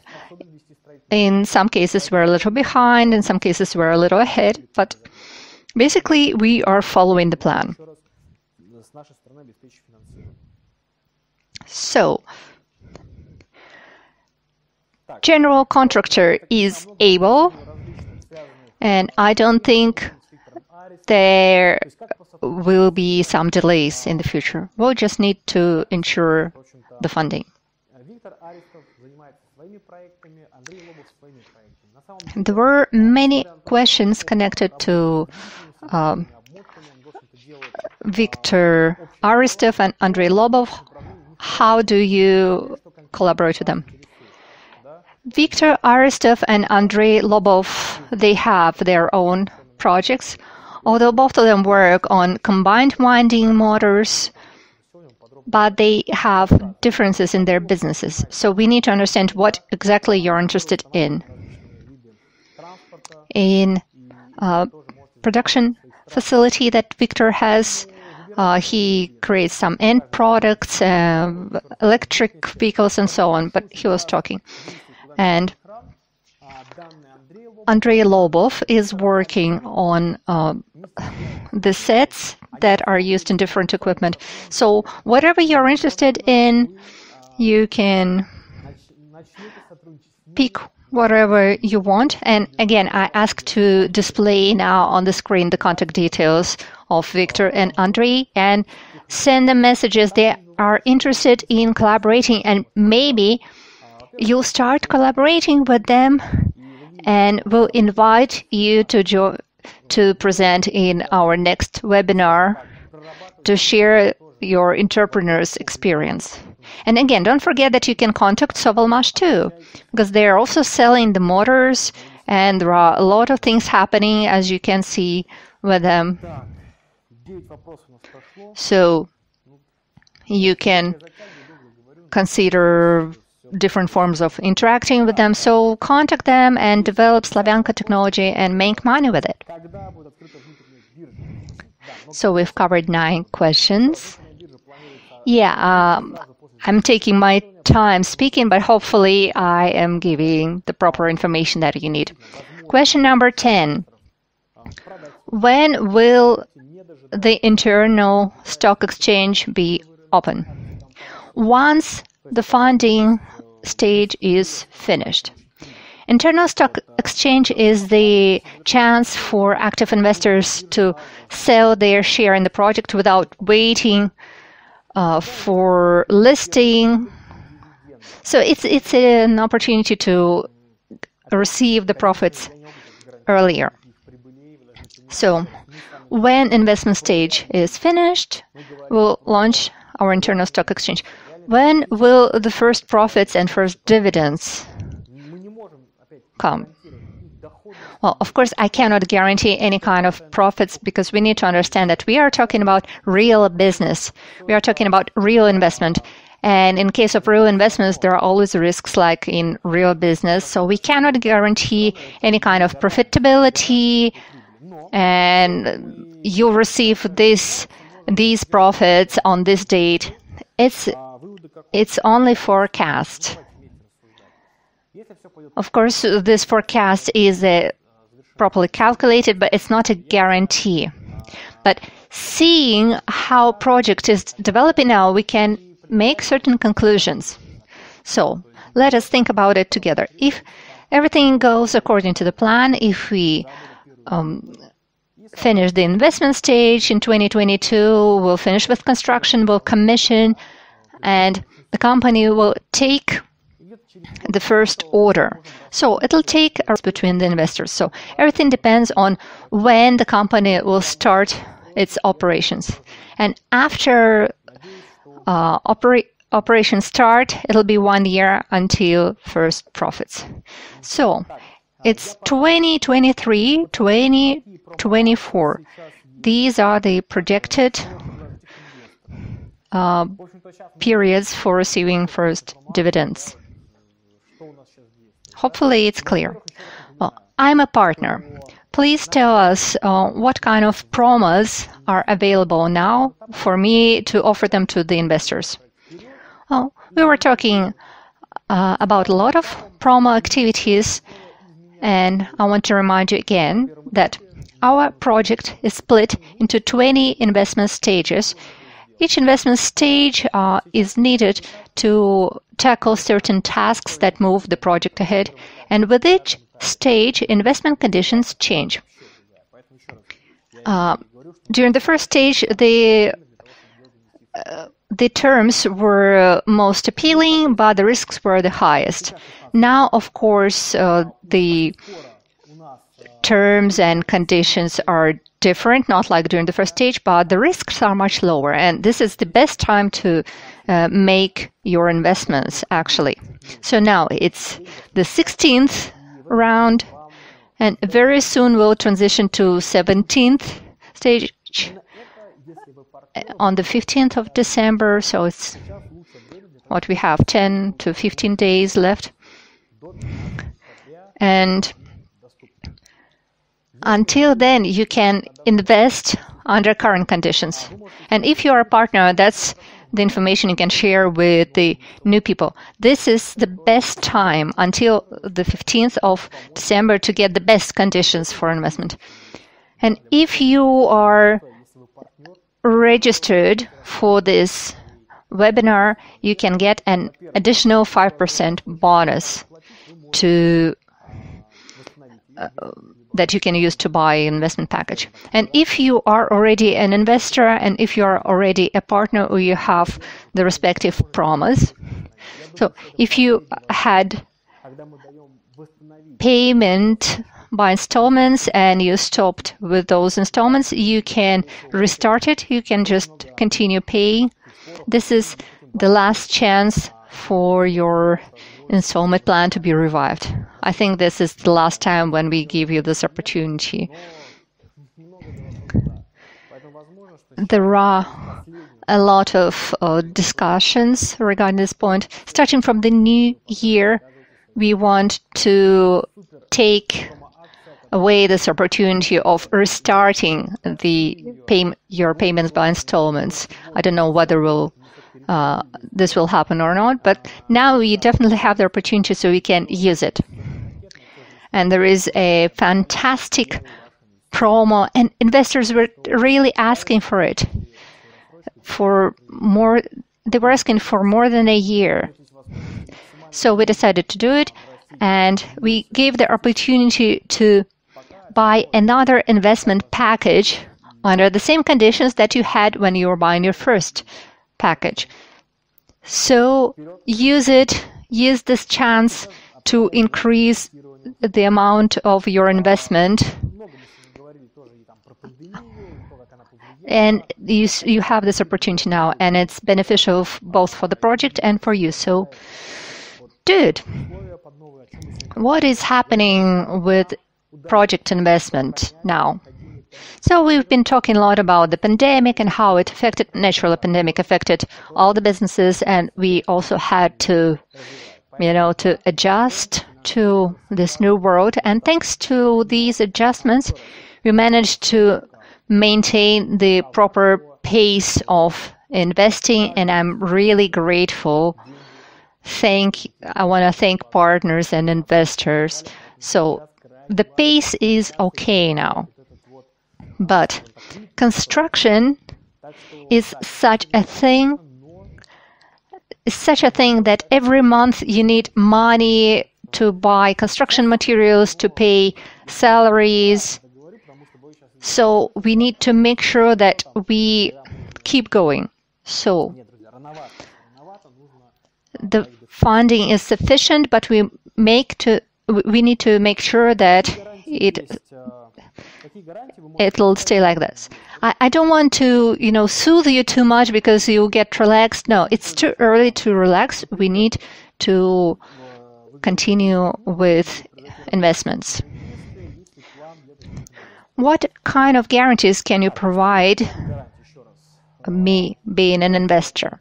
In some cases, we're a little behind. In some cases, we're a little ahead. But basically, we are following the plan. So, general contractor is able, and I don't think there will be some delays in the future. We'll just need to ensure the funding. There were many questions connected to Viktor Arestov and Andrei Lobov. How do you collaborate with them? Viktor Arestov and Andrei Lobov, they have their own projects, although both of them work on combined winding motors, but they have differences in their businesses. So we need to understand what exactly you're interested in. In production facility that Viktor has, he creates some end products, electric vehicles, and so on, but he was talking. And Andrei Lobov is working on the sets that are used in different equipment. So whatever you're interested in, you can pick whatever you want. And again, I ask to display now on the screen the contact details of Viktor and Andrei, and send them messages. They are interested in collaborating, and maybe you'll start collaborating with them, and we'll invite you to present in our next webinar to share your entrepreneur's experience. And again, don't forget that you can contact Sovelmash too, because they're also selling the motors, and there are a lot of things happening, as you can see with them. So you can consider different forms of interacting with them. So contact them and develop Slavyanka technology and make money with it. So we've covered 9 questions. Yeah, I'm taking my time speaking, but hopefully I am giving the proper information that you need. Question number 10. When will the internal stock exchange be open? once the funding stage is finished. Internal stock exchange is the chance for active investors to sell their share in the project without waiting for listing. So it's an opportunity to receive the profits earlier. So when investment stage is finished, we'll launch our internal stock exchange. When will the first profits and first dividends come? Well, of course, I cannot guarantee any kind of profits because we need to understand that we are talking about real business. We are talking about real investment. And in case of real investments, there are always risks like in real business. So we cannot guarantee any kind of profitability and you'll receive these profits on this date. It's only forecast. Of course, this forecast is properly calculated, but it's not a guarantee. But seeing how project is developing now, we can make certain conclusions. So let us think about it together. If everything goes according to the plan, if we finish the investment stage in 2022, we'll finish with construction, we'll commission, and the company will take the first order. So it'll take hours between the investors. So everything depends on when the company will start its operations. And after operation start, it'll be 1 year until first profits. So it's 2023, 2024. These are the projected periods for receiving first dividends. Hopefully it's clear. Well, I'm a partner. Please tell us what kind of promos are available now for me to offer them to the investors. Well, we were talking about a lot of promo activities, and I want to remind you again that our project is split into 20 investment stages. Each investment stage is needed to tackle certain tasks that move the project ahead, and with each stage, investment conditions change. During the first stage, the terms were most appealing, but the risks were the highest. Now, of course, the terms and conditions are different, not like during the first stage, but the risks are much lower. And this is the best time to make your investments, actually. So now it's the 16th round, and very soon we'll transition to 17th stage on the 15th of December. So it's what we have, 10 to 15 days left. And until then, you can invest under current conditions. And if you are a partner, that's the information you can share with the new people. This is the best time until the 15th of December to get the best conditions for investment. And if you are registered for this webinar, you can get an additional 5% bonus that you can use to buy an investment package. And if you are already an investor and if you are already a partner or you have the respective promos, so if you had payment by installments and you stopped with those installments, you can restart it. You can just continue paying. This is the last chance for your installment plan to be revived. I think this is the last time when we give you this opportunity. There are a lot of discussions regarding this point. Starting from the new year, we want to take away this opportunity of restarting your payments by installments. I don't know whether this will happen or not, but now we definitely have the opportunity, so we can use it. And there is a fantastic promo, and investors were really asking for it. For more they were asking for more than a year. So we decided to do it, and we gave the opportunity to buy another investment package under the same conditions that you had when you were buying your first package. So use this chance to increase the amount of your investment, and you have this opportunity now, and it's beneficial both for the project and for you. So do it. What is happening with project investment now? So we've been talking a lot about the pandemic and how it affected, naturally, pandemic affected all the businesses, and we also had to, to adjust to this new world. And thanks to these adjustments, we managed to maintain the proper pace of investing, and I'm really grateful. I want to thank partners and investors. So the pace is okay now. But construction is such a thing that every month you need money to buy construction materials, to pay salaries. So we need to make sure that we keep going. So the funding is sufficient, but we need to make sure that it'll stay like this. I don't want to, soothe you too much because you get relaxed. No, it's too early to relax. We need to continue with investments. What kind of guarantees can you provide me being an investor?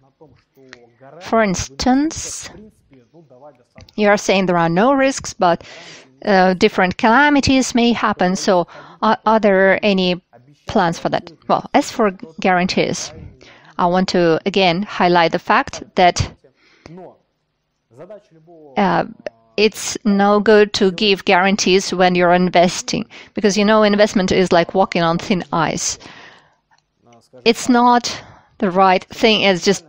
For instance, you are saying there are no risks, but different calamities may happen. So are there any plans for that? Well, as for guarantees, I want to again highlight the fact that it's no good to give guarantees when you're investing, because investment is like walking on thin ice. It's not the right thing. It's just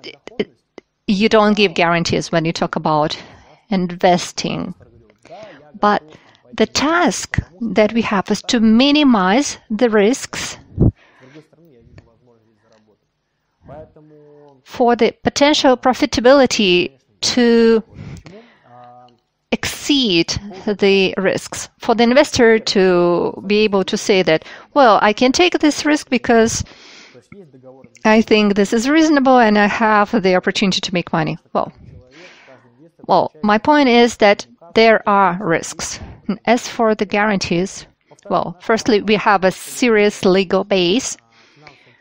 you don't give guarantees when you talk about investing. But the task that we have is to minimize the risks for the potential profitability to exceed the risks. For the investor to be able to say that, well, I can take this risk because I think this is reasonable and I have the opportunity to make money. Well, my point is that there are risks. And as for the guarantees, well, firstly, we have a serious legal base.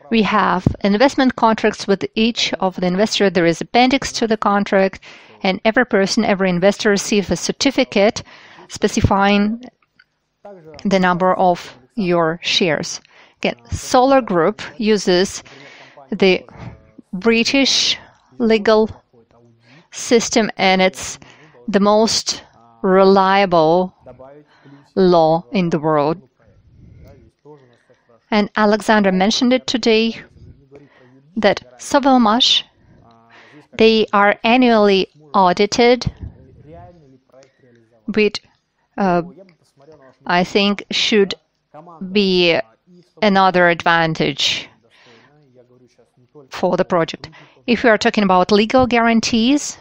We have investment contracts with each of the investor. There is appendix to the contract, and every investor receives a certificate specifying the number of your shares. Again, Solar Group uses the British legal system, and it's the most reliable law in the world. And Alexander mentioned it today, that Sovelmash, they are annually audited, which I think should be another advantage for the project. If we are talking about legal guarantees,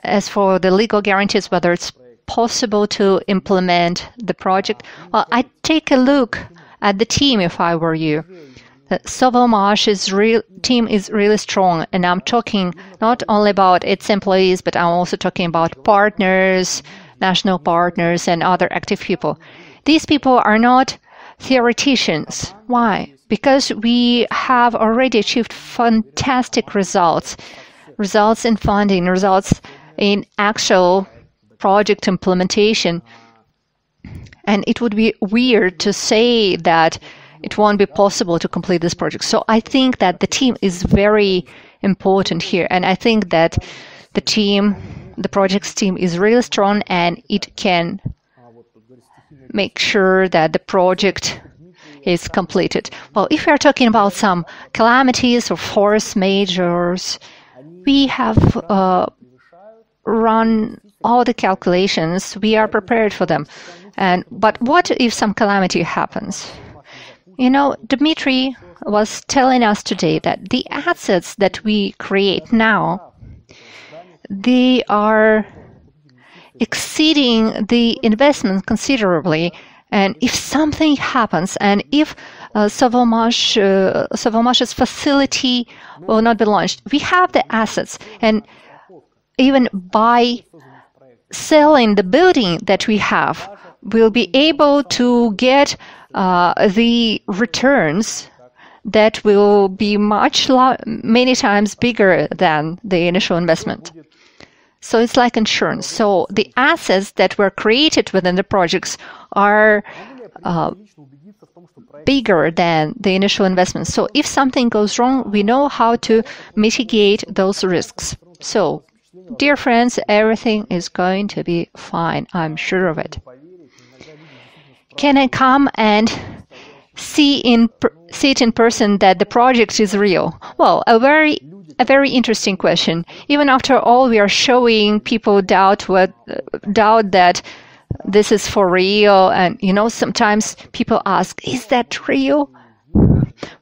as for the legal guarantees, whether it's possible to implement the project, well, I'd take a look at the team if I were you. The Sovelmash's team is really strong, and I'm talking not only about its employees, but I'm also talking about partners, national partners, and other active people. These people are not theoreticians. Why? Because we have already achieved fantastic results in funding, results in actual project implementation. And it would be weird to say that it won't be possible to complete this project. So I think that the team is very important here. And I think that the project's team is really strong, and it can make sure that the project is completed. Well, if we are talking about some calamities or force majors, we have run all the calculations. We are prepared for them. But what if some calamity happens? You know, Dmitry was telling us today that the assets that we create now, they are exceeding the investment considerably. And if something happens, and if Sovelmash's facility will not be launched, we have the assets. And even by selling the building that we have, we'll be able to get the returns that will be many times bigger than the initial investment. So it's like insurance. So the assets that were created within the projects are bigger than the initial investment. So if something goes wrong, we know how to mitigate those risks. So, dear friends, everything is going to be fine. I'm sure of it. Can I come and see it in person that the project is real? Well, a very interesting question. Even after all, we are showing people doubt that this is for real. And, you know, sometimes people ask, is that real?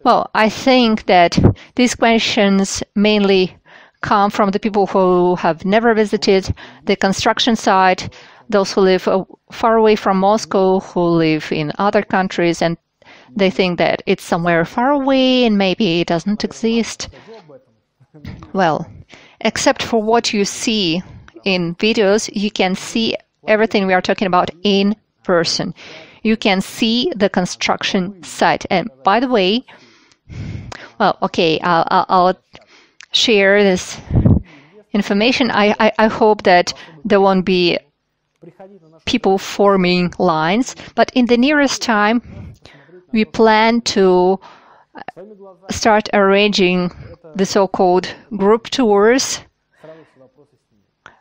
Well, I think that these questions mainly come from the people who have never visited the construction site, those who live far away from Moscow, who live in other countries, and they think that it's somewhere far away and maybe it doesn't exist. Well, except for what you see in videos, you can see everything we are talking about in person. You can see the construction site. And by the way, well, okay, I'll share this information. I hope that there won't be people forming lines, but in the nearest time, we plan to start arranging the so-called group tours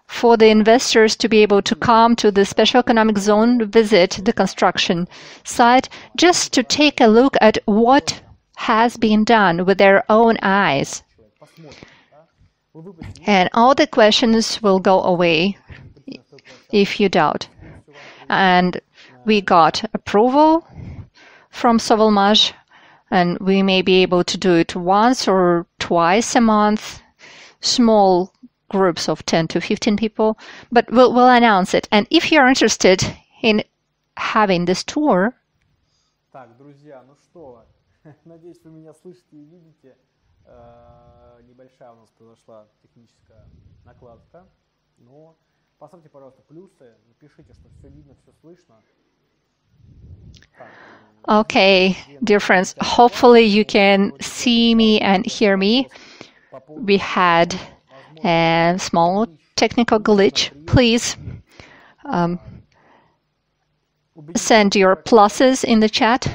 for the investors to be able to come to the special economic zone, visit the construction site, just to take a look at what has been done with their own eyes. And all the questions will go away if you doubt. And we got approval from Sovelmash, and we may be able to do it once or twice a month, small groups of 10 to 15 people, but we'll announce it. And if you're interested in having this tour, Так, друзья, ну что, надеюсь, вы меня слышите и видите. Небольшая у нас произошла техническая накладка, но поставьте, пожалуйста, плюсы, напишите, что все видно, все слышно. Okay, dear friends, hopefully you can see me and hear me. We had a small technical glitch. Please send your pluses in the chat.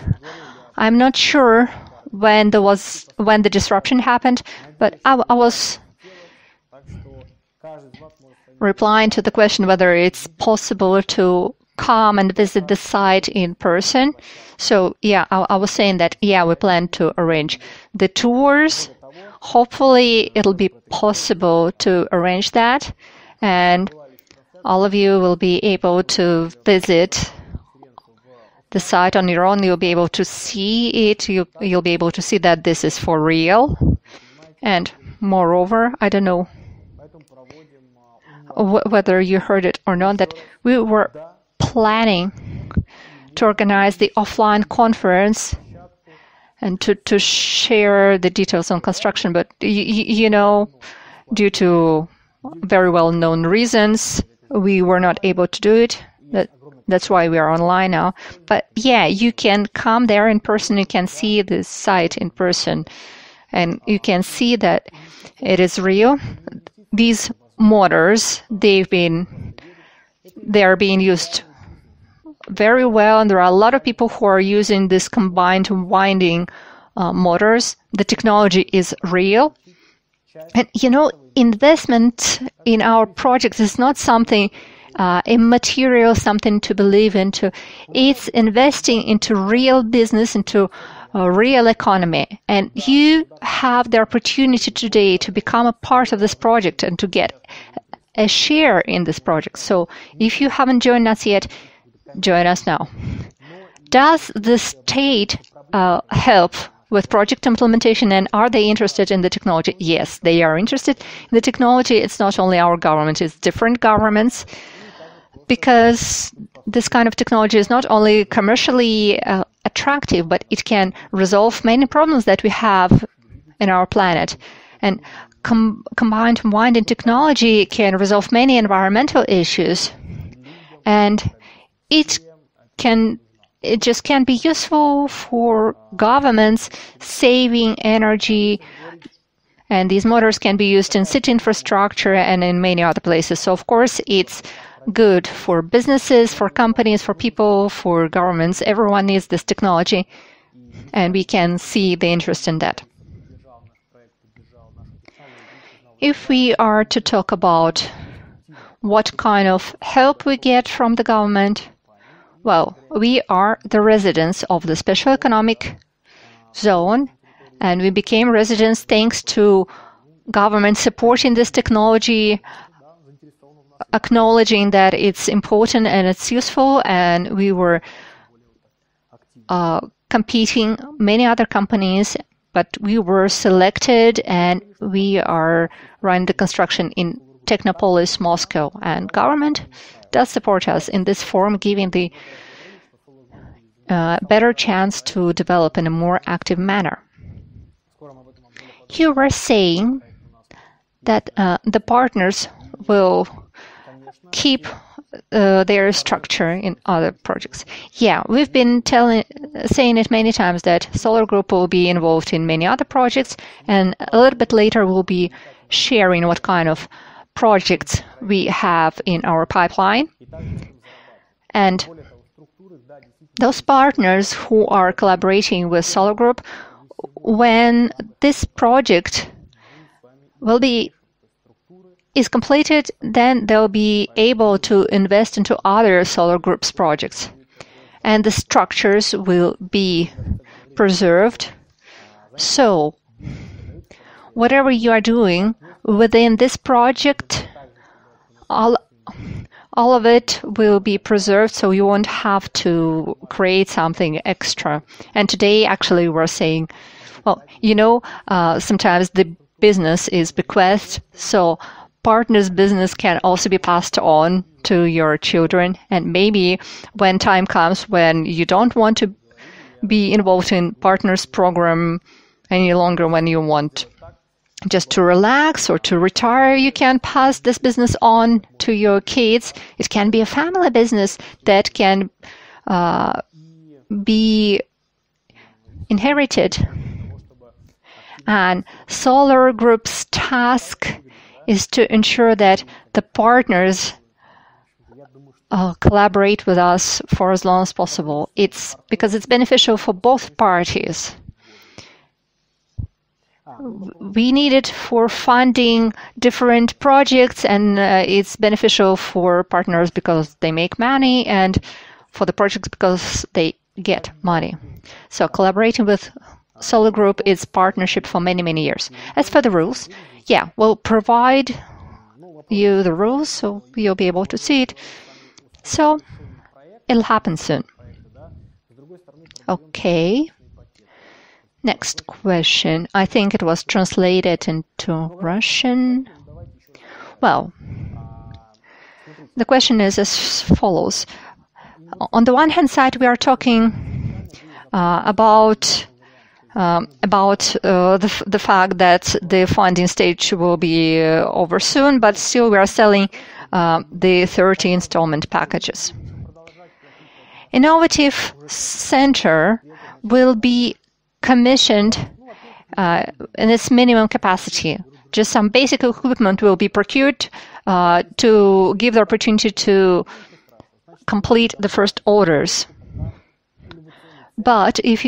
I'm not sure when the disruption happened, but I was replying to the question whether it's possible to come and visit the site in person. So yeah, I was saying that, yeah, we plan to arrange the tours. Hopefully it'll be possible to arrange that, and all of you will be able to visit the site on your own. You'll be able to see it. You'll be able to see that this is for real. And moreover, I don't know whether you heard it or not, that we were planning to organize the offline conference and to share the details on construction. But, you know, due to very well-known reasons, we were not able to do it. That's why we are online now. But yeah, you can come there in person. You can see the site in person, and you can see that it is real. These motors, they are being used very well, and there are a lot of people who are using this combined winding motors. The technology is real. And, you know, investment in our projects is not something immaterial, something to believe into. It's investing into real business, into a real economy. And you have the opportunity today to become a part of this project and to get a share in this project. So if you haven't joined us yet, join us now. Does the state help with project implementation, and are they interested in the technology? Yes, they are interested in the technology. It's not only our government, it's different governments, because this kind of technology is not only commercially attractive, but it can resolve many problems that we have in our planet. And combined winding technology can resolve many environmental issues. And it just can be useful for governments saving energy, and these motors can be used in city infrastructure and in many other places. So of course it's good for businesses, for companies, for people, for governments. Everyone needs this technology, and we can see the interest in that. If we are to talk about what kind of help we get from the government, well, we are the residents of the special economic zone, and we became residents thanks to government supporting this technology, acknowledging that it's important and it's useful, and we were competing many other companies, but we were selected, and we are running the construction in Technopolis, Moscow, and government does support us in this form, giving the better chance to develop in a more active manner. You were saying that the partners will keep their structure in other projects. Yeah, we've been saying it many times that Solar Group will be involved in many other projects, and a little bit later we'll be sharing what kind of projects we have in our pipeline. And those partners who are collaborating with Solar Group, when this project is completed, then they'll be able to invest into other Solar Group's projects. And the structures will be preserved. So, whatever you are doing within this project, all of it will be preserved, so you won't have to create something extra. And today, actually, we're saying, well, sometimes the business is bequeathed, so partner's business can also be passed on to your children. And maybe when time comes when you don't want to be involved in partner's program any longer, when you want just to relax or to retire, you can pass this business on to your kids. It can be a family business that can be inherited. And Solar Group's task is to ensure that the partners collaborate with us for as long as possible. It's because it's beneficial for both parties. We need it for funding different projects, and it's beneficial for partners because they make money, and for the projects because they get money. So collaborating with Solar Group is partnership for many, many years. As for the rules, yeah, we'll provide you the rules so you'll be able to see it. So it'll happen soon. Okay. Next question. I think it was translated into Russian. Well, the question is as follows. On the one hand side, we are talking about the fact that the funding stage will be over soon, but still we are selling the 30 installment packages. Innovative Center will be commissioned in its minimum capacity. Just some basic equipment will be procured to give the opportunity to complete the first orders. But if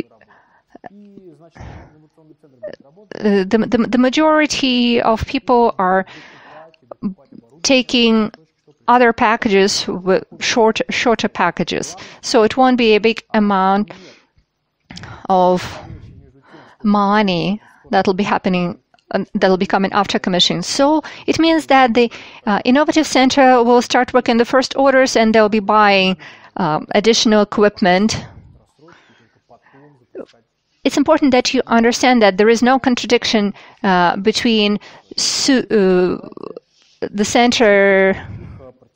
the majority of people are taking other packages with shorter packages. So it won't be a big amount of money that'll be happening, that'll be coming after commission. So it means that the innovative center will start working the first orders, and they'll be buying additional equipment. It's important that you understand that there is no contradiction between the center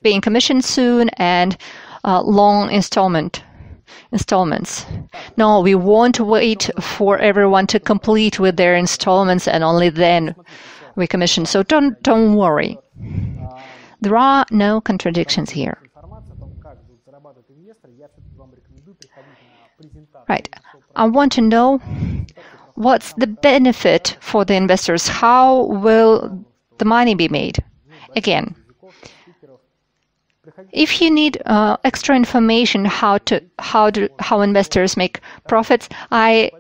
being commissioned soon and long installments. No, we won't wait for everyone to complete with their installments and only then we commission. So don't worry. There are no contradictions here. Right. I want to know what's the benefit for the investors. How will the money be made? Again, if you need extra information how investors make profits, I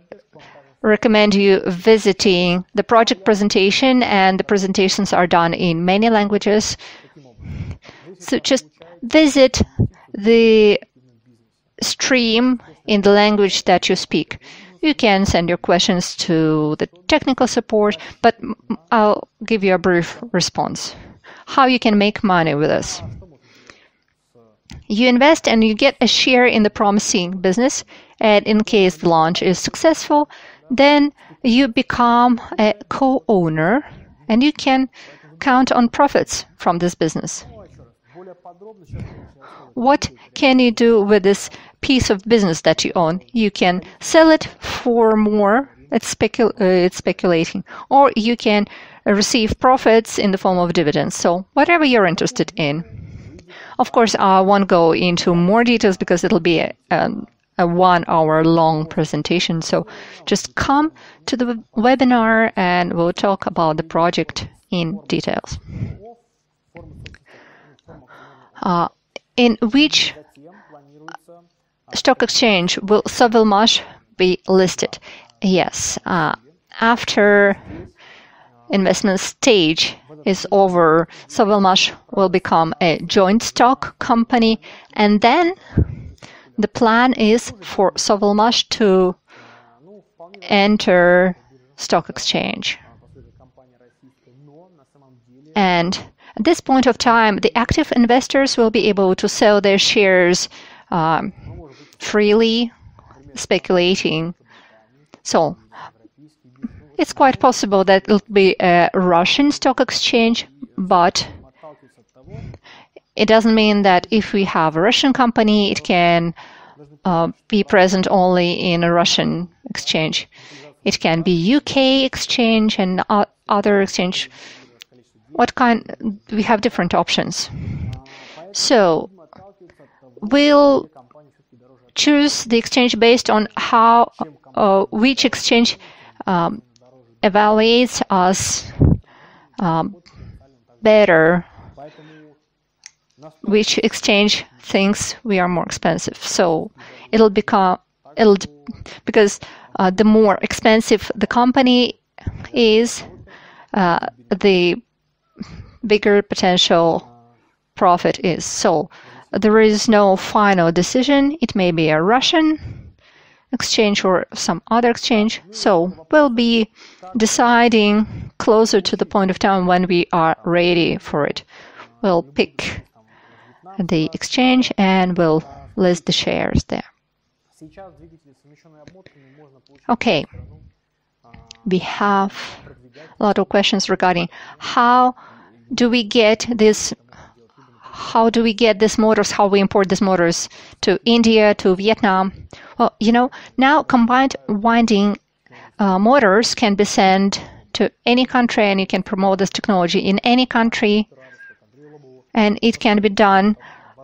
recommend you visiting the project presentation, and the presentations are done in many languages. So just visit the stream in the language that you speak. You can send your questions to the technical support, but I'll give you a brief response. How you can make money with us. You invest and you get a share in the promising business, and in case the launch is successful, then you become a co-owner and you can count on profits from this business. What can you do with this piece of business that you own? You can sell it for more, it's speculating, or you can receive profits in the form of dividends. So whatever you're interested in. Of course, I won't go into more details because it'll be a 1 hour long presentation. So just come to the webinar and we'll talk about the project in details. In which stock exchange will Sovelmash be listed? Yes, after investment stage is over, Sovelmash will become a joint stock company, and then the plan is for Sovelmash to enter stock exchange. And at this point of time, the active investors will be able to sell their shares freely, speculating. So it's quite possible that it'll be a Russian stock exchange, but it doesn't mean that if we have a Russian company, it can be present only in a Russian exchange. It can be UK exchange and other exchange. We have different options. So we'll choose the exchange based on how which exchange evaluates us better, which exchange thinks we are more expensive. So because the more expensive the company is, the bigger potential profit is. So there is no final decision. It may be a Russian exchange or some other exchange. So we'll be deciding closer to the point of time when we are ready for it. We'll pick the exchange and we'll list the shares there. Okay. We have a lot of questions regarding how do we get these motors, how we import these motors to India, to Vietnam. Well, now combined winding motors can be sent to any country, and you can promote this technology in any country. And it can be done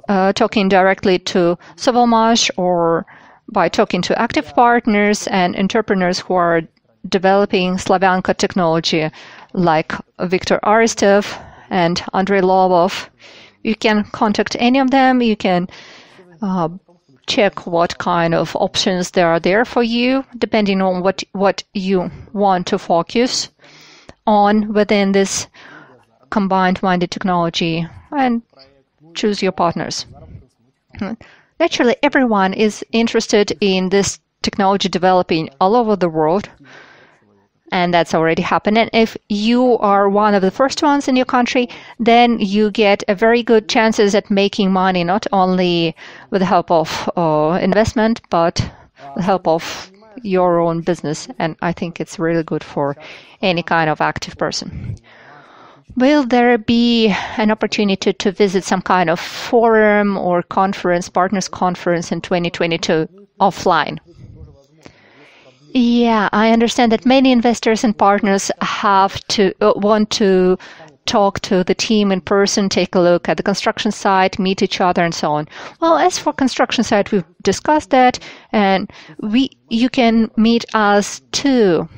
talking directly to Sovelmash or by talking to active partners and entrepreneurs who are developing Slavyanka technology, like Viktor Arestov and Andrei Lobov. You can contact any of them. You can check what kind of options there are there for you, depending on what you want to focus on within this combined winded technology. And choose your partners. Naturally, everyone is interested in this technology developing all over the world, and that's already happened. And if you are one of the first ones in your country, then you get a very good chances at making money, not only with the help of investment, but the help of your own business. And I think it's really good for any kind of active person. Will there be an opportunity to visit some kind of forum or conference, partners conference in 2022 offline? Yeah, I understand that many investors and partners have to want to talk to the team in person, take a look at the construction site, meet each other, and so on. Well, as for construction site, we've discussed that, and you can meet us too.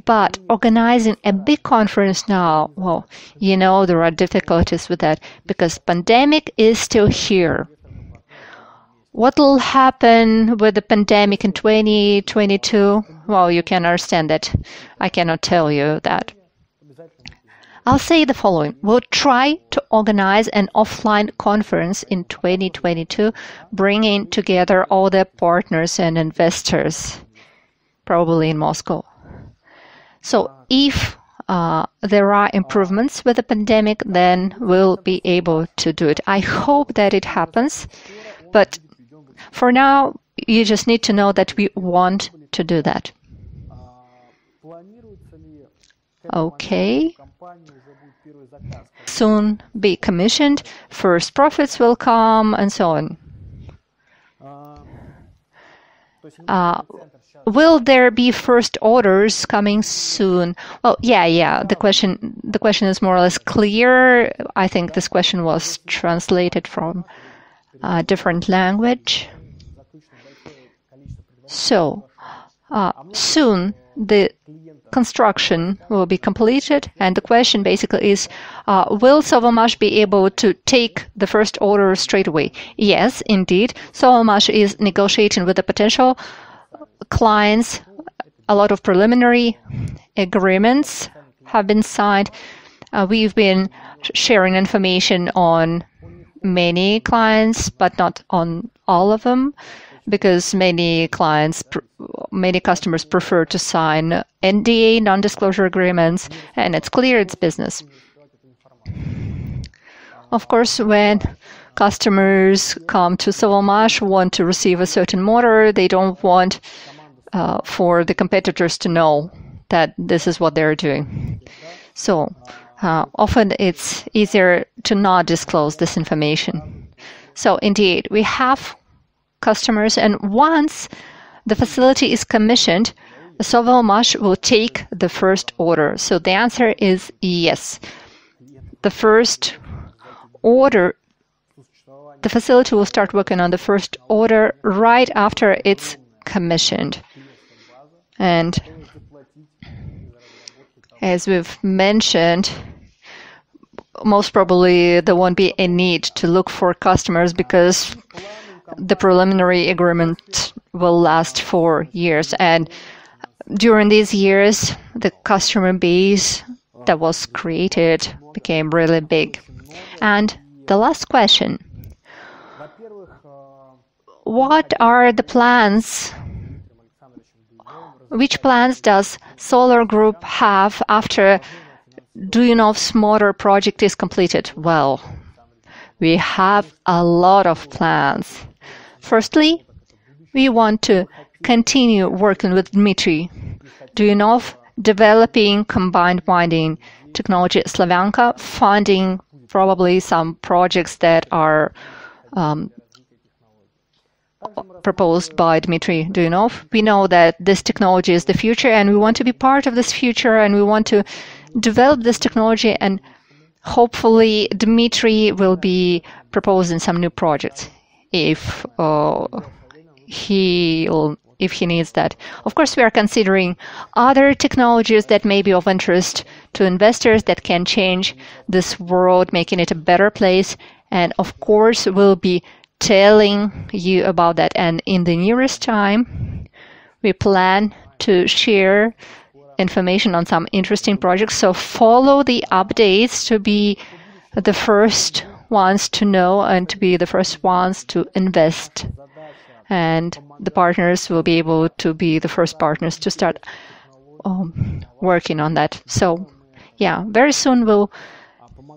But organizing a big conference now, well, you know, there are difficulties with that because pandemic is still here. What will happen with the pandemic in 2022? Well, you can understand that. I cannot tell you that. I'll say the following. We'll try to organize an offline conference in 2022, bringing together all the partners and investors, probably in Moscow. So if there are improvements with the pandemic, then we'll be able to do it. I hope that it happens, but for now, you just need to know that we want to do that. Okay. Soon be commissioned, first profits will come, and so on. Will there be first orders coming soon? Well, yeah. The question is more or less clear. I think this question was translated from a different language. So, soon the construction will be completed, and the question basically is, will Sovelmash be able to take the first order straight away? Yes, indeed. Sovelmash is negotiating with the potential clients. A lot of preliminary agreements have been signed. We've been sharing information on many clients, but not on all of them, because many customers prefer to sign NDA, non-disclosure agreements, and it's clear it's business. Of course, when customers come to Sovelmash, want to receive a certain motor, they don't want for the competitors to know that this is what they're doing. So often it's easier to not disclose this information. So indeed, we have customers, and once the facility is commissioned, Sovelmash will take the first order. So the answer is yes. The first order, the facility will start working on the first order right after it's commissioned. And as we've mentioned, most probably there won't be a need to look for customers because the preliminary agreement will last for years. And during these years, the customer base that was created became really big. And the last question, what are the plans? Which plans does Solar Group have after Duyunov's motor project is completed? Well, we have a lot of plans. Firstly, we want to continue working with Dmitry Duyunov, developing combined winding technology at Slavyanka, funding probably some projects that are proposed by Dmitry Duyunov. We know that this technology is the future, and we want to be part of this future, and we want to develop this technology, and hopefully Dmitry will be proposing some new projects if he needs that. Of course, we are considering other technologies that may be of interest to investors that can change this world, making it a better place. And of course, we'll be telling you about that. And in the nearest time, we plan to share information on some interesting projects. So follow the updates to be the first ones to know and to be the first ones to invest. And the partners will be able to be the first partners to start working on that. So, yeah, very soon we'll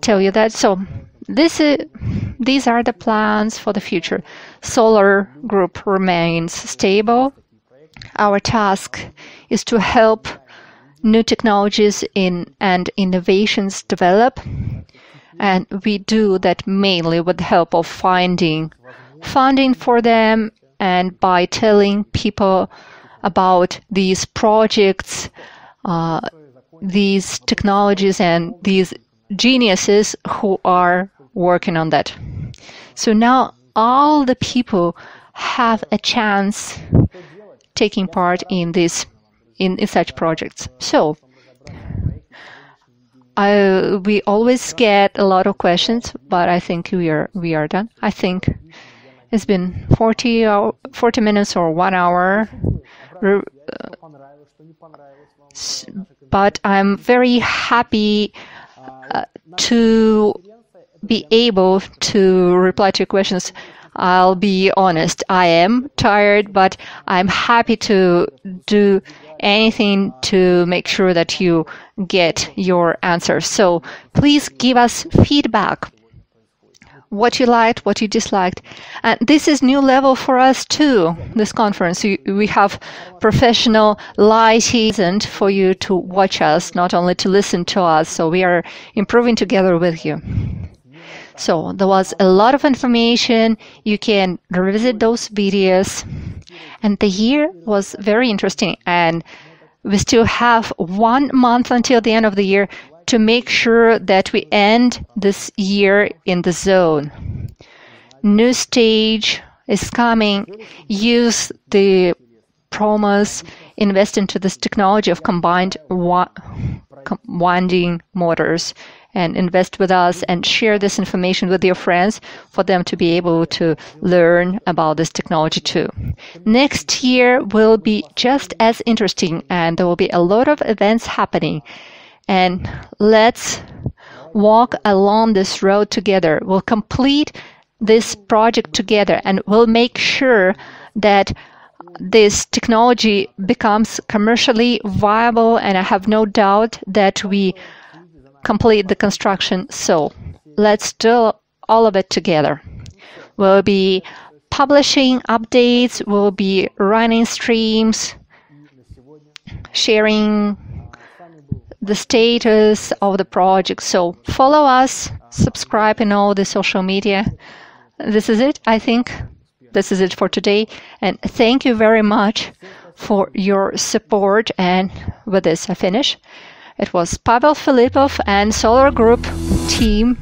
tell you that. So, these are the plans for the future. Solar Group remains stable. Our task is to help new technologies and innovations develop. And we do that mainly with the help of finding funding for them and by telling people about these projects, these technologies, and these geniuses who are working on that. So now all the people have a chance taking part in such projects. So we always get a lot of questions, but I think we are done. I think it's been 40 minutes or 1 hour. But I'm very happy to be able to reply to your questions. I'll be honest, I am tired, but I'm happy to do anything to make sure that you get your answers. So please give us feedback. What you liked, what you disliked. And this is new level for us too, this conference. We have professional lighting for you to watch us, not only to listen to us. So we are improving together with you. So there was a lot of information. You can revisit those videos. And the year was very interesting. And we still have 1 month until the end of the year to make sure that we end this year in the zone. New stage is coming. Use the promise, invest into this technology of combined winding motors, and invest with us and share this information with your friends for them to be able to learn about this technology too. Next year will be just as interesting, and there will be a lot of events happening. And let's walk along this road together. We'll complete this project together, and we'll make sure that this technology becomes commercially viable, and I have no doubt that we complete the construction. So let's do all of it together. We'll be publishing updates, we'll be running streams, sharing the status of the project. So follow us, subscribe in all the social media. This is it, I think. This is it for today. And thank you very much for your support. And with this, I finish. It was Pavel Filippov and Solar Group team